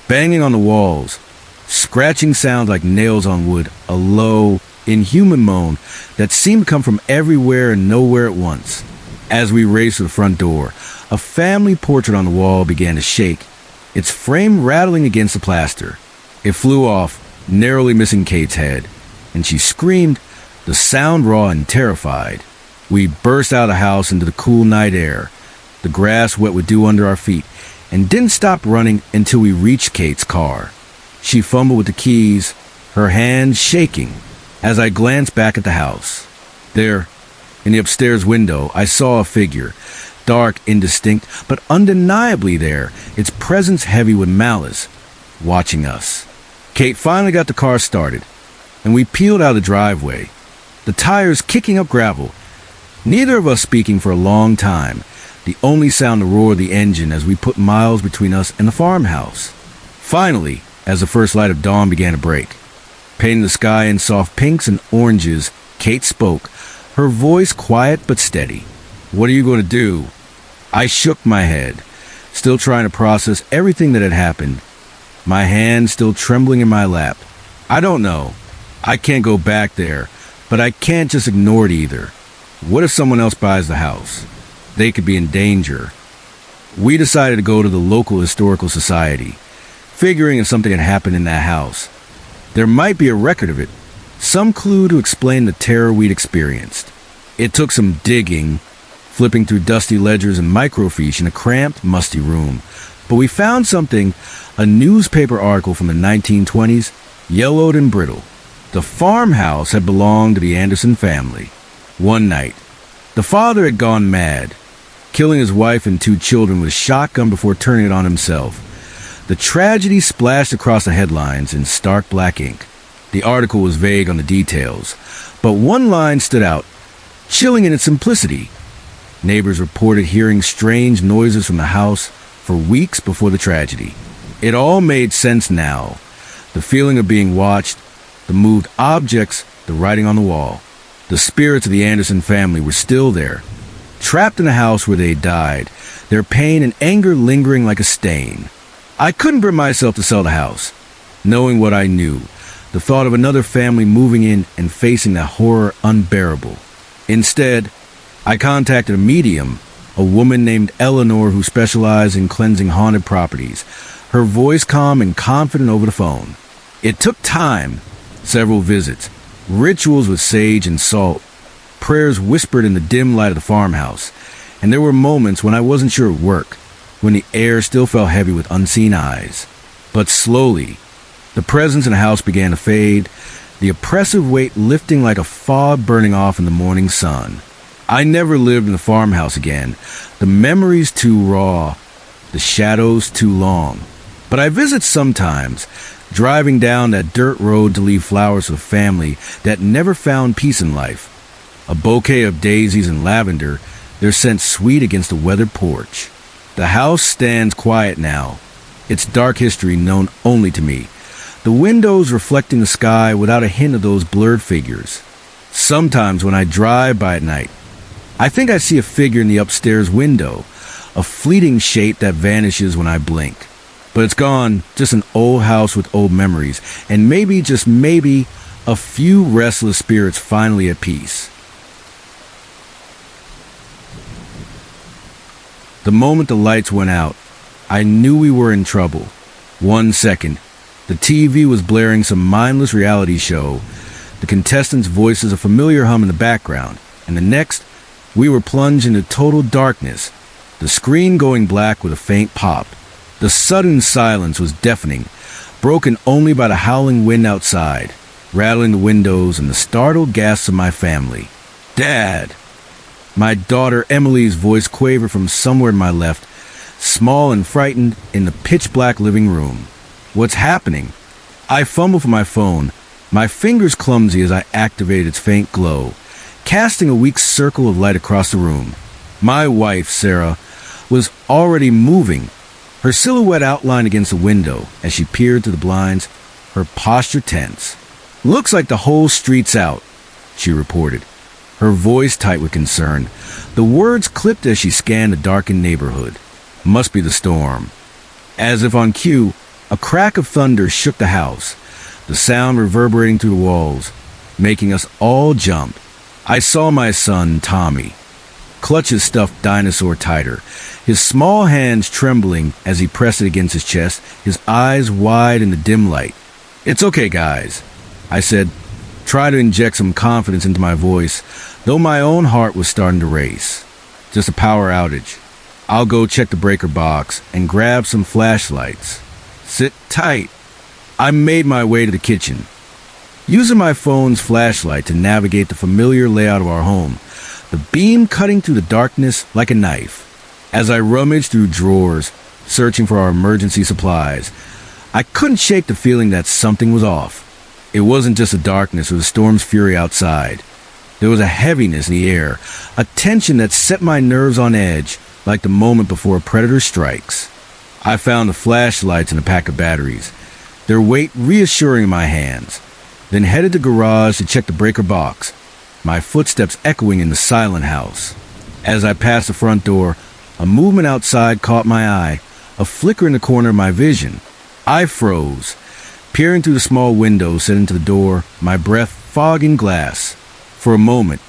banging on the walls, scratching sounds like nails on wood, a low, inhuman moan that seemed to come from everywhere and nowhere at once. As we raced to the front door, a family portrait on the wall began to shake, its frame rattling against the plaster. It flew off, narrowly missing Kate's head, and she screamed, the sound raw and terrified. We burst out of the house into the cool night air, the grass wet with dew under our feet, and didn't stop running until we reached Kate's car. She fumbled with the keys, her hands shaking, as I glanced back at the house. There, in the upstairs window, I saw a figure, dark, indistinct, but undeniably there, its presence heavy with malice, watching us. Kate finally got the car started, and we peeled out of the driveway, the tires kicking up gravel, neither of us speaking for a long time, the only sound the roar of the engine as we put miles between us and the farmhouse. Finally, as the first light of dawn began to break, painting the sky in soft pinks and oranges, Kate spoke, her voice quiet but steady. "What are you going to do?" I shook my head, still trying to process everything that had happened, my hand still trembling in my lap. "I don't know. I can't go back there. But I can't just ignore it either. What if someone else buys the house? They could be in danger. We decided to go to the local historical society, figuring if something had happened in that house. There might be a record of it, some clue to explain the terror we'd experienced. It took some digging, flipping through dusty ledgers and microfiche in a cramped, musty room. But we found something, a newspaper article from the 1920s, yellowed and brittle. The farmhouse had belonged to the Anderson family. One night, the father had gone mad, killing his wife and 2 children with a shotgun before turning it on himself. The tragedy splashed across the headlines in stark black ink. The article was vague on the details, but one line stood out, chilling in its simplicity. Neighbors reported hearing strange noises from the house for weeks before the tragedy. It all made sense now. The feeling of being watched, the moved objects, the writing on the wall. The spirits of the Anderson family were still there, trapped in the house where they died, their pain and anger lingering like a stain. I couldn't bring myself to sell the house, knowing what I knew. The thought of another family moving in and facing that horror unbearable. Instead, I contacted a medium, a woman named Eleanor who specialized in cleansing haunted properties, her voice calm and confident over the phone. It took time, several visits, rituals with sage and salt, prayers whispered in the dim light of the farmhouse, and there were moments when I wasn't sure it would work, when the air still felt heavy with unseen eyes. But slowly, the presence in the house began to fade, the oppressive weight lifting like a fog burning off in the morning sun. I never lived in the farmhouse again, the memories too raw, the shadows too long. But I visit sometimes, driving down that dirt road to leave flowers for the family that never found peace in life. A bouquet of daisies and lavender, their scent sweet against the weathered porch. The house stands quiet now, its dark history known only to me. The windows reflecting the sky without a hint of those blurred figures. Sometimes when I drive by at night, I think I see a figure in the upstairs window, a fleeting shape that vanishes when I blink. But it's gone, just an old house with old memories, and maybe, just maybe, a few restless spirits finally at peace. The moment the lights went out, I knew we were in trouble. 1 second, the TV was blaring some mindless reality show, the contestants' voices a familiar hum in the background, and the next, we were plunged into total darkness, the screen going black with a faint pop. The sudden silence was deafening, broken only by the howling wind outside, rattling the windows and the startled gasps of my family. "Dad!" My daughter Emily's voice quavered from somewhere to my left, small and frightened, in the pitch-black living room. "What's happening?" I fumbled for my phone, my fingers clumsy as I activated its faint glow, casting a weak circle of light across the room. My wife, Sarah, was already moving, her silhouette outlined against the window as she peered through the blinds, her posture tense. "Looks like the whole street's out," she reported, her voice tight with concern. The words clipped as she scanned the darkened neighborhood. Must be the storm. As if on cue, a crack of thunder shook the house, the sound reverberating through the walls, making us all jump. I saw my son, Tommy, clutch his stuffed dinosaur tighter, his small hands trembling as he pressed it against his chest, his eyes wide in the dim light. "It's okay, guys," I said, try to inject some confidence into my voice, though my own heart was starting to race. "Just a power outage. I'll go check the breaker box and grab some flashlights. Sit tight." I made my way to the kitchen, using my phone's flashlight to navigate the familiar layout of our home, the beam cutting through the darkness like a knife. As I rummaged through drawers, searching for our emergency supplies, I couldn't shake the feeling that something was off. It wasn't just the darkness or the storm's fury outside. There was a heaviness in the air, a tension that set my nerves on edge, like the moment before a predator strikes. I found the flashlights and a pack of batteries, their weight reassuring in my hands, then headed to the garage to check the breaker box, my footsteps echoing in the silent house. As I passed the front door, a movement outside caught my eye, a flicker in the corner of my vision. I froze, peering through the small window set into the door, my breath fogging glass. For a moment,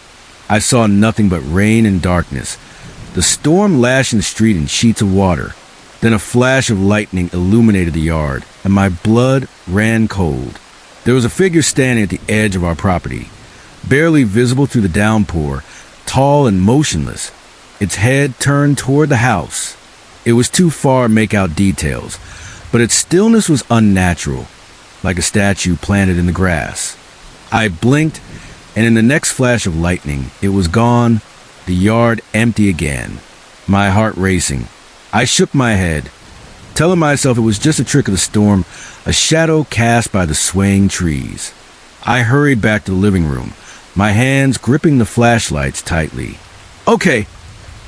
I saw nothing but rain and darkness. The storm lashed the street in sheets of water. Then a flash of lightning illuminated the yard, and my blood ran cold. There was a figure standing at the edge of our property, barely visible through the downpour, tall and motionless, its head turned toward the house. It was too far to make out details, but its stillness was unnatural, like a statue planted in the grass. I blinked, and in the next flash of lightning, it was gone, the yard empty again. My heart racing. I shook my head, telling myself it was just a trick of the storm, a shadow cast by the swaying trees. I hurried back to the living room, my hands gripping the flashlights tightly. "Okay,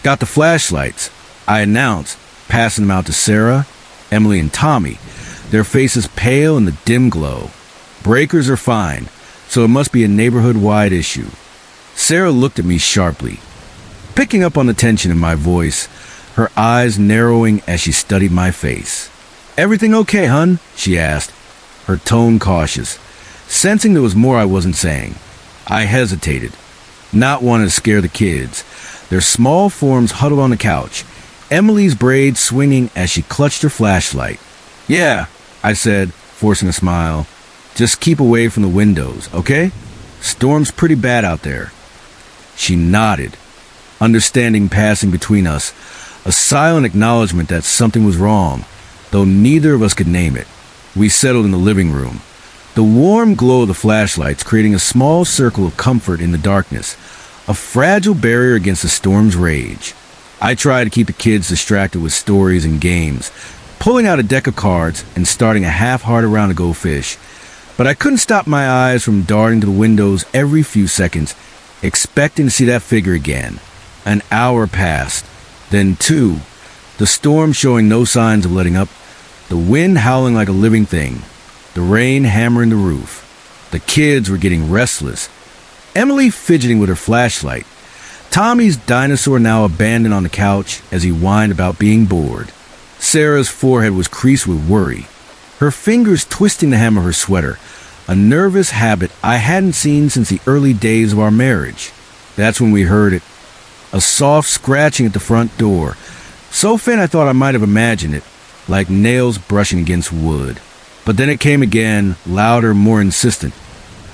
got the flashlights," I announced, passing them out to Sarah, Emily, and Tommy, their faces pale in the dim glow. "Breakers are fine, so it must be a neighborhood-wide issue." Sarah looked at me sharply, picking up on the tension in my voice, her eyes narrowing as she studied my face. "Everything okay, hun?" she asked, her tone cautious, sensing there was more I wasn't saying. I hesitated, not wanting to scare the kids, their small forms huddled on the couch, Emily's braids swinging as she clutched her flashlight. "Yeah," I said, forcing a smile. "Just keep away from the windows, okay? Storm's pretty bad out there." She nodded, understanding passing between us, a silent acknowledgement that something was wrong, though neither of us could name it. We settled in the living room, the warm glow of the flashlights creating a small circle of comfort in the darkness, a fragile barrier against the storm's rage. I tried to keep the kids distracted with stories and games, pulling out a deck of cards and starting a half-hearted round to go fish, but I couldn't stop my eyes from darting to the windows every few seconds, expecting to see that figure again. An hour passed, then two, the storm showing no signs of letting up, the wind howling like a living thing, the rain hammering the roof. The kids were getting restless, Emily fidgeting with her flashlight, Tommy's dinosaur now abandoned on the couch as he whined about being bored. Sarah's forehead was creased with worry, her fingers twisting the hem of her sweater, a nervous habit I hadn't seen since the early days of our marriage. That's when we heard it, a soft scratching at the front door, so faint I thought I might have imagined it, like nails brushing against wood. But then it came again, louder, more insistent,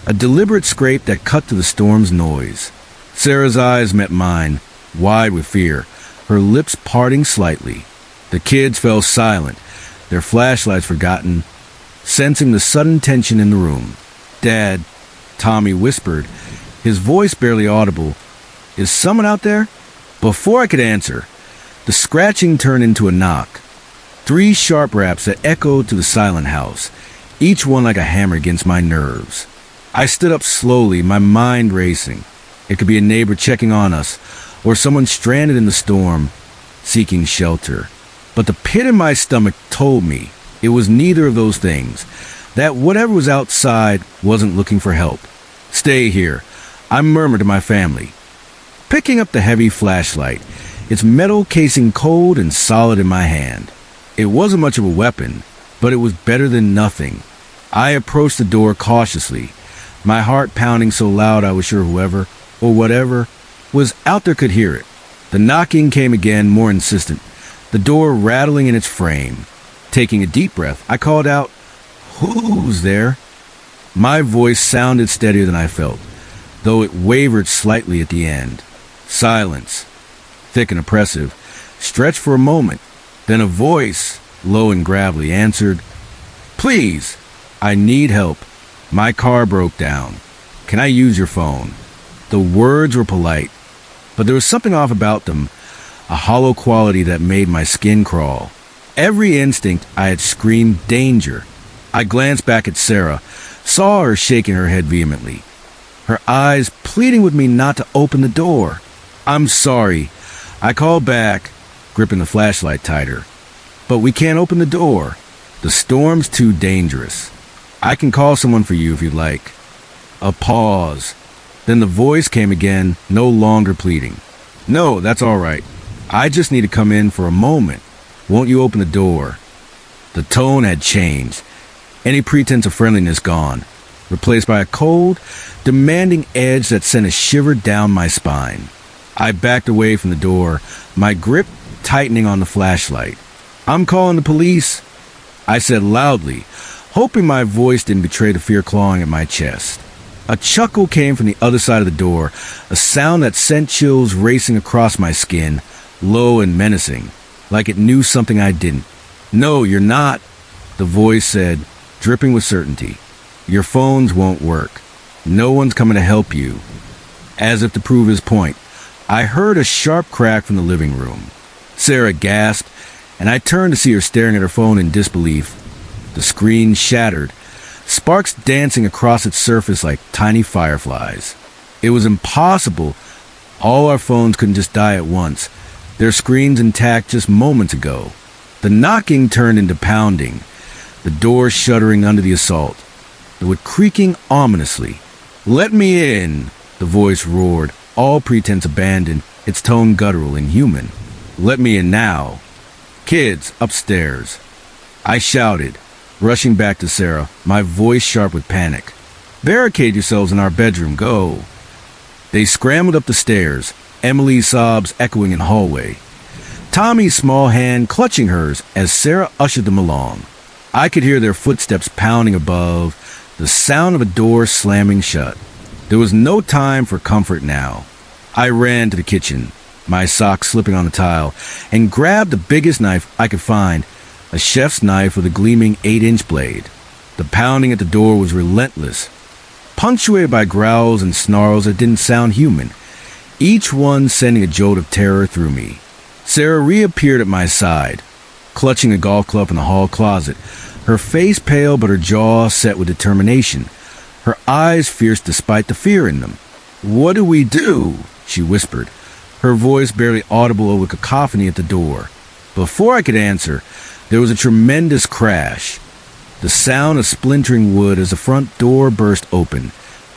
a deliberate scrape that cut through the storm's noise. Sarah's eyes met mine, wide with fear, her lips parting slightly. The kids fell silent, their flashlights forgotten, sensing the sudden tension in the room. "Dad," Tommy whispered, his voice barely audible, "is someone out there?" Before I could answer, the scratching turned into a knock. 3 sharp raps that echoed to the silent house, each one like a hammer against my nerves. I stood up slowly, my mind racing. It could be a neighbor checking on us, or someone stranded in the storm, seeking shelter. But the pit in my stomach told me it was neither of those things, that whatever was outside wasn't looking for help. "Stay here," I murmured to my family, picking up the heavy flashlight, its metal casing cold and solid in my hand. It wasn't much of a weapon, but it was better than nothing. I approached the door cautiously, my heart pounding so loud I was sure whoever, or whatever, was out there could hear it. The knocking came again, more insistent, the door rattling in its frame. Taking a deep breath, I called out, "Who's there?" My voice sounded steadier than I felt, though it wavered slightly at the end. Silence, thick and oppressive, stretched for a moment. Then a voice, low and gravelly, answered, "Please, I need help. My car broke down. Can I use your phone?" The words were polite, but there was something off about them, a hollow quality that made my skin crawl. Every instinct I had screamed danger. I glanced back at Sarah, saw her shaking her head vehemently, her eyes pleading with me not to open the door. "I'm sorry," I called back, gripping the flashlight tighter. "But we can't open the door. The storm's too dangerous. I can call someone for you if you'd like." A pause. Then the voice came again, no longer pleading. "No, that's all right. I just need to come in for a moment. Won't you open the door?" The tone had changed, any pretense of friendliness gone. replaced by a cold, demanding edge that sent a shiver down my spine. I backed away from the door, my grip tightening on the flashlight. "I'm calling the police," I said loudly, hoping my voice didn't betray the fear clawing at my chest. A chuckle came from the other side of the door, a sound that sent chills racing across my skin, low and menacing, like it knew something I didn't. "No, you're not," the voice said, dripping with certainty. "Your phones won't work. No one's coming to help you." As if to prove his point, I heard a sharp crack from the living room. Sarah gasped, and I turned to see her staring at her phone in disbelief. The screen shattered, sparks dancing across its surface like tiny fireflies. It was impossible. All our phones couldn't just die at once, their screens intact just moments ago. The knocking turned into pounding, the door shuddering under the assault, the wood creaking ominously. "Let me in," the voice roared, all pretense abandoned, its tone guttural and human. "Let me in now. Kids, upstairs," I shouted, rushing back to Sarah, my voice sharp with panic. "Barricade yourselves in our bedroom, go." They scrambled up the stairs, Emily's sobs echoing in the hallway, Tommy's small hand clutching hers as Sarah ushered them along. I could hear their footsteps pounding above, the sound of a door slamming shut. There was no time for comfort now. I ran to the kitchen, my socks slipping on the tile, and grabbed the biggest knife I could find, a chef's knife with a gleaming 8-inch blade. The pounding at the door was relentless, punctuated by growls and snarls that didn't sound human, each one sending a jolt of terror through me. Sarah reappeared at my side, clutching a golf club in the hall closet, her face pale but her jaw set with determination, her eyes fierce despite the fear in them. "What do we do?" she whispered, her voice barely audible over cacophony at the door. Before I could answer, there was a tremendous crash, the sound of splintering wood as the front door burst open,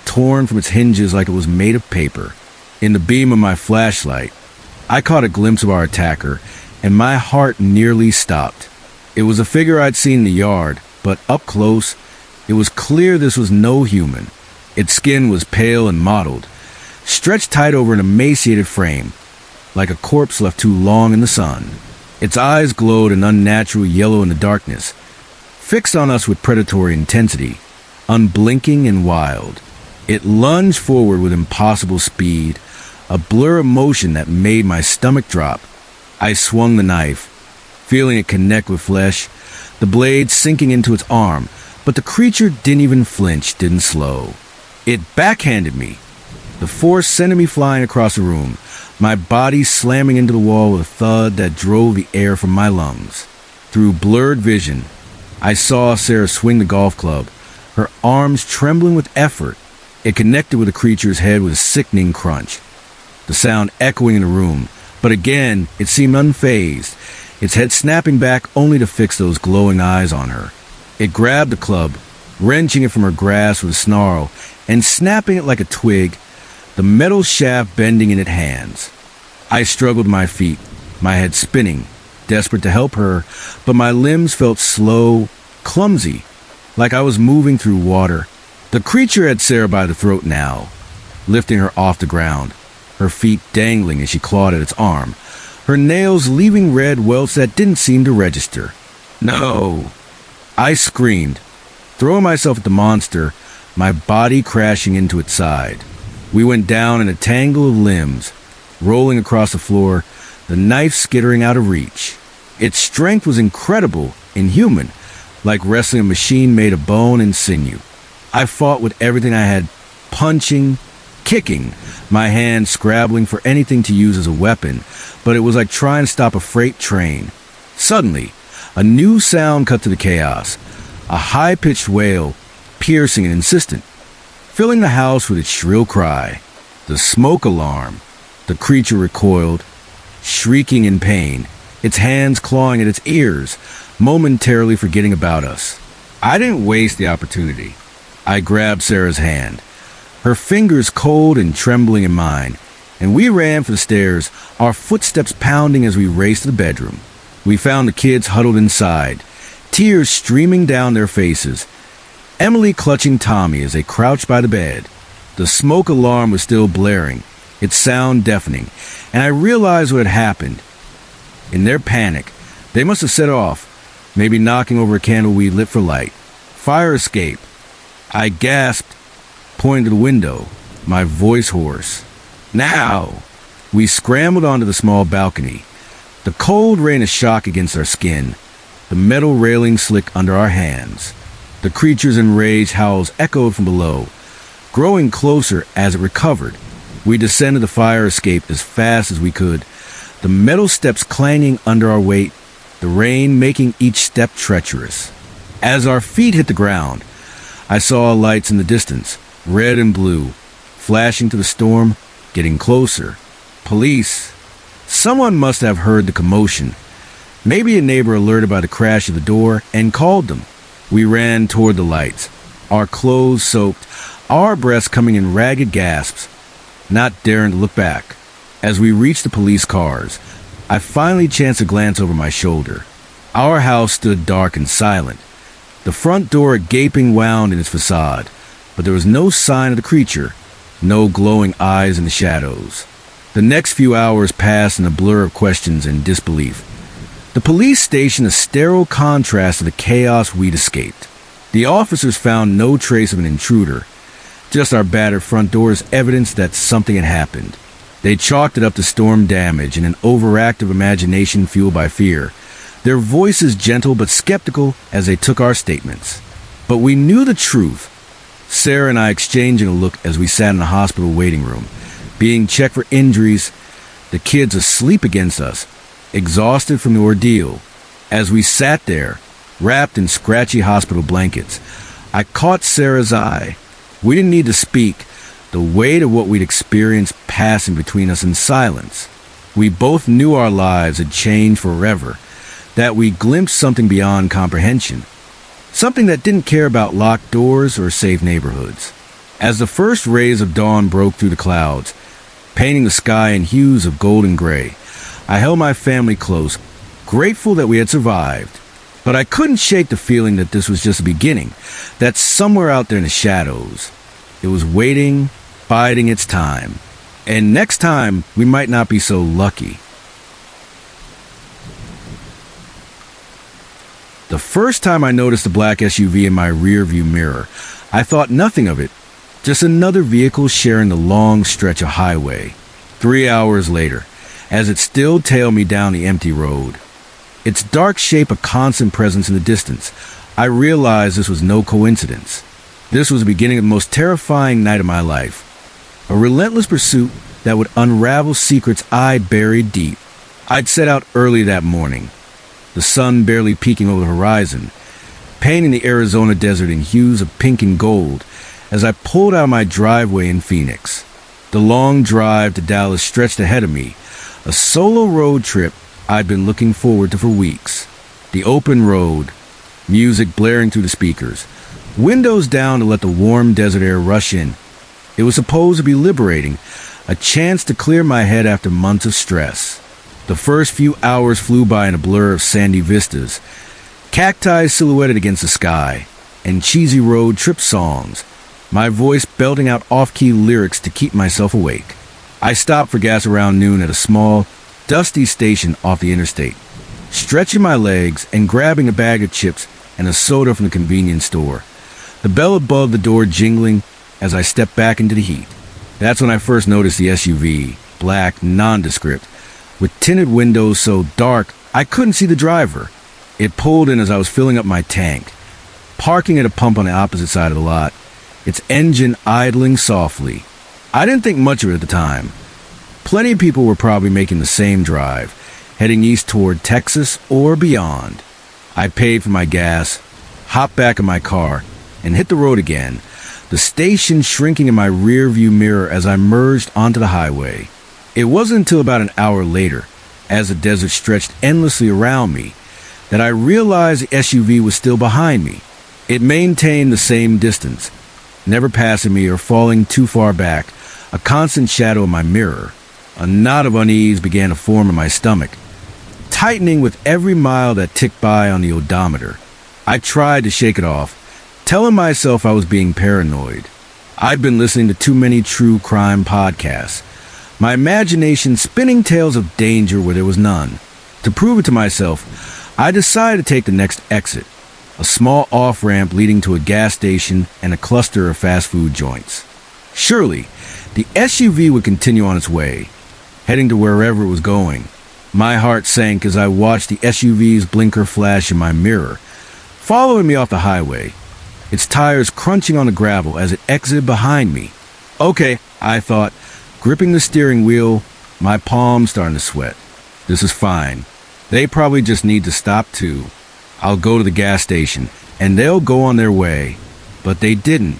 torn from its hinges like it was made of paper. In the beam of my flashlight, I caught a glimpse of our attacker, and my heart nearly stopped. It was a figure I'd seen in the yard, but up close, it was clear this was no human. Its skin was pale and mottled, stretched tight over an emaciated frame, like a corpse left too long in the sun. Its eyes glowed an unnatural yellow in the darkness, fixed on us with predatory intensity, unblinking and wild. It lunged forward with impossible speed, a blur of motion that made my stomach drop. I swung the knife, feeling it connect with flesh, the blade sinking into its arm, but the creature didn't even flinch, didn't slow. It backhanded me. The force sent me flying across the room, my body slamming into the wall with a thud that drove the air from my lungs. Through blurred vision, I saw Sarah swing the golf club, her arms trembling with effort. It connected with the creature's head with a sickening crunch, the sound echoing in the room, but again it seemed unfazed, its head snapping back only to fix those glowing eyes on her. It grabbed the club, wrenching it from her grasp with a snarl, and snapping it like a twig, the metal shaft bending in its hands. I struggled to my feet, my head spinning, desperate to help her, but my limbs felt slow, clumsy, like I was moving through water. The creature had Sarah by the throat now, lifting her off the ground, her feet dangling as she clawed at its arm, her nails leaving red welts that didn't seem to register. "No!" I screamed, throwing myself at the monster, my body crashing into its side. We went down in a tangle of limbs, rolling across the floor, the knife skittering out of reach. Its strength was incredible, inhuman, like wrestling a machine made of bone and sinew. I fought with everything I had, punching, kicking, my hands scrabbling for anything to use as a weapon, but it was like trying to stop a freight train. Suddenly, a new sound cut to the chaos, a high-pitched wail, piercing and insistent, filling the house with its shrill cry. The smoke alarm. The creature recoiled, shrieking in pain, its hands clawing at its ears, momentarily forgetting about us. I didn't waste the opportunity. I grabbed Sarah's hand, her fingers cold and trembling in mine, and we ran for the stairs, our footsteps pounding as we raced to the bedroom. We found the kids huddled inside, tears streaming down their faces. Emily clutching Tommy as they crouched by the bed. The smoke alarm was still blaring, its sound deafening, and I realized what had happened. In their panic, they must have set off, maybe knocking over a candle we lit for light. Fire escape. I gasped, pointing to the window, my voice hoarse. Now! We scrambled onto the small balcony. The cold rained a shock against our skin, the metal railing slick under our hands. The creature's enraged howls echoed from below, growing closer as it recovered. We descended the fire escape as fast as we could, the metal steps clanging under our weight, the rain making each step treacherous. As our feet hit the ground, I saw lights in the distance, red and blue, flashing to the storm, getting closer. Police. Someone must have heard the commotion. Maybe a neighbor alerted by the crash of the door and called them. We ran toward the lights, our clothes soaked, our breaths coming in ragged gasps, not daring to look back. As we reached the police cars, I finally chanced a glance over my shoulder. Our house stood dark and silent, the front door a gaping wound in its facade, but there was no sign of the creature, no glowing eyes in the shadows. The next few hours passed in a blur of questions and disbelief. The police station a sterile contrast to the chaos we'd escaped. The officers found no trace of an intruder, just our battered front door as evidence that something had happened. They chalked it up to storm damage and an overactive imagination fueled by fear, their voices gentle but skeptical as they took our statements. But we knew the truth. Sarah and I exchanging a look as we sat in the hospital waiting room, being checked for injuries, the kids asleep against us, exhausted from the ordeal. As we sat there, wrapped in scratchy hospital blankets, I caught Sarah's eye. We didn't need to speak, the weight of what we'd experienced passing between us in silence. We both knew our lives had changed forever, that we glimpsed something beyond comprehension, something that didn't care about locked doors or safe neighborhoods. As the first rays of dawn broke through the clouds, painting the sky in hues of gold and gray, I held my family close, grateful that we had survived. But I couldn't shake the feeling that this was just the beginning, that somewhere out there in the shadows, it was waiting, biding its time. And next time, we might not be so lucky. The first time I noticed the black SUV in my rearview mirror, I thought nothing of it, just another vehicle sharing the long stretch of highway. 3 hours later, as it still tailed me down the empty road, its dark shape a constant presence in the distance, I realized this was no coincidence. This was the beginning of the most terrifying night of my life. A relentless pursuit that would unravel secrets I buried deep. I'd set out early that morning, the sun barely peeking over the horizon, painting the Arizona desert in hues of pink and gold as I pulled out of my driveway in Phoenix. The long drive to Dallas stretched ahead of me, a solo road trip I'd been looking forward to for weeks. The open road, music blaring through the speakers, windows down to let the warm desert air rush in. It was supposed to be liberating, a chance to clear my head after months of stress. The first few hours flew by in a blur of sandy vistas, cacti silhouetted against the sky, and cheesy road trip songs, my voice belting out off-key lyrics to keep myself awake. I stopped for gas around noon at a small, dusty station off the interstate, stretching my legs and grabbing a bag of chips and a soda from the convenience store, the bell above the door jingling as I stepped back into the heat. That's when I first noticed the SUV, black, nondescript, with tinted windows so dark I couldn't see the driver. It pulled in as I was filling up my tank, parking at a pump on the opposite side of the lot, its engine idling softly. I didn't think much of it at the time. Plenty of people were probably making the same drive, heading east toward Texas or beyond. I paid for my gas, hopped back in my car, and hit the road again, the station shrinking in my rearview mirror as I merged onto the highway. It wasn't until about an hour later, as the desert stretched endlessly around me, that I realized the SUV was still behind me. It maintained the same distance, never passing me or falling too far back, a constant shadow in my mirror. A knot of unease began to form in my stomach, tightening with every mile that ticked by on the odometer. I tried to shake it off, telling myself I was being paranoid. I'd been listening to too many true crime podcasts, my imagination spinning tales of danger where there was none. To prove it to myself, I decided to take the next exit, a small off-ramp leading to a gas station and a cluster of fast food joints. Surely, the SUV would continue on its way, heading to wherever it was going. My heart sank as I watched the SUV's blinker flash in my mirror, following me off the highway, its tires crunching on the gravel as it exited behind me. Okay, I thought, gripping the steering wheel, my palms starting to sweat. This is fine. They probably just need to stop too. I'll go to the gas station, and they'll go on their way. But they didn't.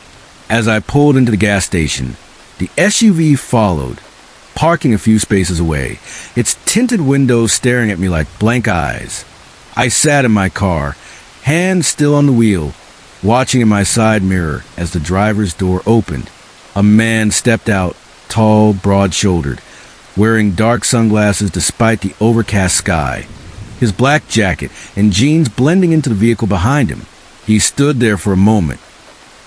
As I pulled into the gas station, the SUV followed, parking a few spaces away, its tinted windows staring at me like blank eyes. I sat in my car, hands still on the wheel, watching in my side mirror as the driver's door opened. A man stepped out, tall, broad-shouldered, wearing dark sunglasses despite the overcast sky, his black jacket and jeans blending into the vehicle behind him. He stood there for a moment,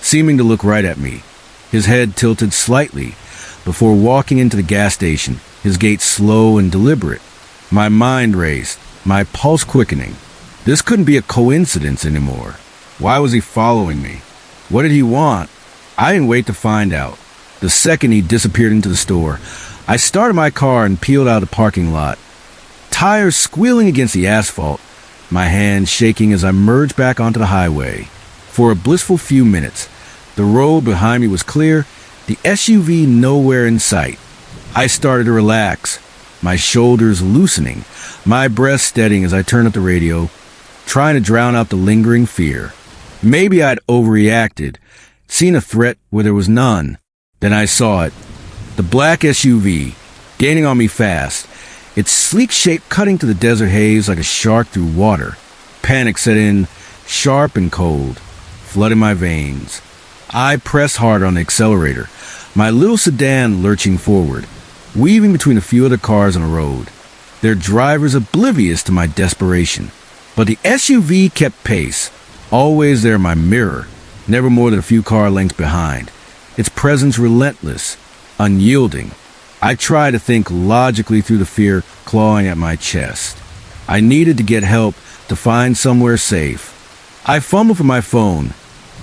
seeming to look right at me, his head tilted slightly, before walking into the gas station, his gait slow and deliberate. My mind raced, my pulse quickening. This couldn't be a coincidence anymore. Why was he following me? What did he want? I didn't wait to find out. The second he disappeared into the store, I started my car and peeled out of the parking lot, tires squealing against the asphalt, my hands shaking as I merged back onto the highway. For a blissful few minutes, the road behind me was clear, the SUV nowhere in sight. I started to relax, my shoulders loosening, my breath steadying as I turned up the radio, trying to drown out the lingering fear. Maybe I'd overreacted, seen a threat where there was none. Then I saw it. The black SUV, gaining on me fast, its sleek shape cutting through the desert haze like a shark through water. Panic set in, sharp and cold, flooding my veins. I pressed harder on the accelerator, my little sedan lurching forward, weaving between a few other cars on the road, their drivers oblivious to my desperation. But the SUV kept pace, always there in my mirror, never more than a few car lengths behind, its presence relentless, unyielding. I tried to think logically through the fear clawing at my chest. I needed to get help, to find somewhere safe. I fumbled for my phone,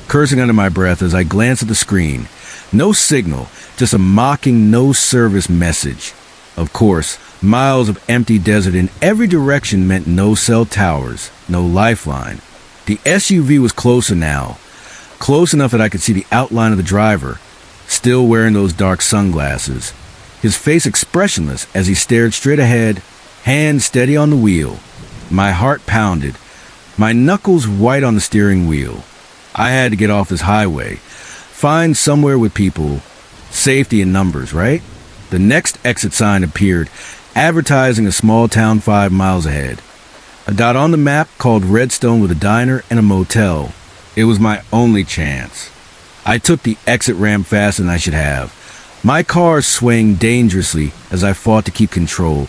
cursing under my breath as I glanced at the screen. No signal, just a mocking no-service message. Of course, miles of empty desert in every direction meant no cell towers, no lifeline. The SUV was closer now, close enough that I could see the outline of the driver, still wearing those dark sunglasses, his face expressionless as he stared straight ahead, hands steady on the wheel. My heart pounded, my knuckles white on the steering wheel. I had to get off this highway, find somewhere with people, safety in numbers, right? The next exit sign appeared, advertising a small town 5 miles ahead. A dot on the map called Redstone with a diner and a motel. It was my only chance. I took the exit ramp faster than I should have, my car swaying dangerously as I fought to keep control,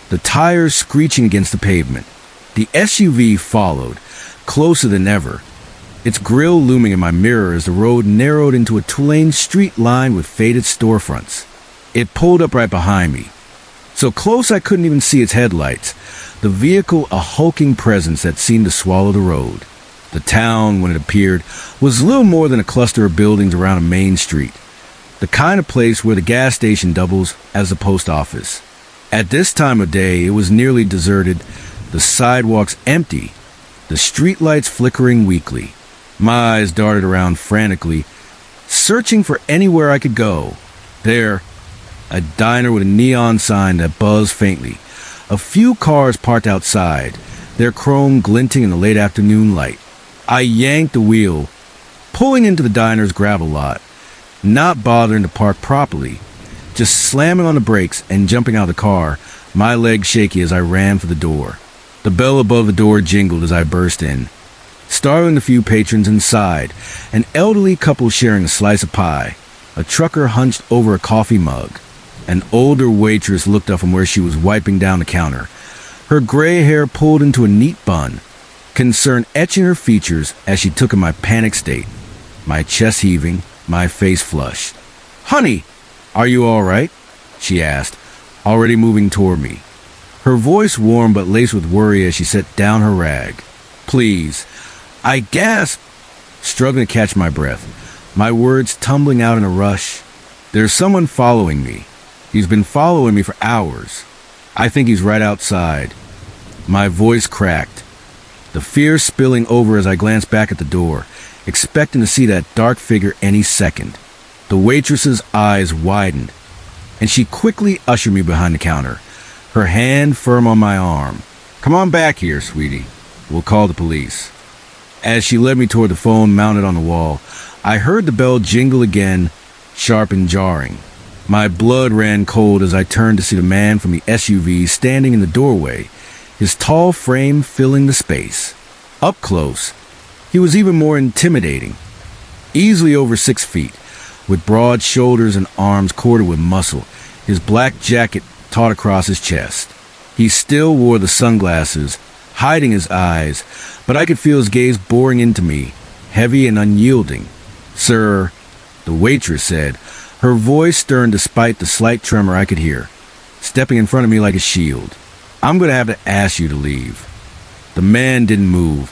the tires screeching against the pavement. The SUV followed, closer than ever, its grille looming in my mirror as the road narrowed into a two-lane street lined with faded storefronts. It pulled up right behind me, so close I couldn't even see its headlights, the vehicle a hulking presence that seemed to swallow the road. The town, when it appeared, was little more than a cluster of buildings around a main street, the kind of place where the gas station doubles as the post office. At this time of day, it was nearly deserted, the sidewalks empty, the streetlights flickering weakly. My eyes darted around frantically, searching for anywhere I could go. There, a diner with a neon sign that buzzed faintly. A few cars parked outside, their chrome glinting in the late afternoon light. I yanked the wheel, pulling into the diner's gravel lot, not bothering to park properly, just slamming on the brakes and jumping out of the car, my legs shaky as I ran for the door. The bell above the door jingled as I burst in, startling the few patrons inside, an elderly couple sharing a slice of pie, a trucker hunched over a coffee mug. An older waitress looked up from where she was wiping down the counter, her gray hair pulled into a neat bun, concern etching her features as she took in my panic state. my chest heaving, my face flushed. "Honey, are you all right?" she asked, already moving toward me. Her voice warm but laced with worry as she set down her rag. "Please," I gasped, struggling to catch my breath, my words tumbling out in a rush. "There's someone following me. He's been following me for hours. I think he's right outside." My voice cracked, the fear spilling over as I glanced back at the door, expecting to see that dark figure any second. The waitress's eyes widened, and she quickly ushered me behind the counter, her hand firm on my arm. "Come on back here, sweetie. We'll call the police." As she led me toward the phone mounted on the wall, I heard the bell jingle again, sharp and jarring. My blood ran cold as I turned to see the man from the SUV standing in the doorway, his tall frame filling the space. Up close, he was even more intimidating. Easily over 6 feet, with broad shoulders and arms corded with muscle, his black jacket taut across his chest. He still wore the sunglasses, hiding his eyes, but I could feel his gaze boring into me, heavy and unyielding. "Sir," the waitress said, her voice stern despite the slight tremor I could hear, stepping in front of me like a shield. "I'm going to have to ask you to leave." The man didn't move,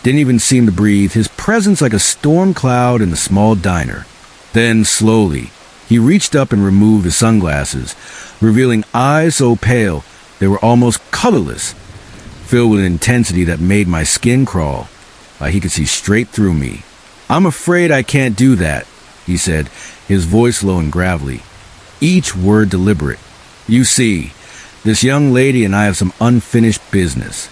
didn't even seem to breathe, his presence like a storm cloud in the small diner. Then, slowly, he reached up and removed his sunglasses, revealing eyes so pale they were almost colorless, filled with an intensity that made my skin crawl, like he could see straight through me. "I'm afraid I can't do that," he said, his voice low and gravelly, each word deliberate. "You see, this young lady and I have some unfinished business."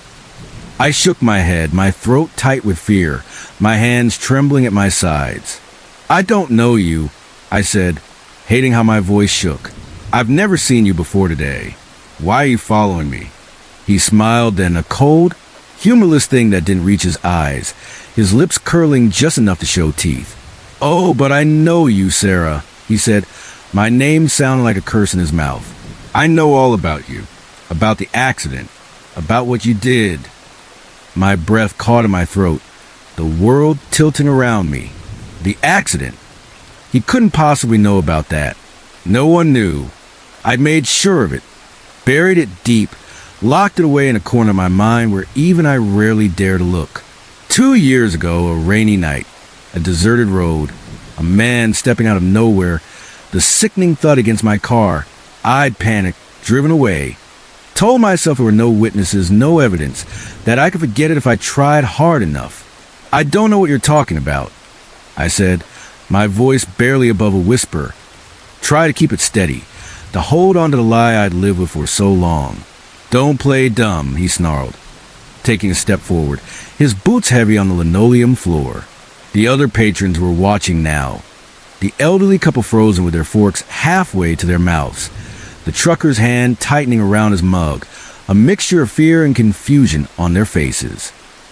I shook my head, my throat tight with fear, my hands trembling at my sides. "I don't know you," I said, hating how my voice shook. "I've never seen you before today. Why are you following me?" He smiled, then a cold, humorless thing that didn't reach his eyes, his lips curling just enough to show teeth. "Oh, but I know you, Sarah," he said, my name sounding like a curse in his mouth. "I know all about you, about the accident, about what you did." My breath caught in my throat, the world tilting around me. The accident? He couldn't possibly know about that. No one knew. I'd made sure of it, buried it deep, locked it away in a corner of my mind where even I rarely dare to look. 2 years ago, a rainy night, a deserted road, a man stepping out of nowhere, the sickening thud against my car. I'd panicked, driven away, told myself there were no witnesses, no evidence, that I could forget it if I tried hard enough. "I don't know what you're talking about," I said, my voice barely above a whisper. Try to keep it steady, to hold on to the lie I'd lived with for so long. "Don't play dumb," he snarled, taking a step forward, his boots heavy on the linoleum floor. The other patrons were watching now, the elderly couple frozen with their forks halfway to their mouths, the trucker's hand tightening around his mug, a mixture of fear and confusion on their faces.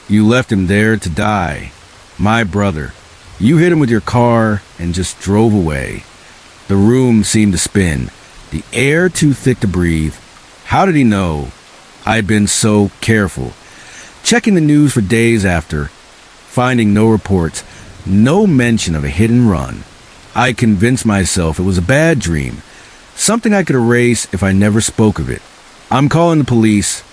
"You left him there to die. My brother. You hit him with your car and just drove away." The room seemed to spin, the air too thick to breathe. How did he know? I'd been so careful, checking the news for days after, finding no reports, no mention of a hit and run. I convinced myself it was a bad dream, something I could erase if I never spoke of it. "I'm calling the police,"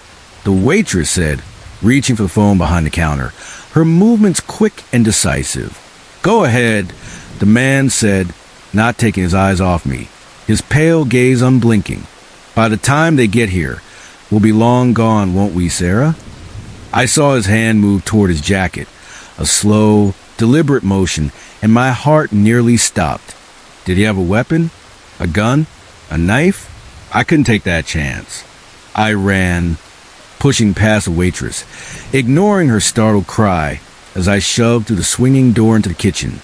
the waitress said, reaching for the phone behind the counter, her movements quick and decisive. "Go ahead," the man said, not taking his eyes off me, his pale gaze unblinking. "By the time they get here, we'll be long gone, won't we, Sarah?" I saw his hand move toward his jacket, a slow, deliberate motion, and my heart nearly stopped. Did he have a weapon? A gun? A knife? I couldn't take that chance. I ran, pushing past the waitress, ignoring her startled cry as I shoved through the swinging door into the kitchen,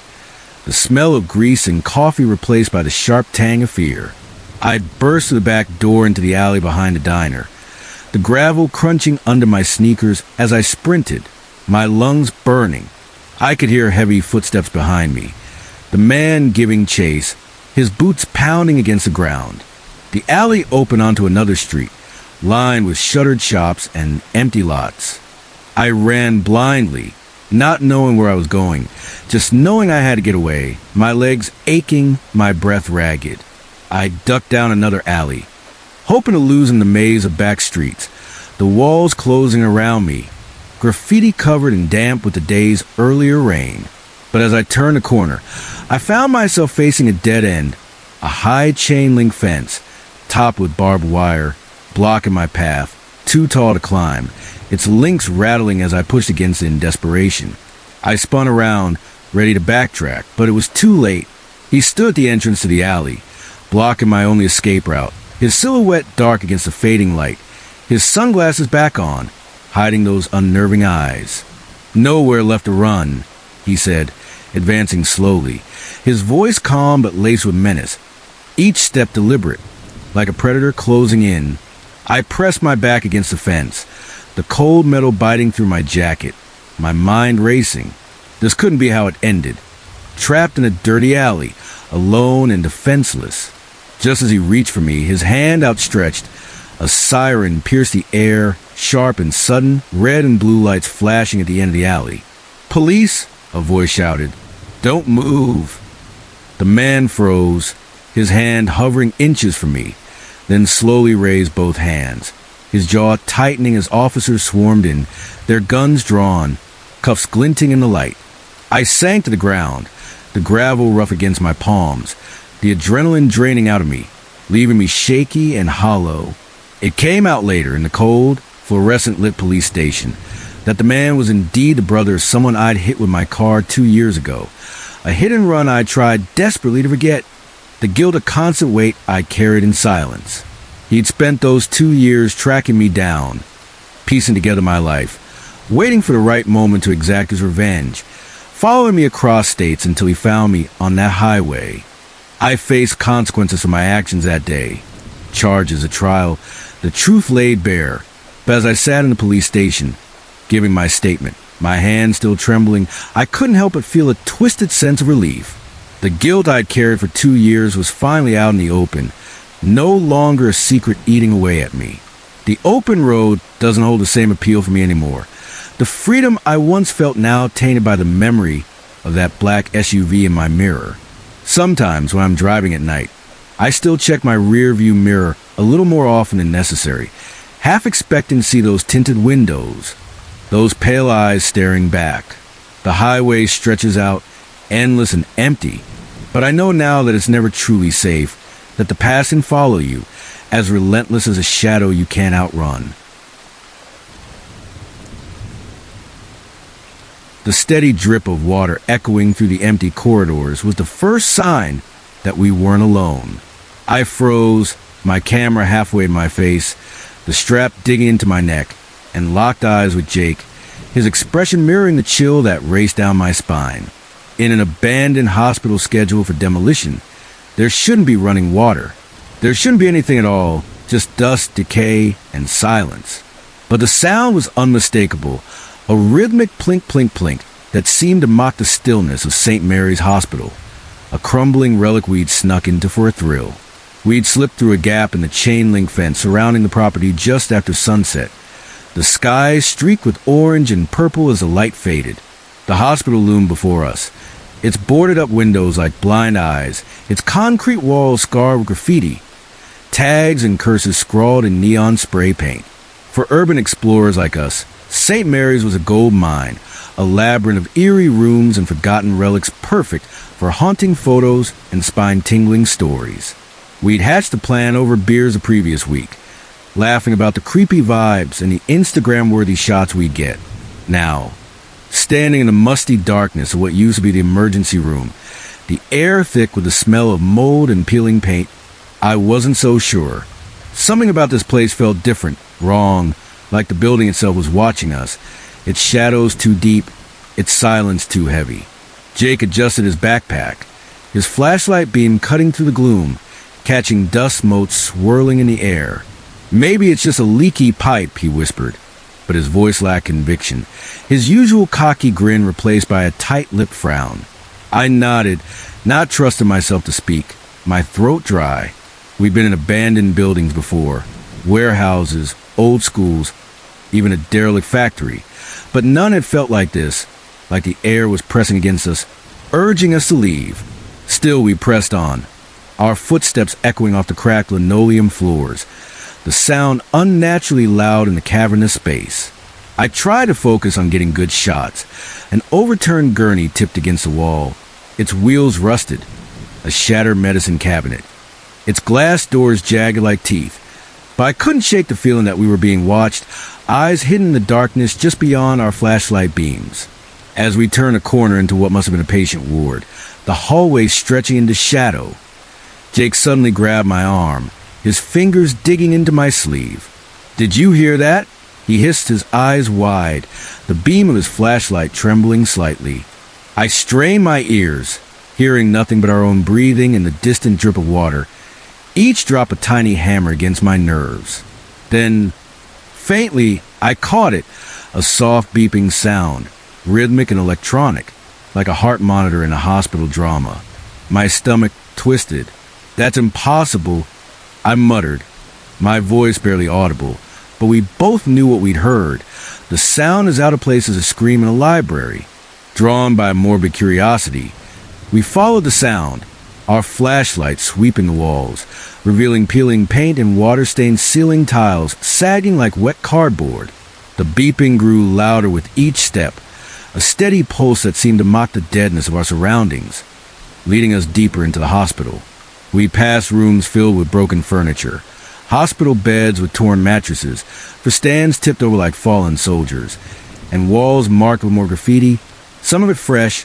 the smell of grease and coffee replaced by the sharp tang of fear. I burst through the back door into the alley behind the diner, the gravel crunching under my sneakers as I sprinted, my lungs burning. I could hear heavy footsteps behind me, the man giving chase, his boots pounding against the ground. The alley opened onto another street, lined with shuttered shops and empty lots. I ran blindly, not knowing where I was going, just knowing I had to get away, my legs aching, my breath ragged. I ducked down another alley, hoping to lose in the maze of back streets, the walls closing around me, graffiti covered and damp with the day's earlier rain. But as I turned a corner, I found myself facing a dead end, a high chain link fence, topped with barbed wire, blocking my path, too tall to climb, its links rattling as I pushed against it in desperation. I spun around, ready to backtrack, but it was too late. He stood at the entrance to the alley, blocking my only escape route, his silhouette dark against the fading light, his sunglasses back on, hiding those unnerving eyes. "Nowhere left to run," he said, advancing slowly, his voice calm but laced with menace, each step deliberate, like a predator closing in. I pressed my back against the fence, the cold metal biting through my jacket, my mind racing. This couldn't be how it ended. Trapped in a dirty alley, alone and defenseless. Just as he reached for me, his hand outstretched, a siren pierced the air, sharp and sudden, red and blue lights flashing at the end of the alley. "Police!" a voice shouted. "Don't move!" The man froze, his hand hovering inches from me, then slowly raised both hands, his jaw tightening as officers swarmed in, their guns drawn, cuffs glinting in the light. I sank to the ground, the gravel rough against my palms, the adrenaline draining out of me, leaving me shaky and hollow. It came out later in the cold, fluorescent-lit police station that the man was indeed the brother of someone I'd hit with my car 2 years ago, a hit-and-run I tried desperately to forget, the guilt of constant weight I carried in silence. He'd spent those 2 years tracking me down, piecing together my life, waiting for the right moment to exact his revenge, following me across states until he found me on that highway. I faced consequences for my actions that day. Charges, a trial, the truth laid bare. But as I sat in the police station, giving my statement, my hand still trembling, I couldn't help but feel a twisted sense of relief. The guilt I'd carried for 2 years was finally out in the open, no longer a secret eating away at me. The open road doesn't hold the same appeal for me anymore. The freedom I once felt now tainted by the memory of that black SUV in my mirror. Sometimes when I'm driving at night, I still check my rear view mirror a little more often than necessary, half expecting to see those tinted windows, those pale eyes staring back. The highway stretches out, endless and empty, but I know now that it's never truly safe, that the past can follow you, as relentless as a shadow you can't outrun. The steady drip of water echoing through the empty corridors was the first sign that we weren't alone. I froze, my camera halfway to my face, the strap digging into my neck, and locked eyes with Jake, his expression mirroring the chill that raced down my spine. In an abandoned hospital scheduled for demolition, there shouldn't be running water. There shouldn't be anything at all, just dust, decay, and silence. But the sound was unmistakable, a rhythmic plink-plink-plink that seemed to mock the stillness of St. Mary's Hospital, a crumbling relic we'd snuck into for a thrill. We'd slipped through a gap in the chain-link fence surrounding the property just after sunset. The sky streaked with orange and purple as the light faded. The hospital loomed before us, its boarded-up windows like blind eyes, its concrete walls scarred with graffiti, tags and curses scrawled in neon spray paint. For urban explorers like us, St. Mary's was a gold mine, a labyrinth of eerie rooms and forgotten relics perfect for haunting photos and spine-tingling stories. We'd hatched a plan over beers the previous week, laughing about the creepy vibes and the Instagram-worthy shots we'd get. Now, standing in the musty darkness of what used to be the emergency room, the air thick with the smell of mold and peeling paint, I wasn't so sure. Something about this place felt different, wrong, like the building itself was watching us, its shadows too deep, its silence too heavy. Jake adjusted his backpack, his flashlight beam cutting through the gloom, catching dust motes swirling in the air. "Maybe it's just a leaky pipe," he whispered, but his voice lacked conviction, his usual cocky grin replaced by a tight-lipped frown. I nodded, not trusting myself to speak, my throat dry. We'd been in abandoned buildings before, warehouses, old schools, even a derelict factory, but none had felt like this. like the air was pressing against us, urging us to leave. Still, we pressed on, our footsteps echoing off the cracked linoleum floors, the sound unnaturally loud in the cavernous space. I tried to focus on getting good shots. An overturned gurney tipped against the wall, its wheels rusted, a shattered medicine cabinet, its glass doors jagged like teeth. But I couldn't shake the feeling that we were being watched, eyes hidden in the darkness just beyond our flashlight beams. As we turned a corner into what must have been a patient ward, the hallway stretching into shadow, Jake suddenly grabbed my arm, his fingers digging into my sleeve. "Did you hear that?" He hissed, his eyes wide, the beam of his flashlight trembling slightly. I strained my ears, hearing nothing but our own breathing and the distant drip of water, each drop a tiny hammer against my nerves. Then, faintly, I caught it, a soft beeping sound, rhythmic and electronic, like a heart monitor in a hospital drama. My stomach twisted. "That's impossible," I muttered, my voice barely audible, but we both knew what we'd heard. The sound as out of place as a scream in a library. Drawn by a morbid curiosity, we followed the sound, our flashlights sweeping the walls, revealing peeling paint and water-stained ceiling tiles sagging like wet cardboard. The beeping grew louder with each step, a steady pulse that seemed to mock the deadness of our surroundings, leading us deeper into the hospital. We passed rooms filled with broken furniture, hospital beds with torn mattresses, for stands tipped over like fallen soldiers, and walls marked with more graffiti, some of it fresh,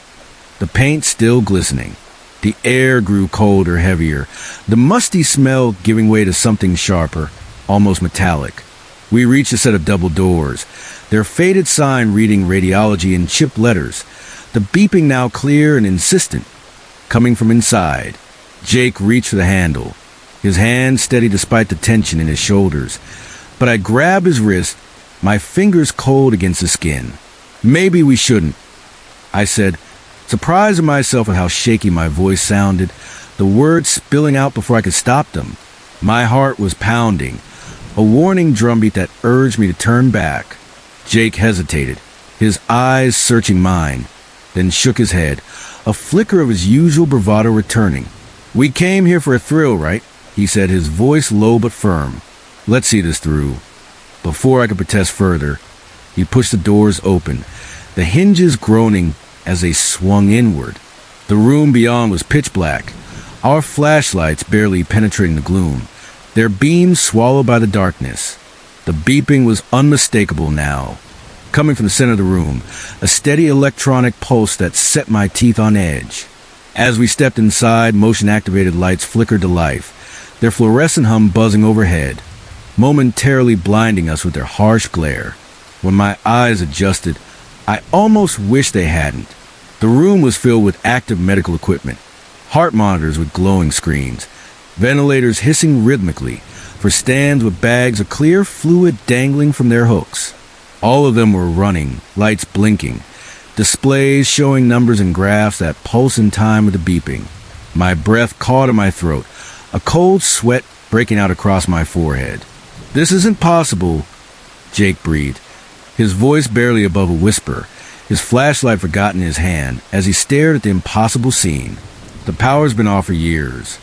the paint still glistening. The air grew colder, heavier, the musty smell giving way to something sharper, almost metallic. We reached a set of double doors, their faded sign reading radiology in chipped letters, the beeping now clear and insistent, coming from inside. Jake reached for the handle, his hand steady despite the tension in his shoulders, but I grabbed his wrist, my fingers cold against the skin. "Maybe we shouldn't," I said, surprised at myself at how shaky my voice sounded, the words spilling out before I could stop them. My heart was pounding, a warning drumbeat that urged me to turn back. Jake hesitated, his eyes searching mine, then shook his head, a flicker of his usual bravado returning. "We came here for a thrill, right?" he said, his voice low but firm. "Let's see this through." Before I could protest further, he pushed the doors open, the hinges groaning as they swung inward. The room beyond was pitch black, our flashlights barely penetrating the gloom, their beams swallowed by the darkness. The beeping was unmistakable now, coming from the center of the room, a steady electronic pulse that set my teeth on edge. As we stepped inside, motion-activated lights flickered to life, their fluorescent hum buzzing overhead, momentarily blinding us with their harsh glare. When my eyes adjusted, I almost wished they hadn't. The room was filled with active medical equipment, heart monitors with glowing screens, ventilators hissing rhythmically, for stands with bags of clear fluid dangling from their hooks. All of them were running, lights blinking, displays showing numbers and graphs that pulse in time with the beeping. My breath caught in my throat, a cold sweat breaking out across my forehead. "This isn't possible," Jake breathed, his voice barely above a whisper, his flashlight forgotten in his hand as he stared at the impossible scene. The power's been off for years.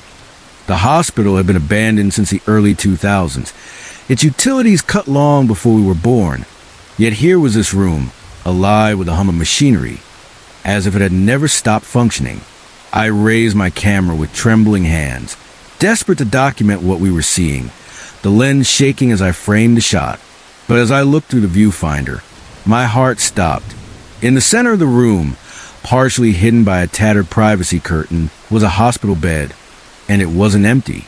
The hospital had been abandoned since the early 2000s, its utilities cut long before we were born. Yet here was this room, alive with a hum of machinery, as if it had never stopped functioning. I raised my camera with trembling hands, desperate to document what we were seeing, the lens shaking as I framed the shot. But as I looked through the viewfinder, my heart stopped. In the center of the room, partially hidden by a tattered privacy curtain, was a hospital bed, and it wasn't empty.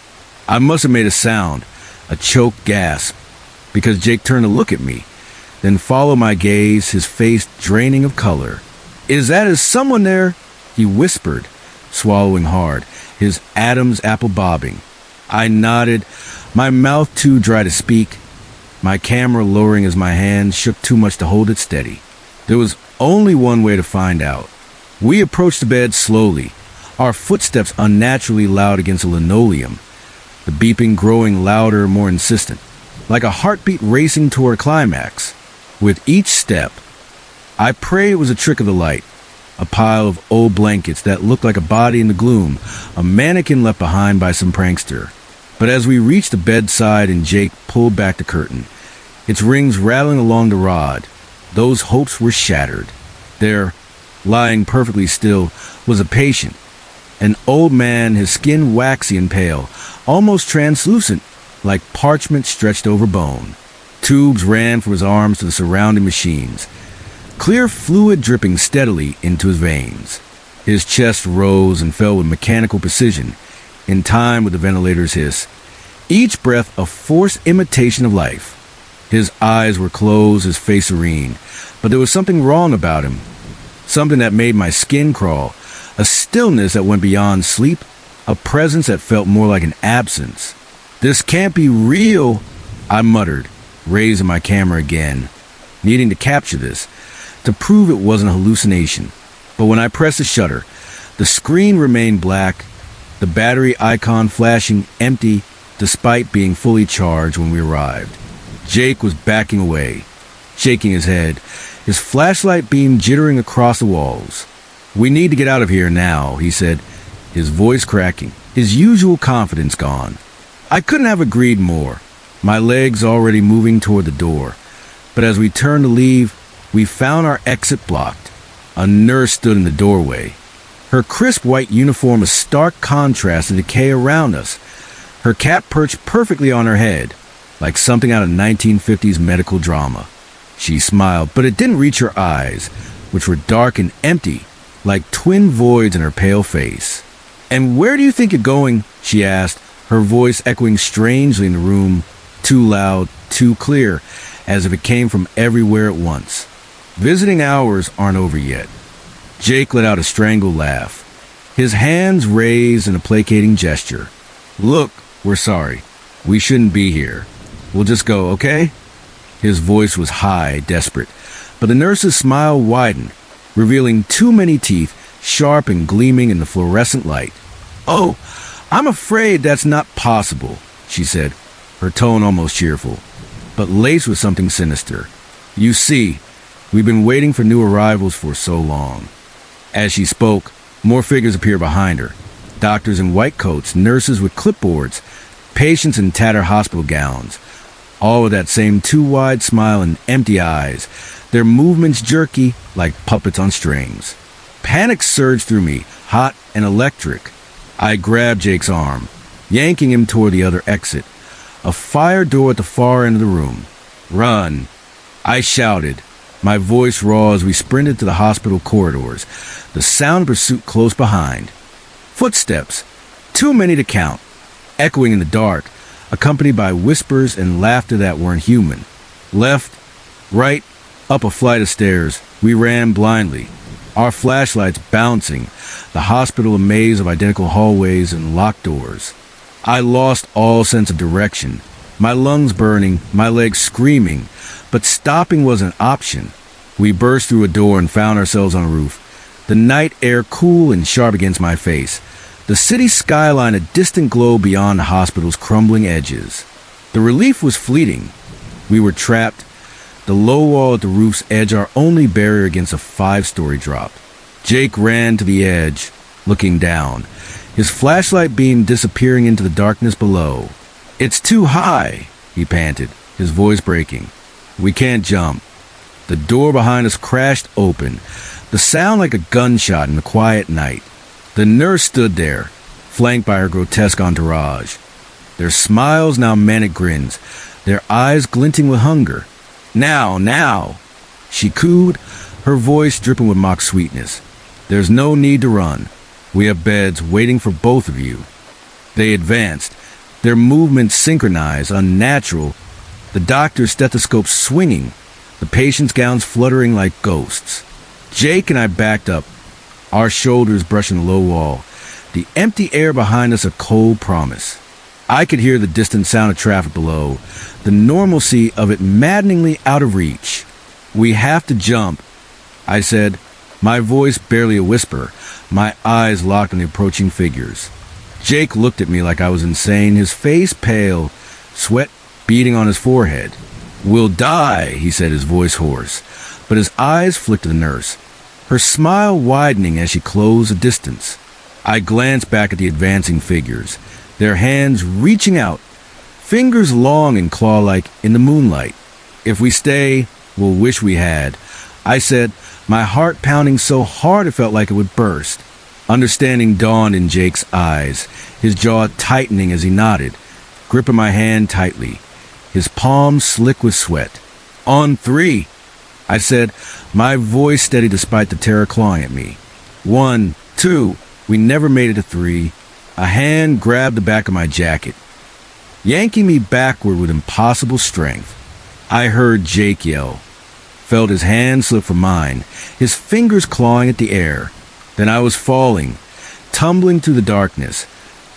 I must have made a sound, a choked gasp, because Jake turned to look at me, then followed my gaze, his face draining of color. Is someone there?" he whispered, swallowing hard, his Adam's apple bobbing. I nodded, my mouth too dry to speak, my camera lowering as my hand shook too much to hold it steady. There was only one way to find out. We approached the bed slowly, our footsteps unnaturally loud against the linoleum, the beeping growing louder, more insistent, like a heartbeat racing toward a climax. With each step, I pray it was a trick of the light. A pile of old blankets that looked like a body in the gloom, a mannequin left behind by some prankster. But as we reached the bedside and Jake pulled back the curtain, its rings rattling along the rod, those hopes were shattered. There, lying perfectly still, was a patient. An old man, his skin waxy and pale, almost translucent, like parchment stretched over bone. Tubes ran from his arms to the surrounding machines, clear fluid dripping steadily into his veins. His chest rose and fell with mechanical precision, in time with the ventilator's hiss. Each breath a forced imitation of life. His eyes were closed, his face serene, but there was something wrong about him. Something that made my skin crawl, a stillness that went beyond sleep, a presence that felt more like an absence. "This can't be real," I muttered, raising my camera again, needing to capture this, to prove it wasn't a hallucination. But when I pressed the shutter, the screen remained black, the battery icon flashing empty despite being fully charged when we arrived. Jake was backing away, shaking his head, his flashlight beam jittering across the walls. "We need to get out of here now," he said, his voice cracking, his usual confidence gone. I couldn't have agreed more, my legs already moving toward the door. But as we turned to leave, we found our exit blocked. A nurse stood in the doorway, her crisp white uniform a stark contrast to the decay around us, her cap perched perfectly on her head, like something out of 1950s medical drama. She smiled, but it didn't reach her eyes, which were dark and empty, like twin voids in her pale face. "And where do you think you're going?" she asked, her voice echoing strangely in the room, too loud, too clear, as if it came from everywhere at once. "Visiting hours aren't over yet." Jake let out a strangled laugh, his hands raised in a placating gesture. "Look, we're sorry. We shouldn't be here. We'll just go, okay?" His voice was high, desperate, but the nurse's smile widened, revealing too many teeth, sharp and gleaming in the fluorescent light. "Oh, I'm afraid that's not possible," she said, her tone almost cheerful, but laced with something sinister. "You see, we've been waiting for new arrivals for so long." As she spoke, more figures appeared behind her. Doctors in white coats, nurses with clipboards, patients in tattered hospital gowns, all with that same too-wide smile and empty eyes, their movements jerky like puppets on strings. Panic surged through me, hot and electric. I grabbed Jake's arm, yanking him toward the other exit, a fire door at the far end of the room. "Run!" I shouted, my voice raw as we sprinted to the hospital corridors, the sound of pursuit close behind. Footsteps, too many to count, echoing in the dark, accompanied by whispers and laughter that weren't human. Left, right, up a flight of stairs, we ran blindly, our flashlights bouncing, the hospital a maze of identical hallways and locked doors. I lost all sense of direction, my lungs burning, my legs screaming, but stopping was an option. We burst through a door and found ourselves on a roof, the night air cool and sharp against my face, the city skyline a distant glow beyond the hospital's crumbling edges. The relief was fleeting. We were trapped, the low wall at the roof's edge our only barrier against a 5-story drop. Jake ran to the edge, looking down, his flashlight beam disappearing into the darkness below. "It's too high," he panted, his voice breaking. "We can't jump." The door behind us crashed open, the sound like a gunshot in the quiet night. The nurse stood there, flanked by her grotesque entourage, their smiles now manic grins, their eyes glinting with hunger. "Now, now," she cooed, her voice dripping with mock sweetness. "There's no need to run. We have beds waiting for both of you." They advanced, their movements synchronized, unnatural, the doctor's stethoscope swinging, the patient's gowns fluttering like ghosts. Jake and I backed up, our shoulders brushing the low wall, the empty air behind us a cold promise. I could hear the distant sound of traffic below, the normalcy of it maddeningly out of reach. "We have to jump," I said, my voice barely a whisper, my eyes locked on the approaching figures. Jake looked at me like I was insane, his face pale, sweat beading on his forehead. "We'll die," he said, his voice hoarse. but his eyes flicked to the nurse, her smile widening as she closed the distance. I glanced back at the advancing figures, their hands reaching out, fingers long and claw-like in the moonlight. "If we stay, we'll wish we had," I said, my heart pounding so hard it felt like it would burst. Understanding dawned in Jake's eyes, his jaw tightening as he nodded, gripping my hand tightly, his palms slick with sweat. "On three," I said, my voice steady despite the terror clawing at me. "1, 2, we never made it to 3. A hand grabbed the back of my jacket, yanking me backward with impossible strength. I heard Jake yell, felt his hand slip from mine, his fingers clawing at the air. Then I was falling, tumbling through the darkness,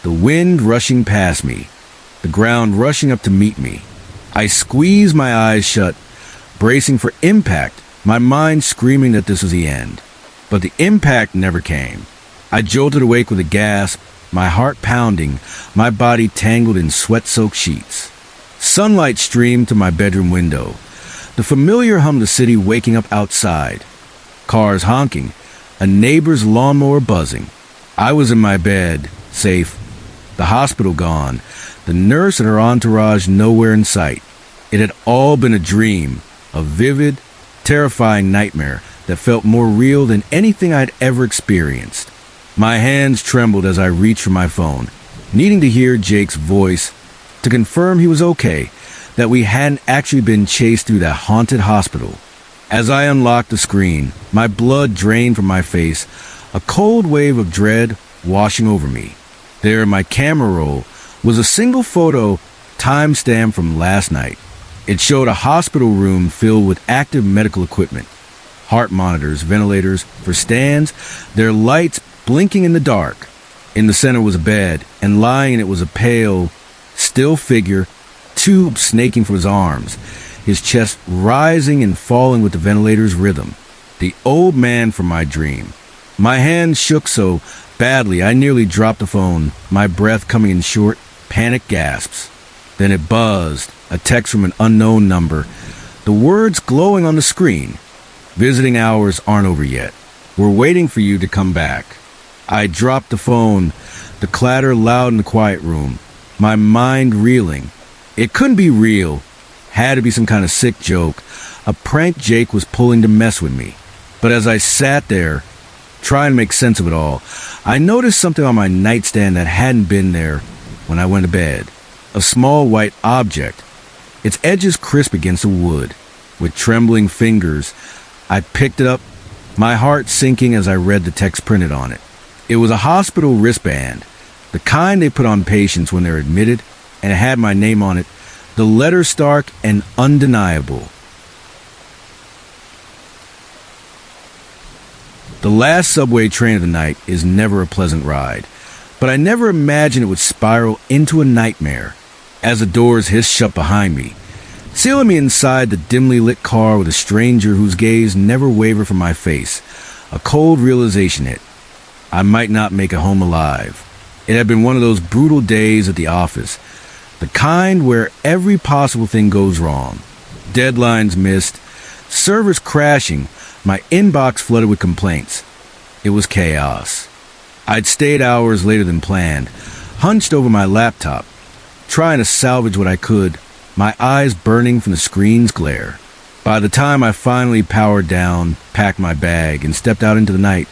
the wind rushing past me, the ground rushing up to meet me. I squeezed my eyes shut, bracing for impact, my mind screaming that this was the end. But the impact never came. I jolted awake with a gasp, my heart pounding, my body tangled in sweat-soaked sheets. Sunlight streamed through my bedroom window, the familiar hum of the city waking up outside. Cars honking, a neighbor's lawnmower buzzing. I was in my bed, safe. The hospital gone, the nurse and her entourage nowhere in sight. It had all been a dream, a vivid, terrifying nightmare that felt more real than anything I'd ever experienced. My hands trembled as I reached for my phone, needing to hear Jake's voice to confirm he was okay, that we hadn't actually been chased through that haunted hospital. As I unlocked the screen, my blood drained from my face, a cold wave of dread washing over me. There in my camera roll was a single photo time-stamped from last night. It showed a hospital room filled with active medical equipment, heart monitors, ventilators for stands, their lights blinking in the dark. In the center was a bed, and lying in it was a pale, still figure, tubes snaking from his arms, his chest rising and falling with the ventilator's rhythm. The old man from my dream. My hand shook so badly I nearly dropped the phone, my breath coming in short, panicked gasps. Then it buzzed, a text from an unknown number, the words glowing on the screen. "Visiting hours aren't over yet. We're waiting for you to come back." I dropped the phone, the clatter loud in the quiet room, my mind reeling. It couldn't be real. Had to be some kind of sick joke, a prank Jake was pulling to mess with me. But as I sat there, trying to make sense of it all, I noticed something on my nightstand that hadn't been there when I went to bed. A small white object, its edges crisp against the wood. With trembling fingers, I picked it up, my heart sinking as I read the text printed on it. It was a hospital wristband, the kind they put on patients when they're admitted, and it had my name on it, the letter stark and undeniable. The last subway train of the night is never a pleasant ride, but I never imagined it would spiral into a nightmare. As the doors hissed shut behind me, sealing me inside the dimly lit car with a stranger whose gaze never wavered from my face, a cold realization hit. I might not make it home alive. It had been one of those brutal days at the office, the kind where every possible thing goes wrong. Deadlines missed, servers crashing, my inbox flooded with complaints. It was chaos. I'd stayed hours later than planned, hunched over my laptop, trying to salvage what I could, my eyes burning from the screen's glare. By the time I finally powered down, packed my bag, and stepped out into the night,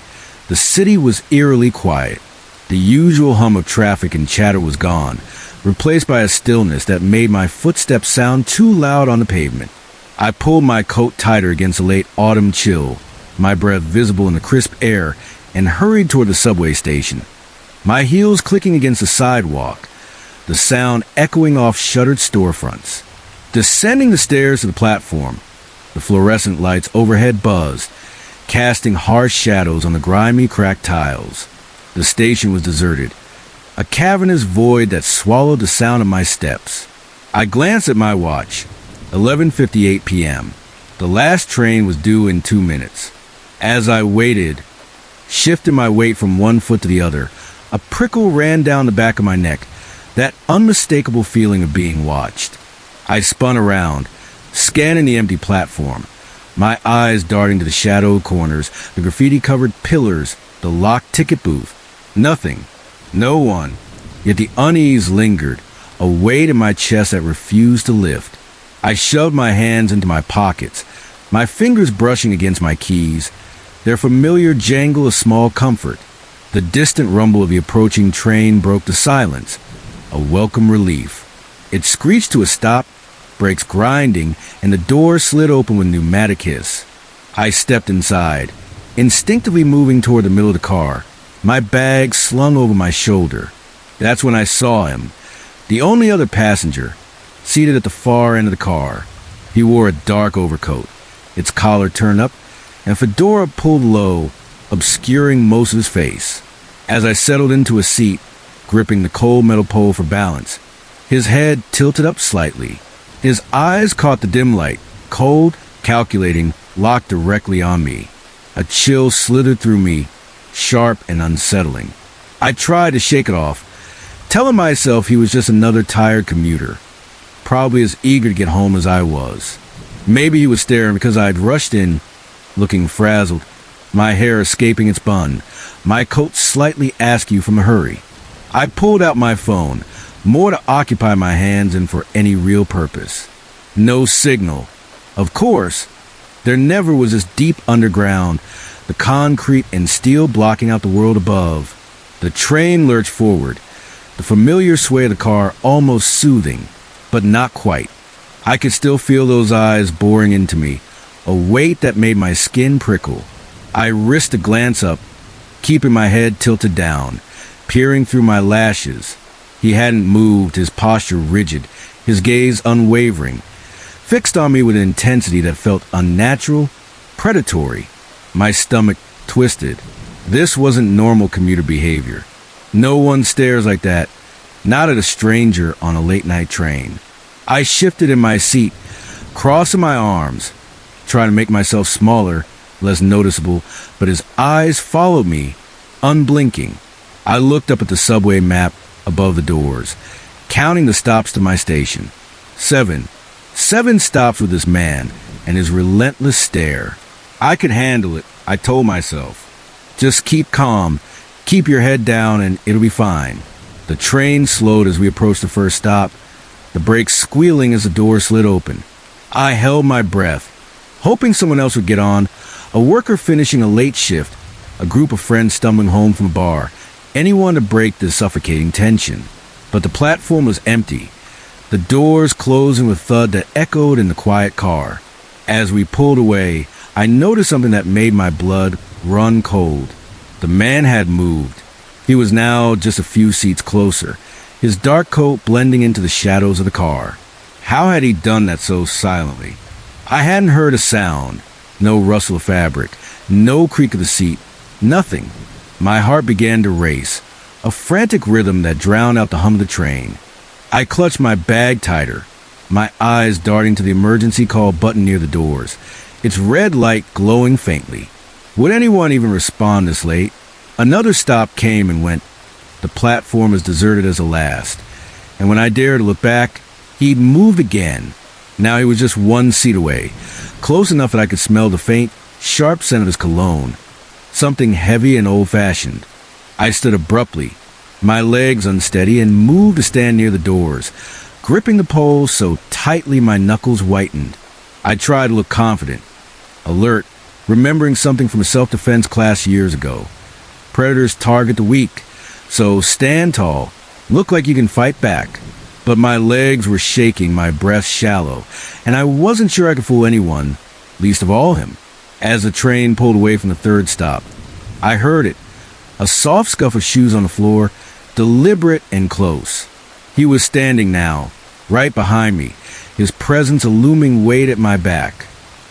the city was eerily quiet. The usual hum of traffic and chatter was gone, replaced by a stillness that made my footsteps sound too loud on the pavement. I pulled my coat tighter against the late autumn chill, my breath visible in the crisp air, and hurried toward the subway station. My heels clicking against the sidewalk, the sound echoing off shuttered storefronts. Descending the stairs to the platform, the fluorescent lights overhead buzzed, casting harsh shadows on the grimy, cracked tiles. The station was deserted, a cavernous void that swallowed the sound of my steps. I glanced at my watch, 11:58 p.m. The last train was due in 2 minutes. As I waited, shifting my weight from one foot to the other, a prickle ran down the back of my neck, that unmistakable feeling of being watched. I spun around, scanning the empty platform, my eyes darting to the shadowed corners, the graffiti-covered pillars, the locked ticket booth. Nothing. No one. Yet the unease lingered, a weight in my chest that refused to lift. I shoved my hands into my pockets, my fingers brushing against my keys, their familiar jangle a small comfort. The distant rumble of the approaching train broke the silence, a welcome relief. It screeched to a stop, brakes grinding, and the door slid open with a pneumatic hiss. I stepped inside, instinctively moving toward the middle of the car, my bag slung over my shoulder. That's when I saw him, the only other passenger, seated at the far end of the car. He wore a dark overcoat, its collar turned up, and fedora pulled low, obscuring most of his face. As I settled into a seat, gripping the cold metal pole for balance, his head tilted up slightly. His eyes caught the dim light, cold, calculating, locked directly on me. A chill slithered through me, sharp and unsettling. I tried to shake it off, telling myself he was just another tired commuter, probably as eager to get home as I was. Maybe he was staring because I'd rushed in, looking frazzled, my hair escaping its bun, my coat slightly askew from a hurry. I pulled out my phone, more to occupy my hands than for any real purpose. No signal. Of course, there never was this deep underground, the concrete and steel blocking out the world above. The train lurched forward, the familiar sway of the car almost soothing, but not quite. I could still feel those eyes boring into me, a weight that made my skin prickle. I risked a glance up, keeping my head tilted down, peering through my lashes. He hadn't moved, his posture rigid, his gaze unwavering, fixed on me with an intensity that felt unnatural, predatory. My stomach twisted. This wasn't normal commuter behavior. No one stares like that, not at a stranger on a late-night train. I shifted in my seat, crossing my arms, trying to make myself smaller, less noticeable, but his eyes followed me, unblinking. I looked up at the subway map above the doors, counting the stops to my station. 7. 7 stops with this man and his relentless stare. I could handle it, I told myself. Just keep calm, keep your head down, and it'll be fine. The train slowed as we approached the first stop, the brakes squealing as the door slid open. I held my breath, hoping someone else would get on, a worker finishing a late shift, a group of friends stumbling home from a bar, anyone to break the suffocating tension. But the platform was empty, the doors closing with a thud that echoed in the quiet car. As we pulled away, I noticed something that made my blood run cold. The man had moved. He was now just a few seats closer, his dark coat blending into the shadows of the car. How had he done that so silently? I hadn't heard a sound, no rustle of fabric, no creak of the seat, nothing. My heart began to race, a frantic rhythm that drowned out the hum of the train. I clutched my bag tighter, my eyes darting to the emergency call button near the doors, its red light glowing faintly. Would anyone even respond this late? Another stop came and went, the platform as deserted as the last. And when I dared to look back, he'd moved again. Now he was just one seat away, close enough that I could smell the faint, sharp scent of his cologne. Something heavy and old-fashioned. I stood abruptly, my legs unsteady, and moved to stand near the doors, gripping the poles so tightly my knuckles whitened. I tried to look confident, alert, remembering something from a self-defense class years ago. Predators target the weak, so stand tall, look like you can fight back. But my legs were shaking, my breath shallow, and I wasn't sure I could fool anyone, least of all him. As the train pulled away from the third stop, I heard it, a soft scuff of shoes on the floor, deliberate and close. He was standing now, right behind me, his presence a looming weight at my back.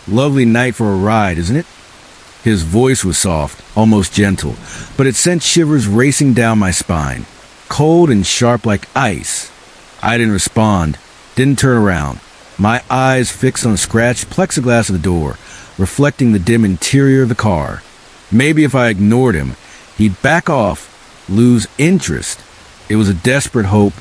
Lovely night for a ride, isn't it? His voice was soft, almost gentle, but it sent shivers racing down my spine, cold and sharp like ice. I didn't respond, didn't turn around, my eyes fixed on the scratched plexiglass of the door, reflecting the dim interior of the car. Maybe if I ignored him, he'd back off, lose interest. It was a desperate hope,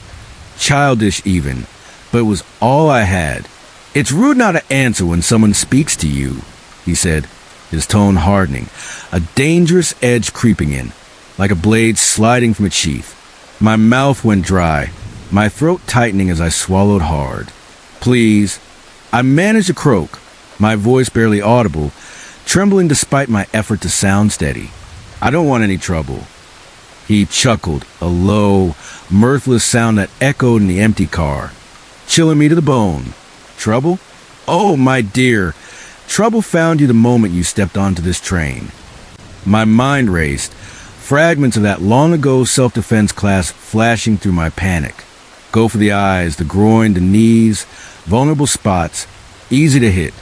childish even, but it was all I had. It's rude not to answer when someone speaks to you. he said, his tone hardening, a dangerous edge creeping in, like a blade sliding from its sheath. My mouth went dry, my throat tightening as I swallowed hard. Please. I managed to croak, my voice barely audible, trembling despite my effort to sound steady. I don't want any trouble. He chuckled, a low, mirthless sound that echoed in the empty car, chilling me to the bone. Trouble? Oh, my dear, trouble found you the moment you stepped onto this train. My mind raced, fragments of that long-ago self-defense class flashing through my panic. Go for the eyes, the groin, the knees, vulnerable spots, easy to hit.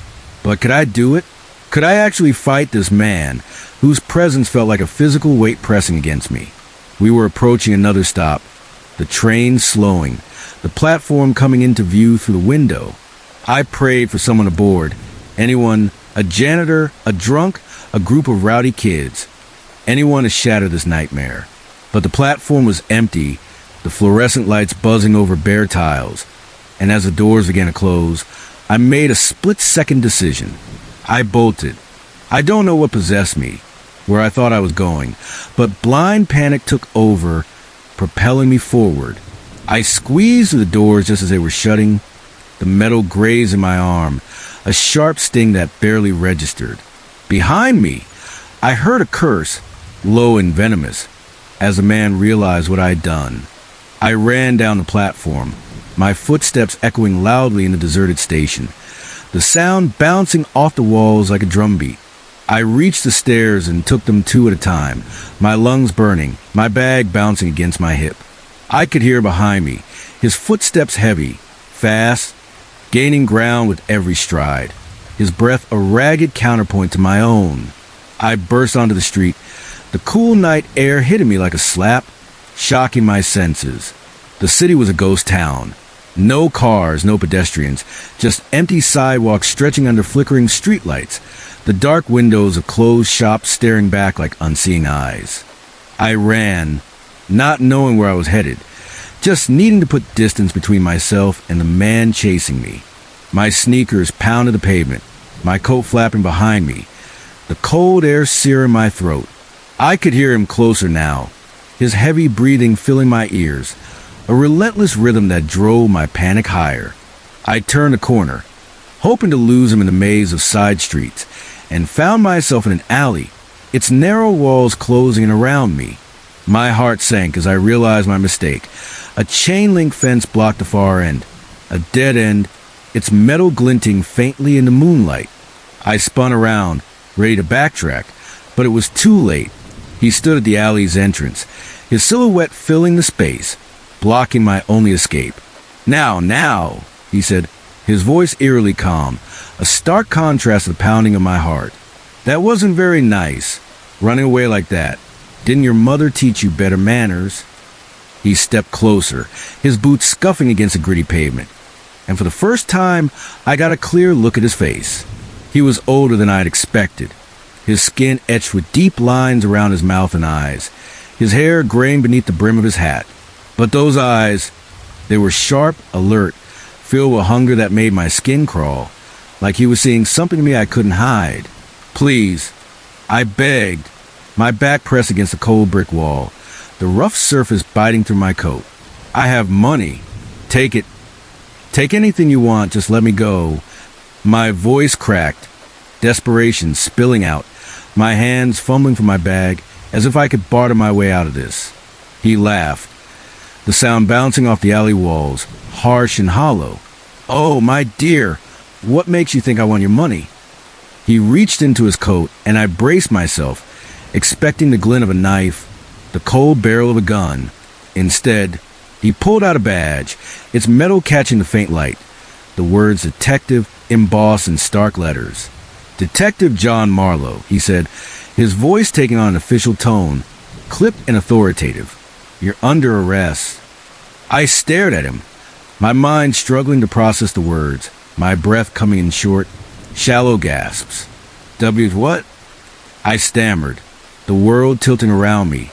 But could I do it? Could I actually fight this man, whose presence felt like a physical weight pressing against me? We were approaching another stop, the train slowing, the platform coming into view through the window. I prayed for someone aboard. Anyone, a janitor, a drunk, a group of rowdy kids. Anyone to shatter this nightmare. But the platform was empty, the fluorescent lights buzzing over bare tiles. And as the doors began to close, I made a split-second decision. I bolted. I don't know what possessed me, where I thought I was going, but blind panic took over, propelling me forward. I squeezed through the doors just as they were shutting. The metal grazed in my arm, a sharp sting that barely registered. Behind me, I heard a curse, low and venomous, as the man realized what I had done. I ran down the platform, my footsteps echoing loudly in the deserted station, the sound bouncing off the walls like a drumbeat. I reached the stairs and took them two at a time, my lungs burning, my bag bouncing against my hip. I could hear behind me, his footsteps heavy, fast, gaining ground with every stride, his breath a ragged counterpoint to my own. I burst onto the street, the cool night air hitting me like a slap, shocking my senses. The city was a ghost town. No cars, no pedestrians, just empty sidewalks stretching under flickering streetlights, the dark windows of closed shops staring back like unseeing eyes. I ran, not knowing where I was headed, just needing to put distance between myself and the man chasing me. My sneakers pounded the pavement, my coat flapping behind me, the cold air searing my throat. I could hear him closer now, his heavy breathing filling my ears, a relentless rhythm that drove my panic higher. I turned a corner, hoping to lose him in the maze of side streets, and found myself in an alley, its narrow walls closing in around me. My heart sank as I realized my mistake. A chain-link fence blocked the far end, a dead end, its metal glinting faintly in the moonlight. I spun around, ready to backtrack, but it was too late. He stood at the alley's entrance, his silhouette filling the space, blocking my only escape. Now, he said, his voice eerily calm, a stark contrast to the pounding of my heart. That wasn't very nice, running away like that. Didn't your mother teach you better manners? He stepped closer, his boots scuffing against the gritty pavement. And for the first time, I got a clear look at his face. He was older than I had expected, his skin etched with deep lines around his mouth and eyes, his hair graying beneath the brim of his hat. But those eyes, they were sharp, alert, filled with hunger that made my skin crawl, like he was seeing something in me I couldn't hide. Please, I begged, my back pressed against the cold brick wall, the rough surface biting through my coat. I have money. Take it. Take anything you want, just let me go. My voice cracked, desperation spilling out, my hands fumbling for my bag as if I could barter my way out of this. He laughed, the sound bouncing off the alley walls, harsh and hollow. Oh, my dear, what makes you think I want your money? He reached into his coat, and I braced myself, expecting the glint of a knife, the cold barrel of a gun. Instead, he pulled out a badge, its metal catching the faint light, the words detective embossed in stark letters. Detective John Marlowe, he said, his voice taking on an official tone, clipped and authoritative. You're under arrest. I stared at him, my mind struggling to process the words, my breath coming in short, shallow gasps. W's what? I stammered, the world tilting around me,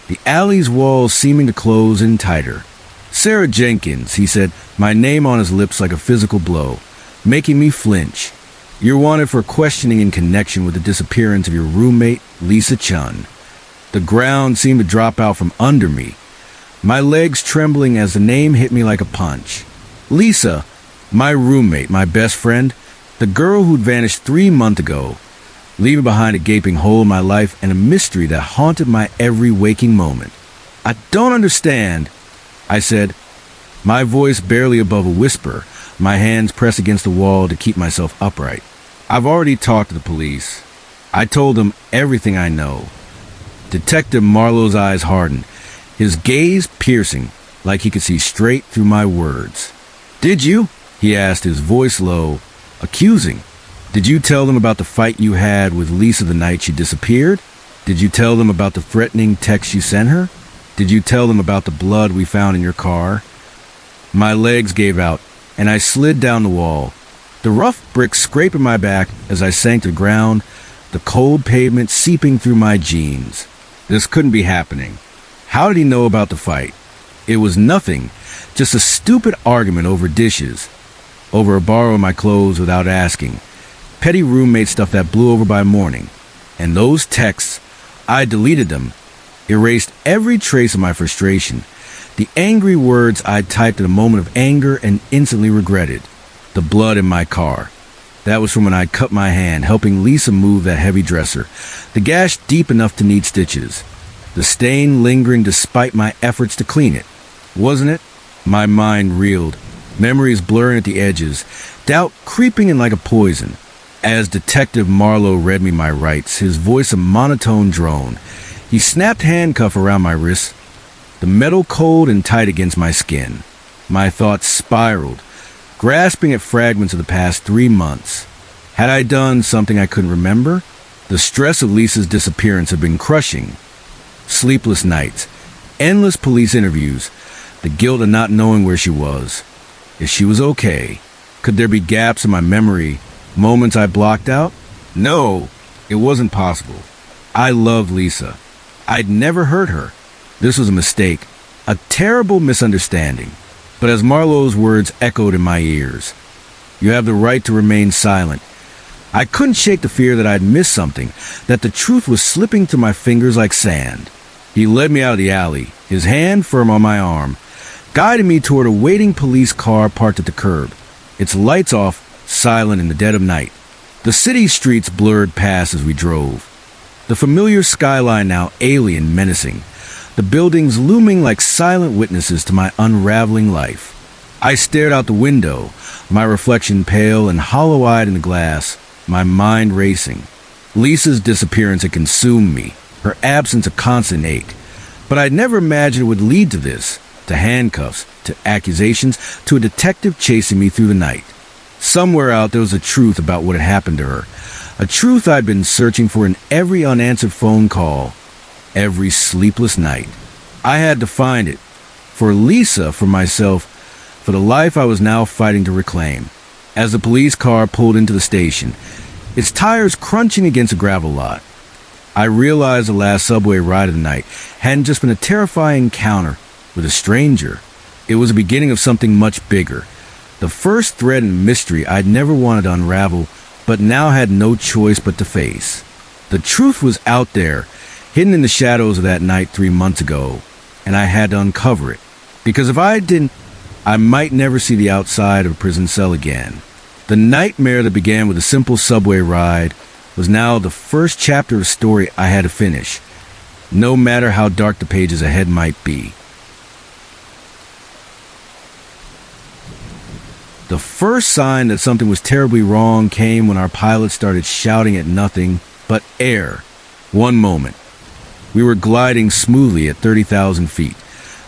the alley's walls seeming to close in tighter. Sarah Jenkins, he said, my name on his lips like a physical blow, making me flinch. You're wanted for questioning in connection with the disappearance of your roommate, Lisa Chun. The ground seemed to drop out from under me, my legs trembling as the name hit me like a punch. Lisa, my roommate, my best friend, the girl who'd vanished 3 months ago, leaving behind a gaping hole in my life and a mystery that haunted my every waking moment. I don't understand, I said, my voice barely above a whisper, my hands pressed against the wall to keep myself upright. I've already talked to the police. I told them everything I know. Detective Marlowe's eyes hardened, his gaze piercing, like he could see straight through my words. Did you? He asked, his voice low, accusing. Did you tell them about the fight you had with Lisa the night she disappeared? Did you tell them about the threatening text you sent her? Did you tell them about the blood we found in your car? My legs gave out, and I slid down the wall, the rough bricks scraping my back as I sank to the ground, the cold pavement seeping through my jeans. This couldn't be happening. How did he know about the fight? It was nothing, just a stupid argument over dishes, over a borrow of my clothes without asking, petty roommate stuff that blew over by morning. And those texts, I deleted them, erased every trace of my frustration, the angry words I'd typed in a moment of anger and instantly regretted. The blood in my car. That was from when I'd cut my hand, helping Lisa move that heavy dresser. The gash deep enough to need stitches. The stain lingering despite my efforts to clean it. Wasn't it? My mind reeled, memories blurring at the edges, doubt creeping in like a poison. As Detective Marlowe read me my rights, his voice a monotone drone, he snapped handcuff around my wrists, the metal cold and tight against my skin. My thoughts spiraled, grasping at fragments of the past 3 months. Had I done something I couldn't remember? The stress of Lisa's disappearance had been crushing. Sleepless nights, endless police interviews, the guilt of not knowing where she was. If she was okay, could there be gaps in my memory, moments I blocked out? No, it wasn't possible. I loved Lisa. I'd never hurt her. This was a mistake, a terrible misunderstanding. But as Marlowe's words echoed in my ears, you have the right to remain silent. I couldn't shake the fear that I'd missed something, that the truth was slipping through my fingers like sand. He led me out of the alley, his hand firm on my arm, guided me toward a waiting police car parked at the curb, its lights off, silent in the dead of night. The city streets blurred past as we drove. The familiar skyline now alien, menacing. The buildings looming like silent witnesses to my unraveling life. I stared out the window, my reflection pale and hollow-eyed in the glass, my mind racing. Lisa's disappearance had consumed me, her absence a constant ache. But I'd never imagined it would lead to this, to handcuffs, to accusations, to a detective chasing me through the night. Somewhere out there was a truth about what had happened to her, a truth I'd been searching for in every unanswered phone call, every sleepless night. I had to find it. For Lisa, for myself, for the life I was now fighting to reclaim. As the police car pulled into the station, its tires crunching against a gravel lot, I realized the last subway ride of the night hadn't just been a terrifying encounter with a stranger. It was the beginning of something much bigger. The first thread in mystery I'd never wanted to unravel, but now had no choice but to face. The truth was out there, hidden in the shadows of that night 3 months ago, and I had to uncover it. Because if I didn't, I might never see the outside of a prison cell again. The nightmare that began with a simple subway ride was now the first chapter of a story I had to finish, no matter how dark the pages ahead might be. The first sign that something was terribly wrong came when our pilot started shouting at nothing but air. One moment. We were gliding smoothly at 30,000 feet,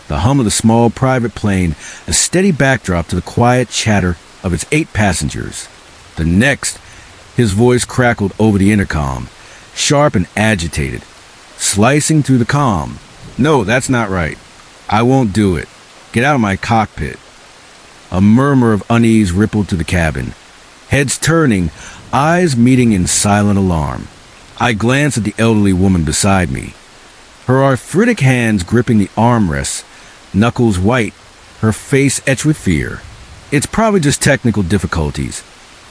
the hum of the small private plane a steady backdrop to the quiet chatter of its 8 passengers. The next, his voice crackled over the intercom, sharp and agitated, slicing through the calm. No, that's not right. I won't do it. Get out of my cockpit. A murmur of unease rippled through the cabin. Heads turning, eyes meeting in silent alarm. I glanced at the elderly woman beside me, her arthritic hands gripping the armrests, knuckles white, her face etched with fear. It's probably just technical difficulties,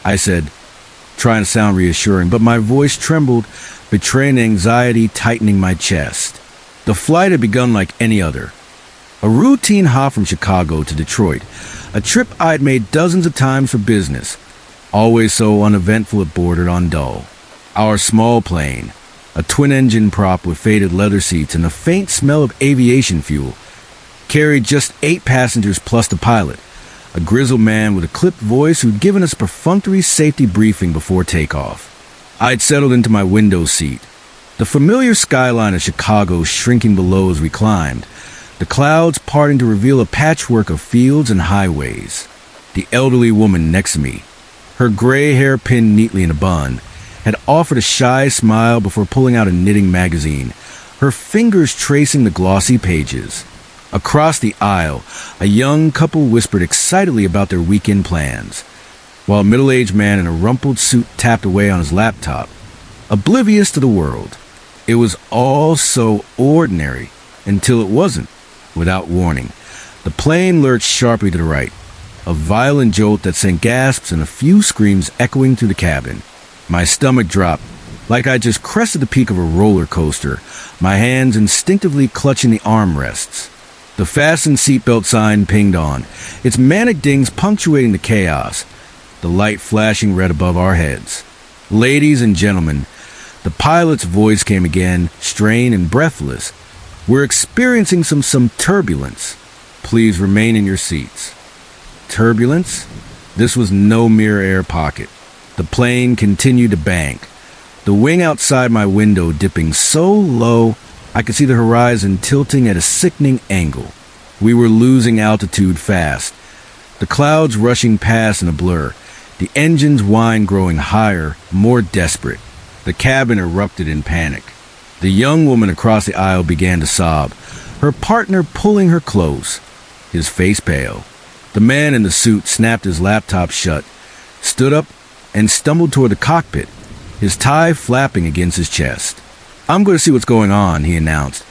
I said. trying to sound reassuring, but my voice trembled, betraying anxiety tightening my chest. The flight had begun like any other. A routine hop from Chicago to Detroit, a trip I'd made dozens of times for business, always so uneventful it bordered on dull. Our small plane, a twin-engine prop with faded leather seats and a faint smell of aviation fuel, carried just 8 passengers plus the pilot, a grizzled man with a clipped voice who'd given us a perfunctory safety briefing before takeoff. I'd settled into my window seat, the familiar skyline of Chicago shrinking below as we climbed, the clouds parting to reveal a patchwork of fields and highways. The elderly woman next to me, her gray hair pinned neatly in a bun, had offered a shy smile before pulling out a knitting magazine, her fingers tracing the glossy pages. Across the aisle, a young couple whispered excitedly about their weekend plans, while a middle-aged man in a rumpled suit tapped away on his laptop, oblivious to the world. It was all so ordinary until it wasn't. Without warning, the plane lurched sharply to the right, a violent jolt that sent gasps and a few screams echoing through the cabin. My stomach dropped, like I just crested the peak of a roller coaster, my hands instinctively clutching the armrests. The fasten seatbelt sign pinged on, its manic dings punctuating the chaos, the light flashing red above our heads. Ladies and gentlemen, the pilot's voice came again, strained and breathless. We're experiencing some turbulence. Please remain in your seats. Turbulence? This was no mere air pocket. The plane continued to bank, the wing outside my window dipping so low I could see the horizon tilting at a sickening angle. We were losing altitude fast, the clouds rushing past in a blur, the engine's whine growing higher, more desperate. The cabin erupted in panic. The young woman across the aisle began to sob, her partner pulling her close, his face pale. The man in the suit snapped his laptop shut, stood up, and stumbled toward the cockpit, his tie flapping against his chest. "I'm going to see what's going on," he announced,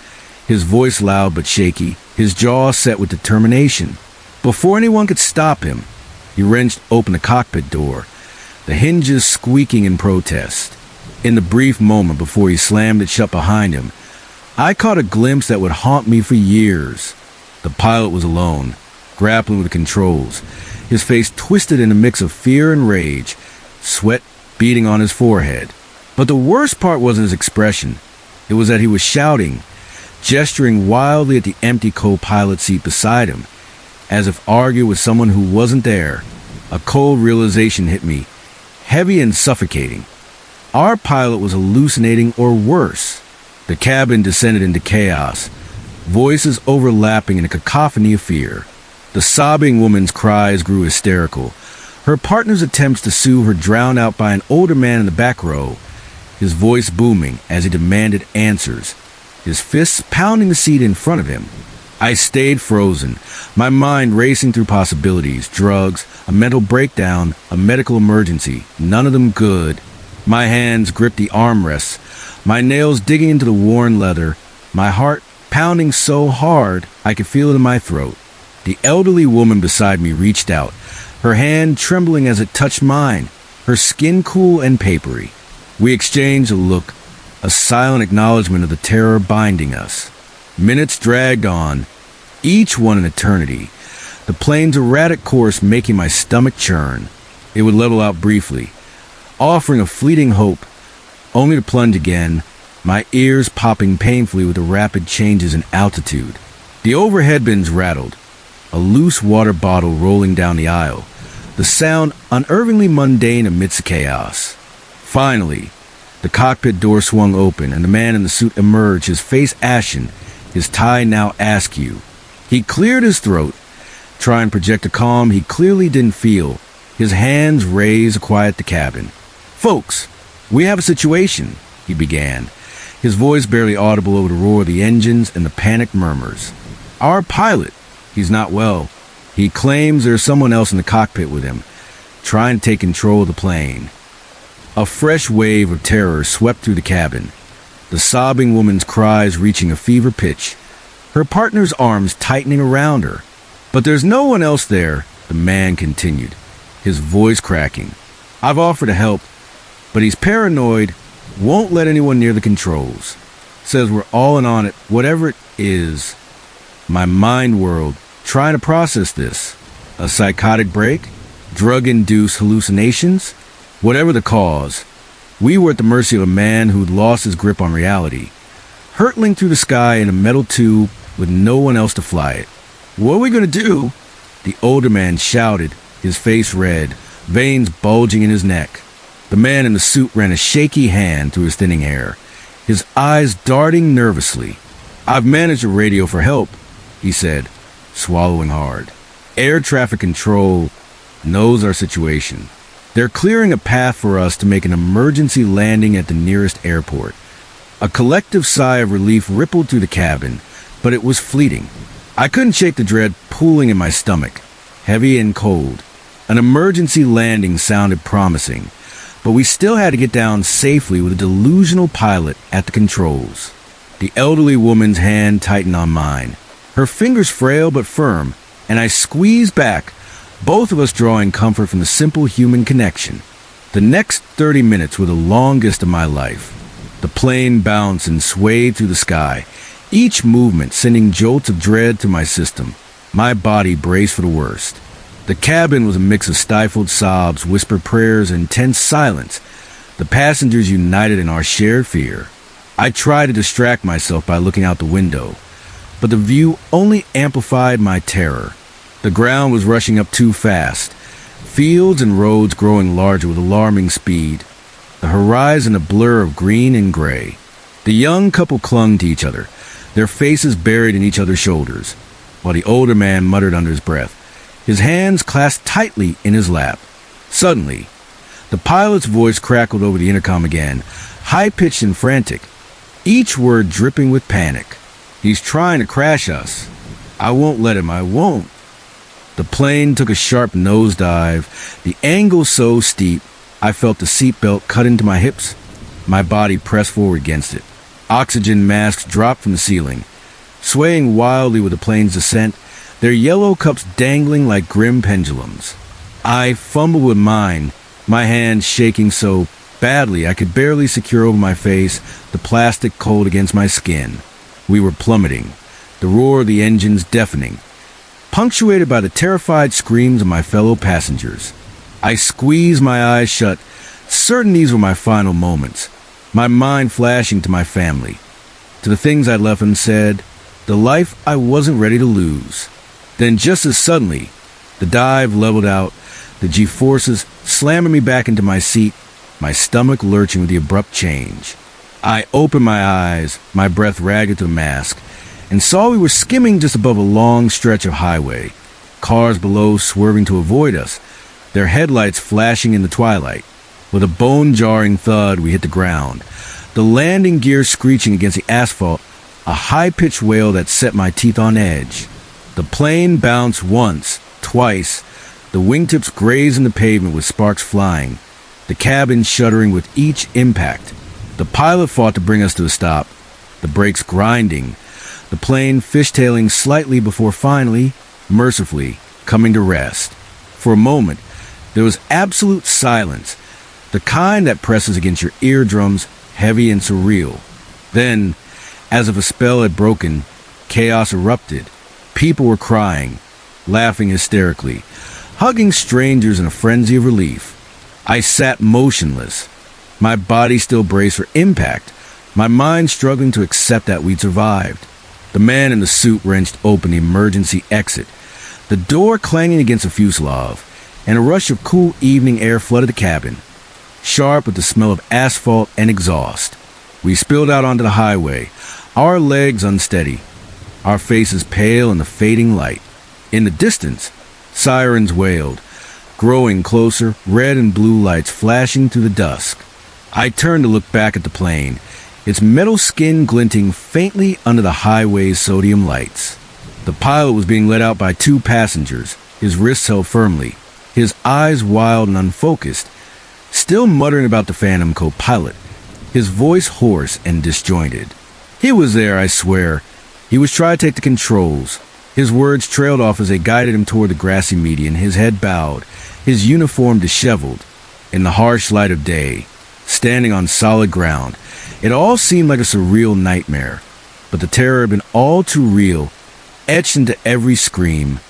his voice loud but shaky, his jaw set with determination. Before anyone could stop him, he wrenched open the cockpit door, the hinges squeaking in protest. In the brief moment before he slammed it shut behind him, I caught a glimpse that would haunt me for years. The pilot was alone, grappling with the controls, his face twisted in a mix of fear and rage, sweat beading on his forehead. But the worst part wasn't his expression. It was that he was shouting, gesturing wildly at the empty co-pilot seat beside him, as if arguing with someone who wasn't there. A cold realization hit me, heavy and suffocating. Our pilot was hallucinating, or worse. The cabin descended into chaos, voices overlapping in a cacophony of fear. The sobbing woman's cries grew hysterical, her partner's attempts to soothe her drowned out by an older man in the back row, his voice booming as he demanded answers, his fists pounding the seat in front of him. I stayed frozen, my mind racing through possibilities, drugs, a mental breakdown, a medical emergency, none of them good. My hands gripped the armrests, my nails digging into the worn leather, my heart pounding so hard I could feel it in my throat. The elderly woman beside me reached out, her hand trembling as it touched mine, her skin cool and papery. We exchanged a look, a silent acknowledgement of the terror binding us. Minutes dragged on, each one an eternity, the plane's erratic course making my stomach churn. It would level out briefly, offering a fleeting hope, only to plunge again, my ears popping painfully with the rapid changes in altitude. The overhead bins rattled, a loose water bottle rolling down the aisle, the sound unnervingly mundane amidst the chaos. Finally, the cockpit door swung open and the man in the suit emerged, his face ashen, his tie now askew. He cleared his throat, trying to project a calm he clearly didn't feel, his hands raised to quiet the cabin. "Folks, we have a situation," he began, his voice barely audible over the roar of the engines and the panicked murmurs. "Our pilot, he's not well. He claims there's someone else in the cockpit with him, trying to take control of the plane." A fresh wave of terror swept through the cabin, the sobbing woman's cries reaching a fever pitch, her partner's arms tightening around her. "But there's no one else there," the man continued, his voice cracking. "I've offered to help, But he's paranoid, won't let anyone near the controls. Says we're all in on it, whatever it is. My mind whirled, trying to process this. A psychotic break? Drug-induced hallucinations? Whatever the cause, we were at the mercy of a man who'd lost his grip on reality, hurtling through the sky in a metal tube with no one else to fly it. What are we going to do? The older man shouted, his face red, veins bulging in his neck. The man in the suit ran a shaky hand through his thinning hair, his eyes darting nervously. I've managed a radio for help, he said, swallowing hard. Air traffic control knows our situation. They're clearing a path for us to make an emergency landing at the nearest airport. A collective sigh of relief rippled through the cabin, but it was fleeting. I couldn't shake the dread pooling in my stomach, heavy and cold. An emergency landing sounded promising, but we still had to get down safely with a delusional pilot at the controls. The elderly woman's hand tightened on mine, her fingers frail but firm, and I squeezed back, both of us drawing comfort from the simple human connection. The next 30 minutes were the longest of my life. The plane bounced and swayed through the sky, each movement sending jolts of dread through my system. My body braced for the worst. The cabin was a mix of stifled sobs, whispered prayers, and tense silence, the passengers united in our shared fear. I tried to distract myself by looking out the window, but the view only amplified my terror. The ground was rushing up too fast, fields and roads growing larger with alarming speed, the horizon a blur of green and gray. The young couple clung to each other, their faces buried in each other's shoulders, while the older man muttered under his breath, his hands clasped tightly in his lap. Suddenly, the pilot's voice crackled over the intercom again, high-pitched and frantic, each word dripping with panic. He's trying to crash us. I won't let him, I won't. The plane took a sharp nosedive, the angle so steep, I felt the seatbelt cut into my hips. My body pressed forward against it. Oxygen masks dropped from the ceiling, swaying wildly with the plane's descent, their yellow cups dangling like grim pendulums. I fumbled with mine, my hand shaking so badly I could barely secure over my face the plastic cold against my skin. We were plummeting, the roar of the engines deafening, punctuated by the terrified screams of my fellow passengers. I squeezed my eyes shut, certain these were my final moments, my mind flashing to my family, to the things I'd left unsaid, the life I wasn't ready to lose. Then just as suddenly, the dive leveled out, the G-forces slamming me back into my seat, my stomach lurching with the abrupt change. I opened my eyes, my breath ragged through the mask, and saw we were skimming just above a long stretch of highway, cars below swerving to avoid us, their headlights flashing in the twilight. With a bone-jarring thud, we hit the ground, the landing gear screeching against the asphalt, a high-pitched wail that set my teeth on edge. The plane bounced once, twice, the wingtips grazing the pavement with sparks flying, the cabin shuddering with each impact. The pilot fought to bring us to a stop, the brakes grinding, the plane fishtailing slightly before finally, mercifully, coming to rest. For a moment, there was absolute silence, the kind that presses against your eardrums, heavy and surreal. Then, as if a spell had broken, chaos erupted. People were crying, laughing hysterically, hugging strangers in a frenzy of relief. I sat motionless, my body still braced for impact, my mind struggling to accept that we'd survived. The man in the suit wrenched open the emergency exit, the door clanging against the fuselage, and a rush of cool evening air flooded the cabin, sharp with the smell of asphalt and exhaust. We spilled out onto the highway, our legs unsteady, our faces pale in the fading light. In the distance, sirens wailed, growing closer, red and blue lights flashing through the dusk. I turned to look back at the plane, its metal skin glinting faintly under the highway's sodium lights. The pilot was being led out by two passengers, his wrists held firmly, his eyes wild and unfocused, still muttering about the phantom co-pilot, his voice hoarse and disjointed. He was there, I swear. He was trying to take the controls. His words trailed off as they guided him toward the grassy median, his head bowed, his uniform disheveled. In the harsh light of day, standing on solid ground. It all seemed like a surreal nightmare, but the terror had been all too real, etched into every scream,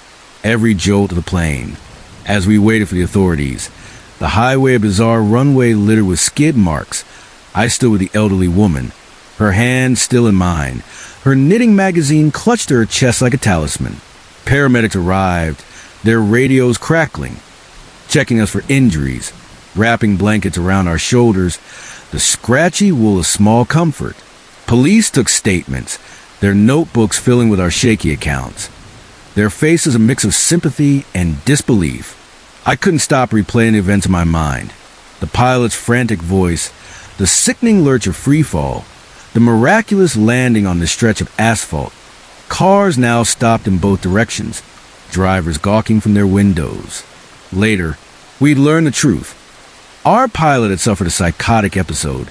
every jolt of the plane. As we waited for the authorities, the highway a bizarre runway littered with skid marks, I stood with the elderly woman, her hand still in mine, her knitting magazine clutched to her chest like a talisman. Paramedics arrived, their radios crackling, checking us for injuries, wrapping blankets around our shoulders, the scratchy wool a small comfort. Police took statements, their notebooks filling with our shaky accounts, their faces a mix of sympathy and disbelief. I couldn't stop replaying the events in my mind. The pilot's frantic voice, the sickening lurch of freefall, the miraculous landing on the stretch of asphalt. Cars now stopped in both directions, drivers gawking from their windows. Later, we'd learned the truth. Our pilot had suffered a psychotic episode,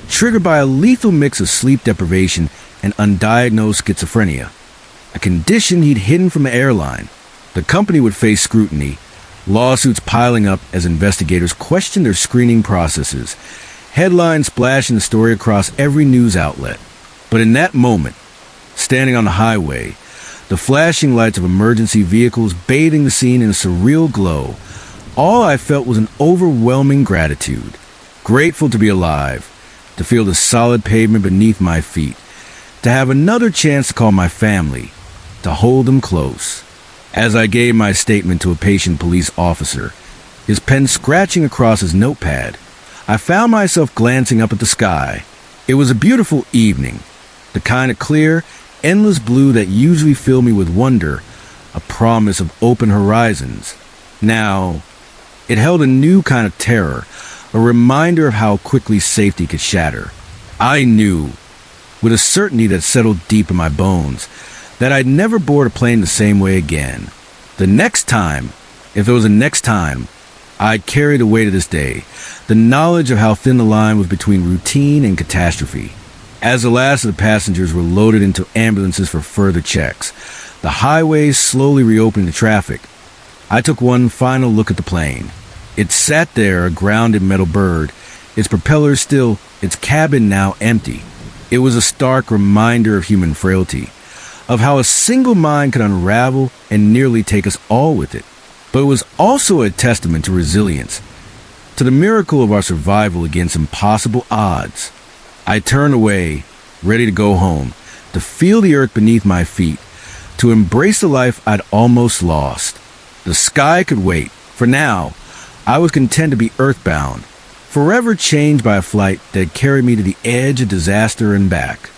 triggered by a lethal mix of sleep deprivation and undiagnosed schizophrenia, a condition he'd hidden from the airline. The company would face scrutiny, lawsuits piling up as investigators questioned their screening processes, headlines splashing the story across every news outlet. But in that moment, standing on the highway, the flashing lights of emergency vehicles bathing the scene in a surreal glow, all I felt was an overwhelming gratitude. Grateful to be alive, to feel the solid pavement beneath my feet, to have another chance to call my family, to hold them close. As I gave my statement to a patient police officer, his pen scratching across his notepad, I found myself glancing up at the sky. It was a beautiful evening, the kind of clear, endless blue that usually filled me with wonder, a promise of open horizons. Now, it held a new kind of terror, a reminder of how quickly safety could shatter. I knew, with a certainty that settled deep in my bones, that I'd never board a plane the same way again. The next time, if there was a next time, I'd carry the weight of this day, the knowledge of how thin the line was between routine and catastrophe. As the last of the passengers were loaded into ambulances for further checks, the highways slowly reopened to traffic. I took one final look at the plane. It sat there, a grounded metal bird, its propellers still, its cabin now empty. It was a stark reminder of human frailty, of how a single mind could unravel and nearly take us all with it. But it was also a testament to resilience, to the miracle of our survival against impossible odds. I turned away, ready to go home, to feel the earth beneath my feet, to embrace the life I'd almost lost. The sky could wait. For now, I was content to be earthbound, forever changed by a flight that carried me to the edge of disaster and back.